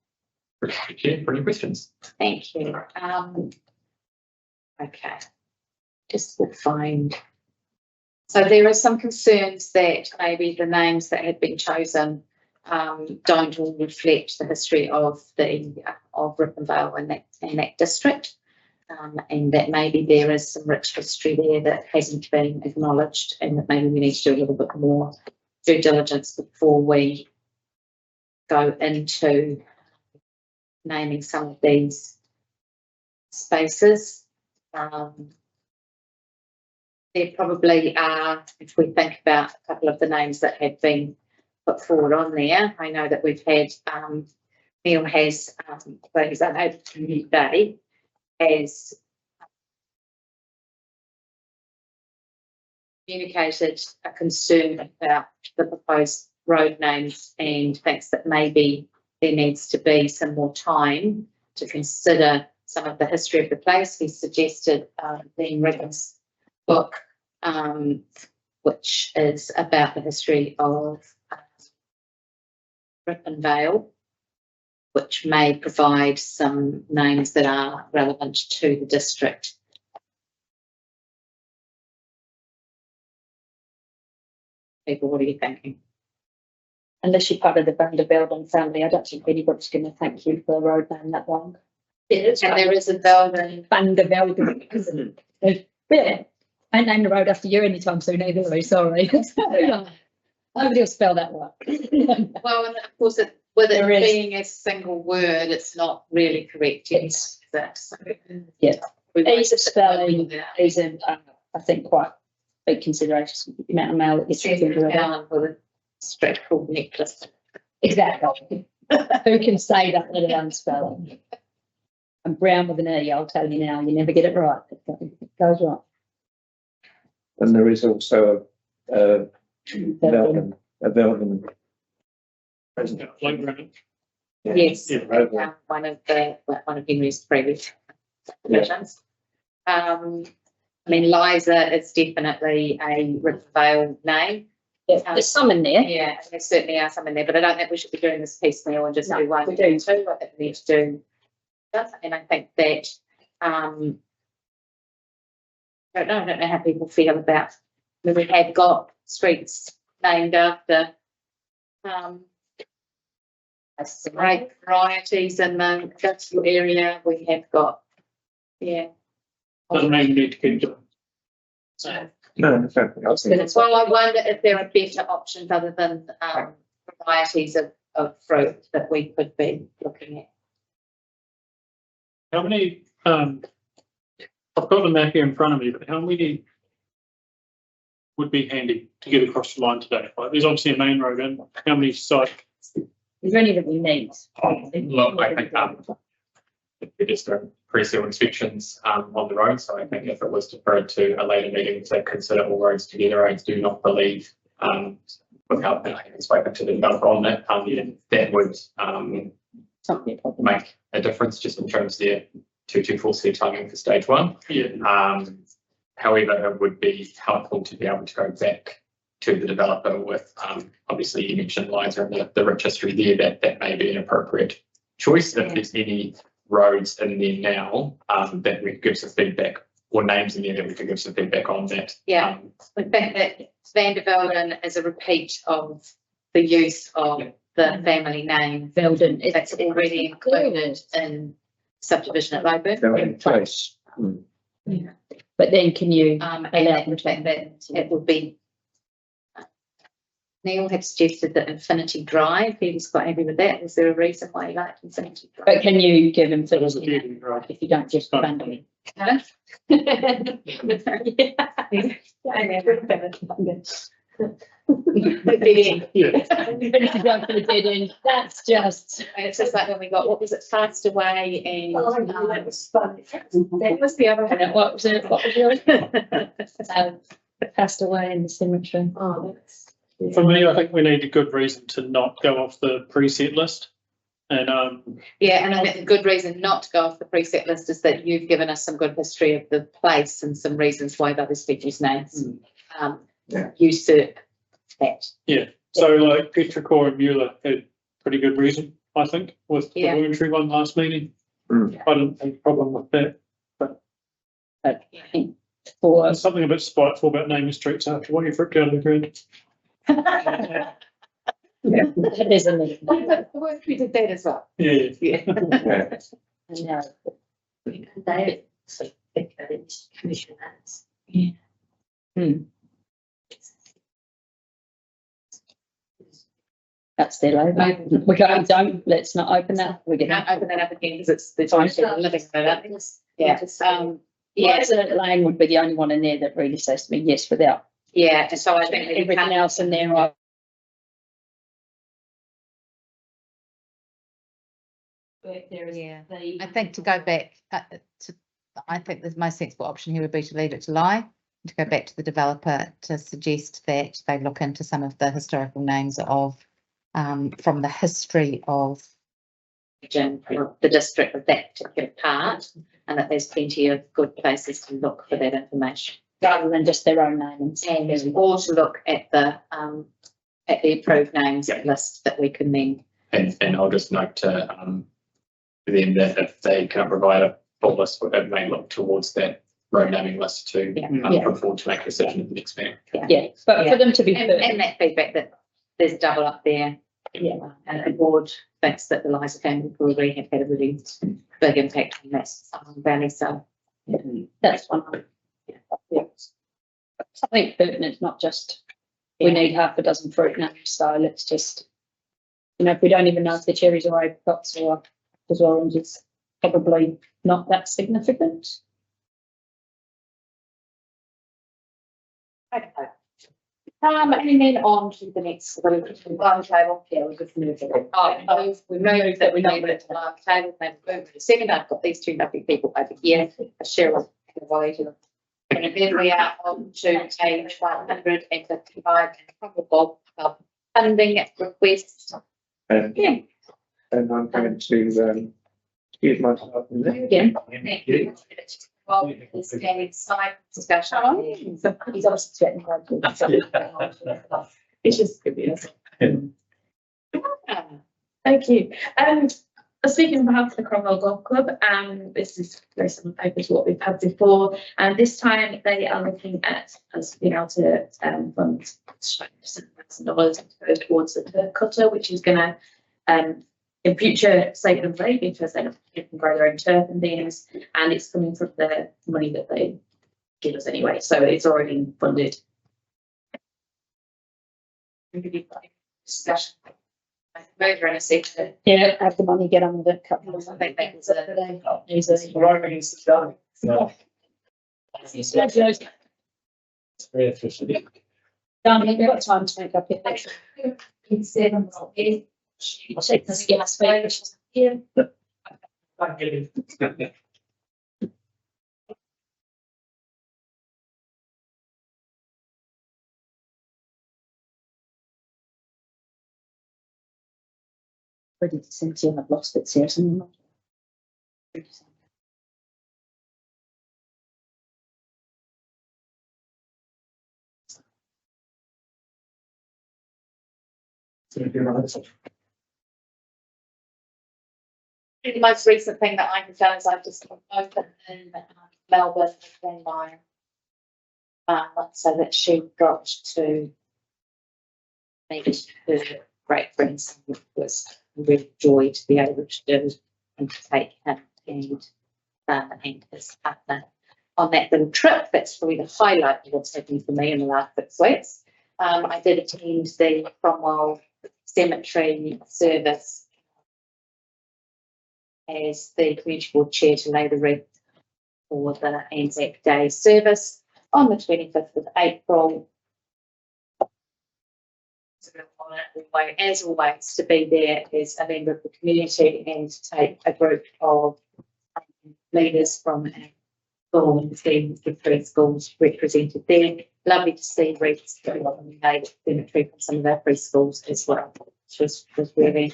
for any questions. Thank you. Okay. Just will find. So there are some concerns that maybe the names that have been chosen don't all reflect the history of Ripponvale and that district, and that maybe there is some rich history there that hasn't been acknowledged, and that maybe we need to do a little bit more due diligence before we go into naming some of these spaces. There probably are, if we think about a couple of the names that have been put forward on there, I know that we've had, Neil has, but he's unable to today, has communicated a concern about the proposed road names and thinks that maybe there needs to be some more time to consider some of the history of the place. He suggested Dean Riggins' book, which is about the history of Ripponvale, which may provide some names that are relevant to the district. People, what are you thinking? Unless you're part of the Vandervelden family, I don't think anybody's going to thank you for a road name that long. And there is a Velden. Vandervelden, isn't it? Yeah. I ain't named the road after you anytime soon either, really, sorry. Nobody will spell that right. Well, and of course, with it being a single word, it's not really correct yet. So, yeah. Ease of spelling is, I think, quite big consideration. The amount of mail that gets through with a stretch called necklace. Exactly. Who can say that let alone spell it? And Brown with an E, I'll tell you now, you never get it right. It goes right. And there is also a Velden. Yes, one of Henry's previous versions. I mean, Liza is definitely a Ripponvale name. There's some in there. Yeah, there certainly are some in there, but I don't think we should be doing this piecemeal and just do one. We do two. I think we need to do. And I think that I don't know how people feel about. I mean, we have got streets named after great varieties in the industrial area. We have got, Doesn't mean you need to keep doing. So, no, exactly. well, I wonder if there are better options other than varieties of fruit that we could be looking at. How many I've got the map here in front of me, but how many would be handy to get across the line today? Like, there's obviously a main road, and how many sites? Is there any that we need? Look, I think, it is doing pre-seal inspections, on the road, so I think if it was deferred to a later meeting to consider all roads together, I do not believe, without having spoken to the developer on that, that would, Something make a difference just in terms of their 224C timing for stage one. Yeah. However, it would be helpful to be able to go back to the developer with, obviously you mentioned Liza and the rich history there, that may be an appropriate choice. If there's any roads in there now, that we could give some feedback, or names in there that we could give some feedback on that. Yeah, the fact that Van der Velden is a repeat of the use of the family name. Velden, That's already included in subdivision at Loburn. Velden Place. Yeah. But then can you And allow the fact that it would be. Neil had suggested that Infinity Drive, he was quite happy with that. Was there a reason why he liked Infinity Drive? But can you give him That was a figures feeling, right? if you don't just abandon it? Huh? Yeah. Infinity Drive for the dead end, that's just. It's just like when we got, what was it, Fast Away and. That was fun. That was the other one. What was it? What was the other? Passed away in the cemetery. Oh, that's. For me, I think we need a good reason to not go off the preset list. And, Yeah, and I think the good reason not to go off the preset list is that you've given us some good history of the place and some reasons why those people's names usurp that. yeah, so like Petrichor and Mueller had pretty good reason, I think, with the Yeah. voluntary one last meeting. I didn't have a problem with that. I think for There's something a bit spiteful about naming streets after what you've ripped out of the grid. that is a little. We did that as well. Yeah. Yeah. No. They commission that. That's their logo. We don't, let's not open that. We We get can't open that up again because it's the time for living that up. Yeah, yeah, Liza Lang would be the only one in there that really says to me yes without yeah, and so I think that we everything can't. else in there. I Yeah, I think to go back I think the most sensible option here would be to leave it to lie, to go back to the developer to suggest that they look into some of the historical names of, from the history of the district of that particular part, and that there's plenty of good places to look for that information. rather than just their own names. And or to look at the approved names list that we can then. And I'll just note to, them that if they can't provide a full list, it may look towards that road naming list to, come forward to make a decision at the next meeting. Yeah, but for them to be. And that feedback that there's double up there. Yeah. And the board thinks that the Liza family probably have had a really big impact on that valley, so. That's one. Yeah. Something pertinent, not just, we need half a dozen fruit names, so let's just, if we don't even know if the cherries are apricots or apples or oranges, probably not that significant. Okay. And then on to the next, the table. Yeah, we could move it. We moved that we made it to the last table, then move to the second. I've got these two lovely people over here, Cheryl and Elijah. And then we are on to page 155 and probable funding request. And I'm going to, excuse myself. Yeah. Thank you. Well, this is side discussion. He's obviously threatening. It's just good news. Thank you. Speaking on behalf of the Cromwell Golf Club, this is very similar paper to what we've had before, and this time they are looking at us being able to fund $7,000 to go towards the turf cutter, which is going to in future save them money because they can grow their own turf and things, and it's coming from the money that they give us anyway, so it's already funded. Discussion. Over in a sector. Yeah, have the money, get on with it. I think that was a. Easy. Right against the Congratulations. Very efficient. Darling, you've got time to make up your next. In 7 years. I'll take this gas baby. Yeah. Thank you. Ready to send you, I've lost it seriously. The most recent thing that I have done is I've just opened in Melbourne with my so that she got to meet her great friends, which was a real joy to be able to do and to take him and his partner on that little trip. That's probably the highlight of what's happened for me in the last 6 weeks. I did attend the Cromwell Cemetery service as the community board chair to lay the wreath for the Anzac Day service on the 25th of April. It's a real honour, as always, to be there as a member of the community and to take a group of leaders from our school and the 3 schools represented there. Lovely to see wreaths made at the cemetery from some of our preschools as well, which was really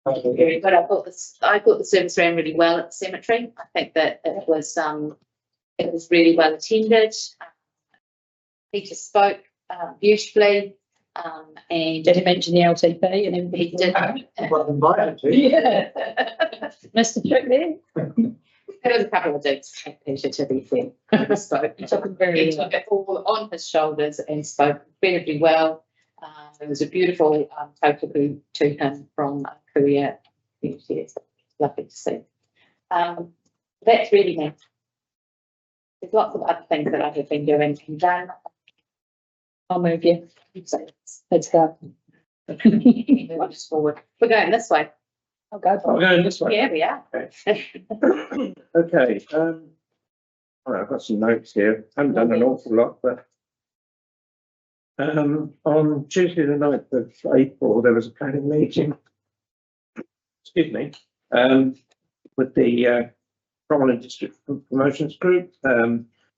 very good. I thought the service ran really well at the cemetery. I think that it was really well attended. Peter spoke beautifully, and did he mention the LTP and everybody? He did. Well, invited to. Yeah. Mr. Trick there. There was a couple of dudes, Peter, to be fair. He spoke. He took it all on his shoulders and spoke incredibly well. There was a beautiful token to him from Korea community. It's lovely to see. That's really me. There's lots of other things that I have been doing and done. I'll move you. So Let's go. move us forward. We're going this way. I'll go. I'm going this way. Yeah, we are. Okay, all right, I've got some notes here. Haven't done an awful lot, but on Tuesday the 9th of April, there was a planning meeting, excuse me, with the Cromwell District Promotions Group,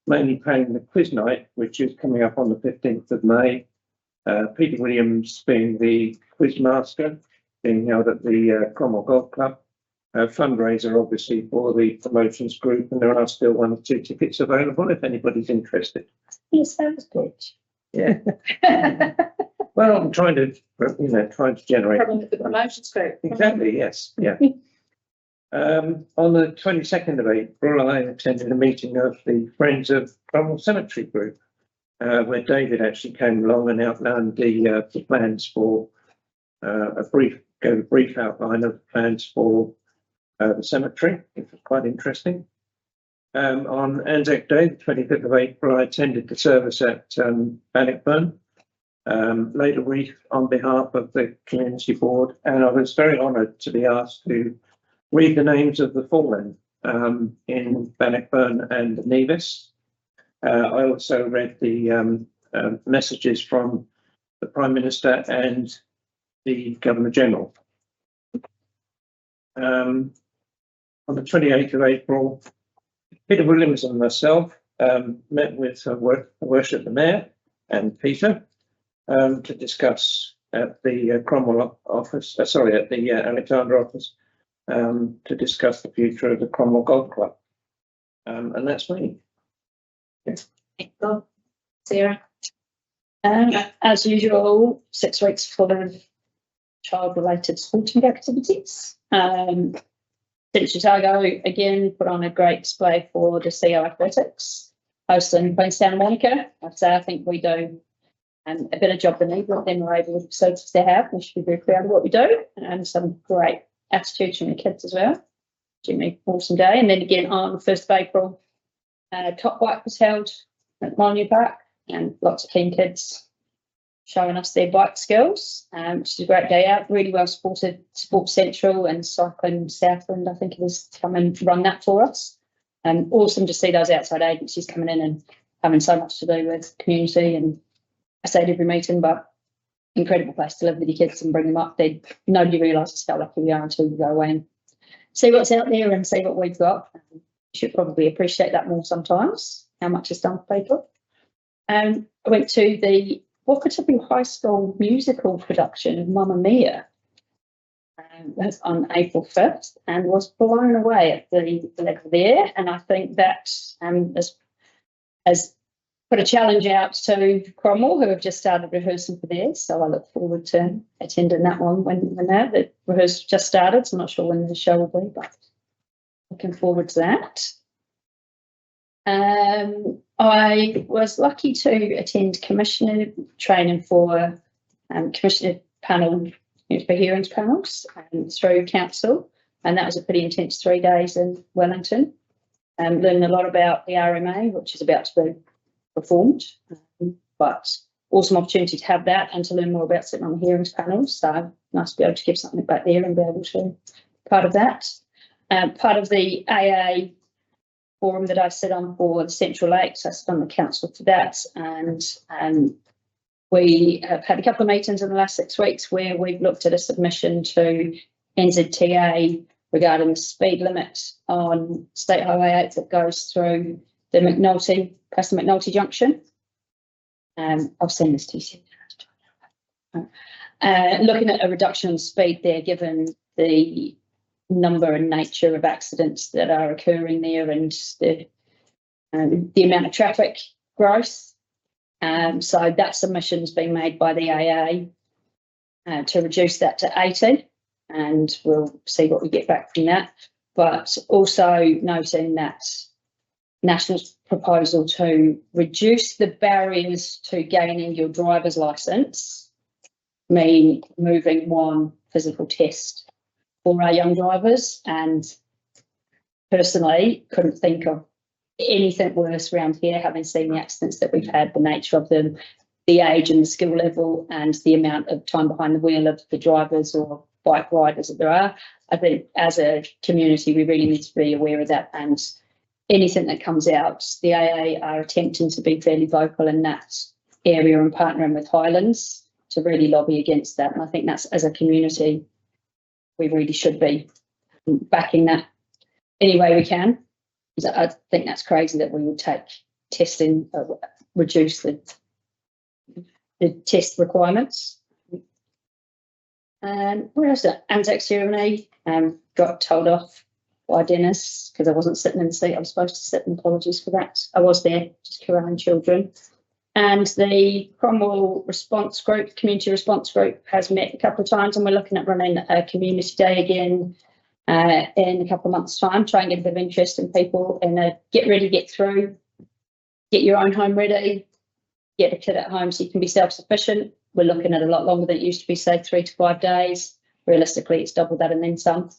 mainly planning the quiz night, which is coming up on the 15th of May. Peter Williams being the quiz master, being held at the Cromwell Golf Club. Fundraiser, obviously, for the promotions group, and there are still 1 or 2 tickets available if anybody's interested. Yes, sales pitch. Yeah. Well, I'm trying to generate. From the promotions group. Exactly, yes, yeah. On the 22nd of April, I attended a meeting of the Friends of Cromwell Cemetery Group, where David actually came along and outlined the plans for a brief outline of plans for the cemetery, which was quite interesting. On Anzac Day, the 25th of April, I attended the service at Bannockburn, laid a wreath on behalf of the community board, and I was very honoured to be asked to read the names of the fallen in Bannockburn and Nevis. I also read the messages from the Prime Minister and the Governor General. On the 28th of April, Peter Williams and myself met with Worship the Mayor and Peter to discuss at the Cromwell office, at the Alexandra office, to discuss the future of the Cromwell Golf Club. And that's me. Sarah? As usual, 6 weeks full of child-related sporting activities. Since Otago, again, put on a great display for the CO Athletics, hosting Queenstown and Monica. I think we do a better job than either of them are able to have. We should be very proud of what we do, and some great attitudes from the kids as well. Jimmy, awesome day. And then again on the 1st of April, Top Bike was held at Molyneux Park, and lots of keen kids showing us their bike skills, which is a great day out. Really well supported. Sports Central and Cycling Southland, I think it is, to come and run that for us. Awesome to see those outside agencies coming in and having so much to do with community, and I say at every meeting, but incredible place to live with your kids and bring them up. Nobody realises how lucky we are until you go away and see what's out there and see what we've got. You should probably appreciate that more sometimes, how much is done for people. I went to the Wakatipu High School musical production, Mamma Mia, that's on April 1st, and was blown away at the level there. And I think that has put a challenge out to Cromwell, who have just started rehearsing for theirs. So I look forward to attending that one when the rehearsal just started. So I'm not sure when the show will be, but looking forward to that. I was lucky to attend commissioner training for commissioner panel for hearings panels through council, and that was a pretty intense 3 days in Wellington. Learning a lot about the RMA, which is about to be reformed, but awesome opportunity to have that and to learn more about sitting on the hearings panels. So nice to be able to give something back there and be able to be part of that. Part of the AA forum that I sit on for the Central Lakes, I sit on the council for that, and we have had a couple of meetings in the last 6 weeks where we've looked at a submission to NZTA regarding the speed limit on State Highway 8 that goes through the McNulty, past the McNulty junction. I've seen this TC. Looking at a reduction in speed there, given the number and nature of accidents that are occurring there and the amount of traffic growth. So that submission's been made by the AA to reduce that to 80, and we'll see what we get back from that. But also noting that National's proposal to reduce the barriers to gaining your driver's licence mean moving one physical test for our young drivers, and personally couldn't think of anything worse around here, having seen the accidents that we've had, the nature of them, the age and the skill level, and the amount of time behind the wheel of the drivers or bike riders that there are. I think as a community, we really need to be aware of that, and anything that comes out, the AA are attempting to be fairly vocal in that area and partnering with Highlands to really lobby against that. And I think that's, as a community, we really should be backing that any way we can. I think that's crazy that we would take testing, reduce the test requirements. And where else? Anzac ceremony, got told off by Dennis because I wasn't sitting in the seat I was supposed to sit, and apologies for that. I was there, just corralling children. And the Cromwell response group, community response group, has met a couple of times, and we're looking at running a community day again in a couple of months' time, try and get a bit of interest in people and get ready, get through, get your own home ready, get a kid at home so you can be self-sufficient. We're looking at a lot longer than it used to be, say 3 to 5 days. Realistically, it's double that and then some.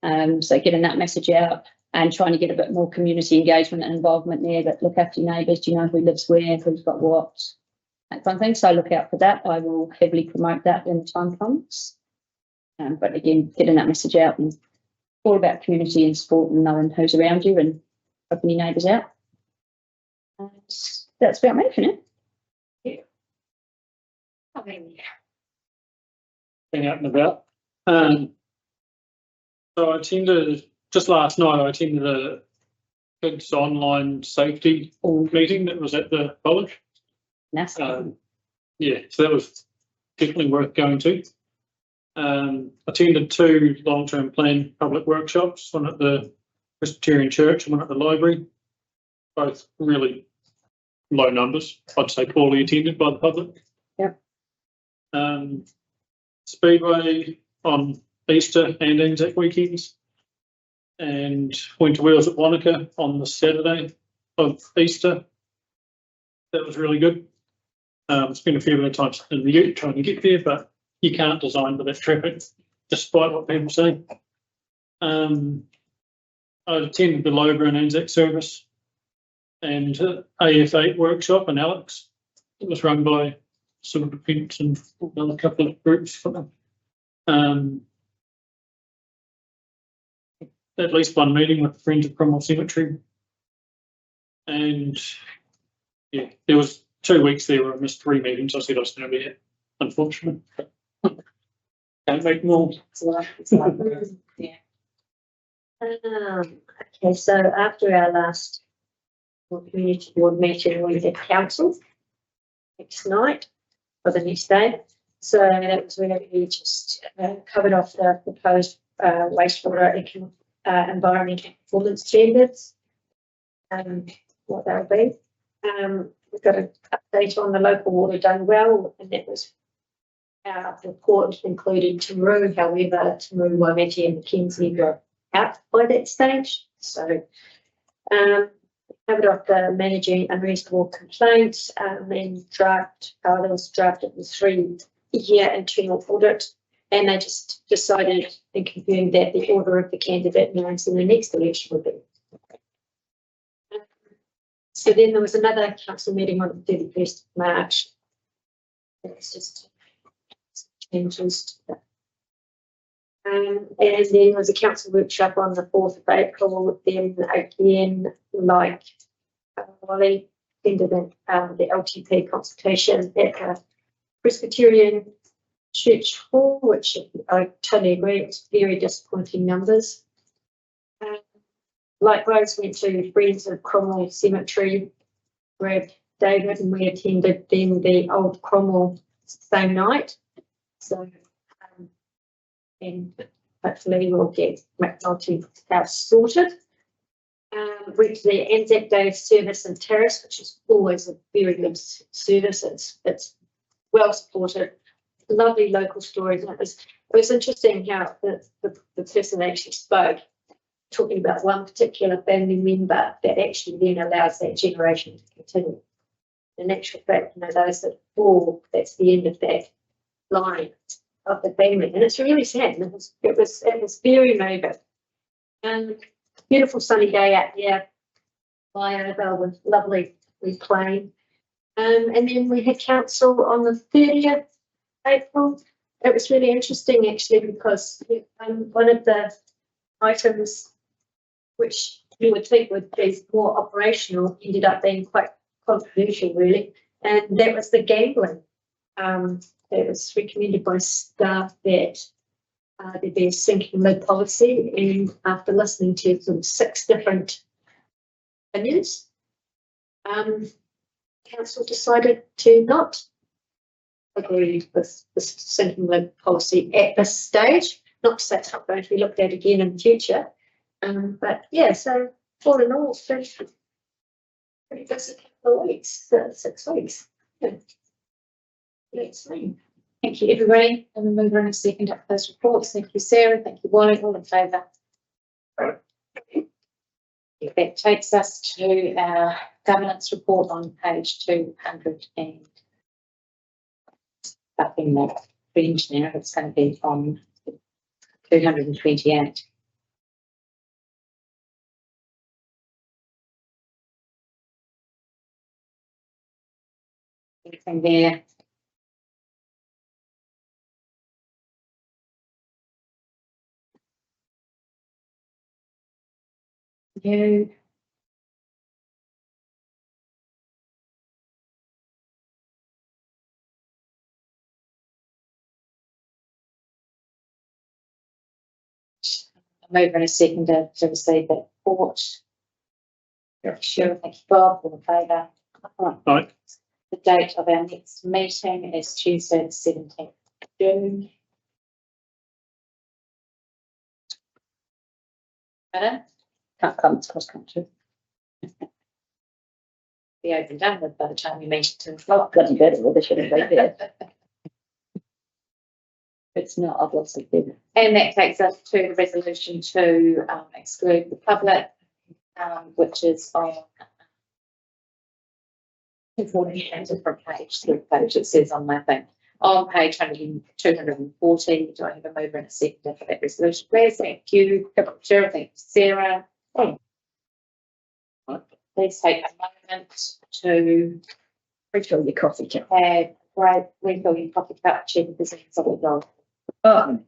So getting that message out and trying to get a bit more community engagement and involvement there, that look after your neighbours, do you know who lives where, who's got what, that kind of thing. So look out for that. I will heavily promote that when the time comes. But again, getting that message out, and all about community and sport and knowing who's around you and helping your neighbours out. And that's about me for now. Been out and about. So I attended, just last night, I attended a kids online safety meeting that was at the college. Nice. Yeah, so that was definitely worth going to. Attended 2 long-term plan public workshops, one at the Presbyterian Church and one at the library. Both really low numbers, I'd say poorly attended by the public. Yep. Speedway on Easter and Anzac weekends, and Winter Wheels at Wanaka on the Saturday of Easter. That was really good. Spent a fair bit of time in the ute trying to get there, but you can't design for that traffic, despite what people say. I attended the Lober and Anzac service and AF8 workshop in Alex. It was run by Civil Defence and another couple of groups. At least one meeting with the Friends of Cromwell Cemetery And yeah, there was 2 weeks there where I missed 3 meetings. I said I was going to be here, unfortunately. Can't make more. Yeah. Okay, so after our last community board meeting, we had council next night or the next day. So that was where we just covered off the proposed wastewater environmental performance standards. What they'll be. We've got an update on the local water done well, and that was our report included Timaru. However, Timaru, Waimeti and Mackenzie were out by that stage. So covered off the managing unreasonable complaints and draft, there was drafted the 3-year internal audit, and they just decided and confirmed that the order of the candidate names in the next election would be. So then there was another council meeting on the 31st of March. It's just changes. And then there was a council workshop on the 4th of April. Then again, like Wally ended the LTP consultation at the Presbyterian Church Hall, which I totally agree, it's very disappointing numbers. Likewise, went to Friends of Cromwell Cemetery, grabbed David, and we attended then the old Cromwell same night. So, and hopefully we'll get McNulty House sorted. Went to the Anzac Day service in Terrace, which is always a very good service. It's well supported, lovely local stories, and it was interesting how the person actually spoke, talking about one particular family member that actually then allows that generation to continue. In actual fact, those that fall, that's the end of that line of the family, and it's really sad. And it was very moving. Beautiful sunny day out there. Flyover was lovely. We played, and then we had council on the 30th April. It was really interesting actually because one of the items which you would think would be more operational ended up being quite controversial, really, and that was the gambling. It was recommended by staff that there be a sinking lid policy, and after listening to some 6 different opinions, council decided to not agree with the sinking lid policy at this stage. Not to say it's not going to be looked at again in the future. But yeah, so all in all, it's been pretty busy couple of weeks, 6 weeks. Yeah. That's me. Thank you, everybody. And we'll move on a second up those reports. Thank you, Sarah. Thank you, Wally. All in favour? That takes us to our governance report on page 200 and up in the range now. It's going to be from 228. Anything there? You. I'll move in a second to receive that report. Yeah. Sure, thank you, Bob. All in favour? Right. The date of our next meeting is Tuesday, the 17th of June. Better? Can't come, it's cross country. Be over and done with by the time you meet at 2 o'clock. Bloody better, well, they should have been there. It's not, I've lost it there. And that takes us to the resolution to exclude the public, which is on 240, a different page, third page, it says on my thing. On page 240, do I have a mover and a seconder for that resolution? Please, thank you. Sure, thank you, Sarah. Please take a moment to refill your coffee cup. Refill your coffee cup, check if there's any solid dog. Oh.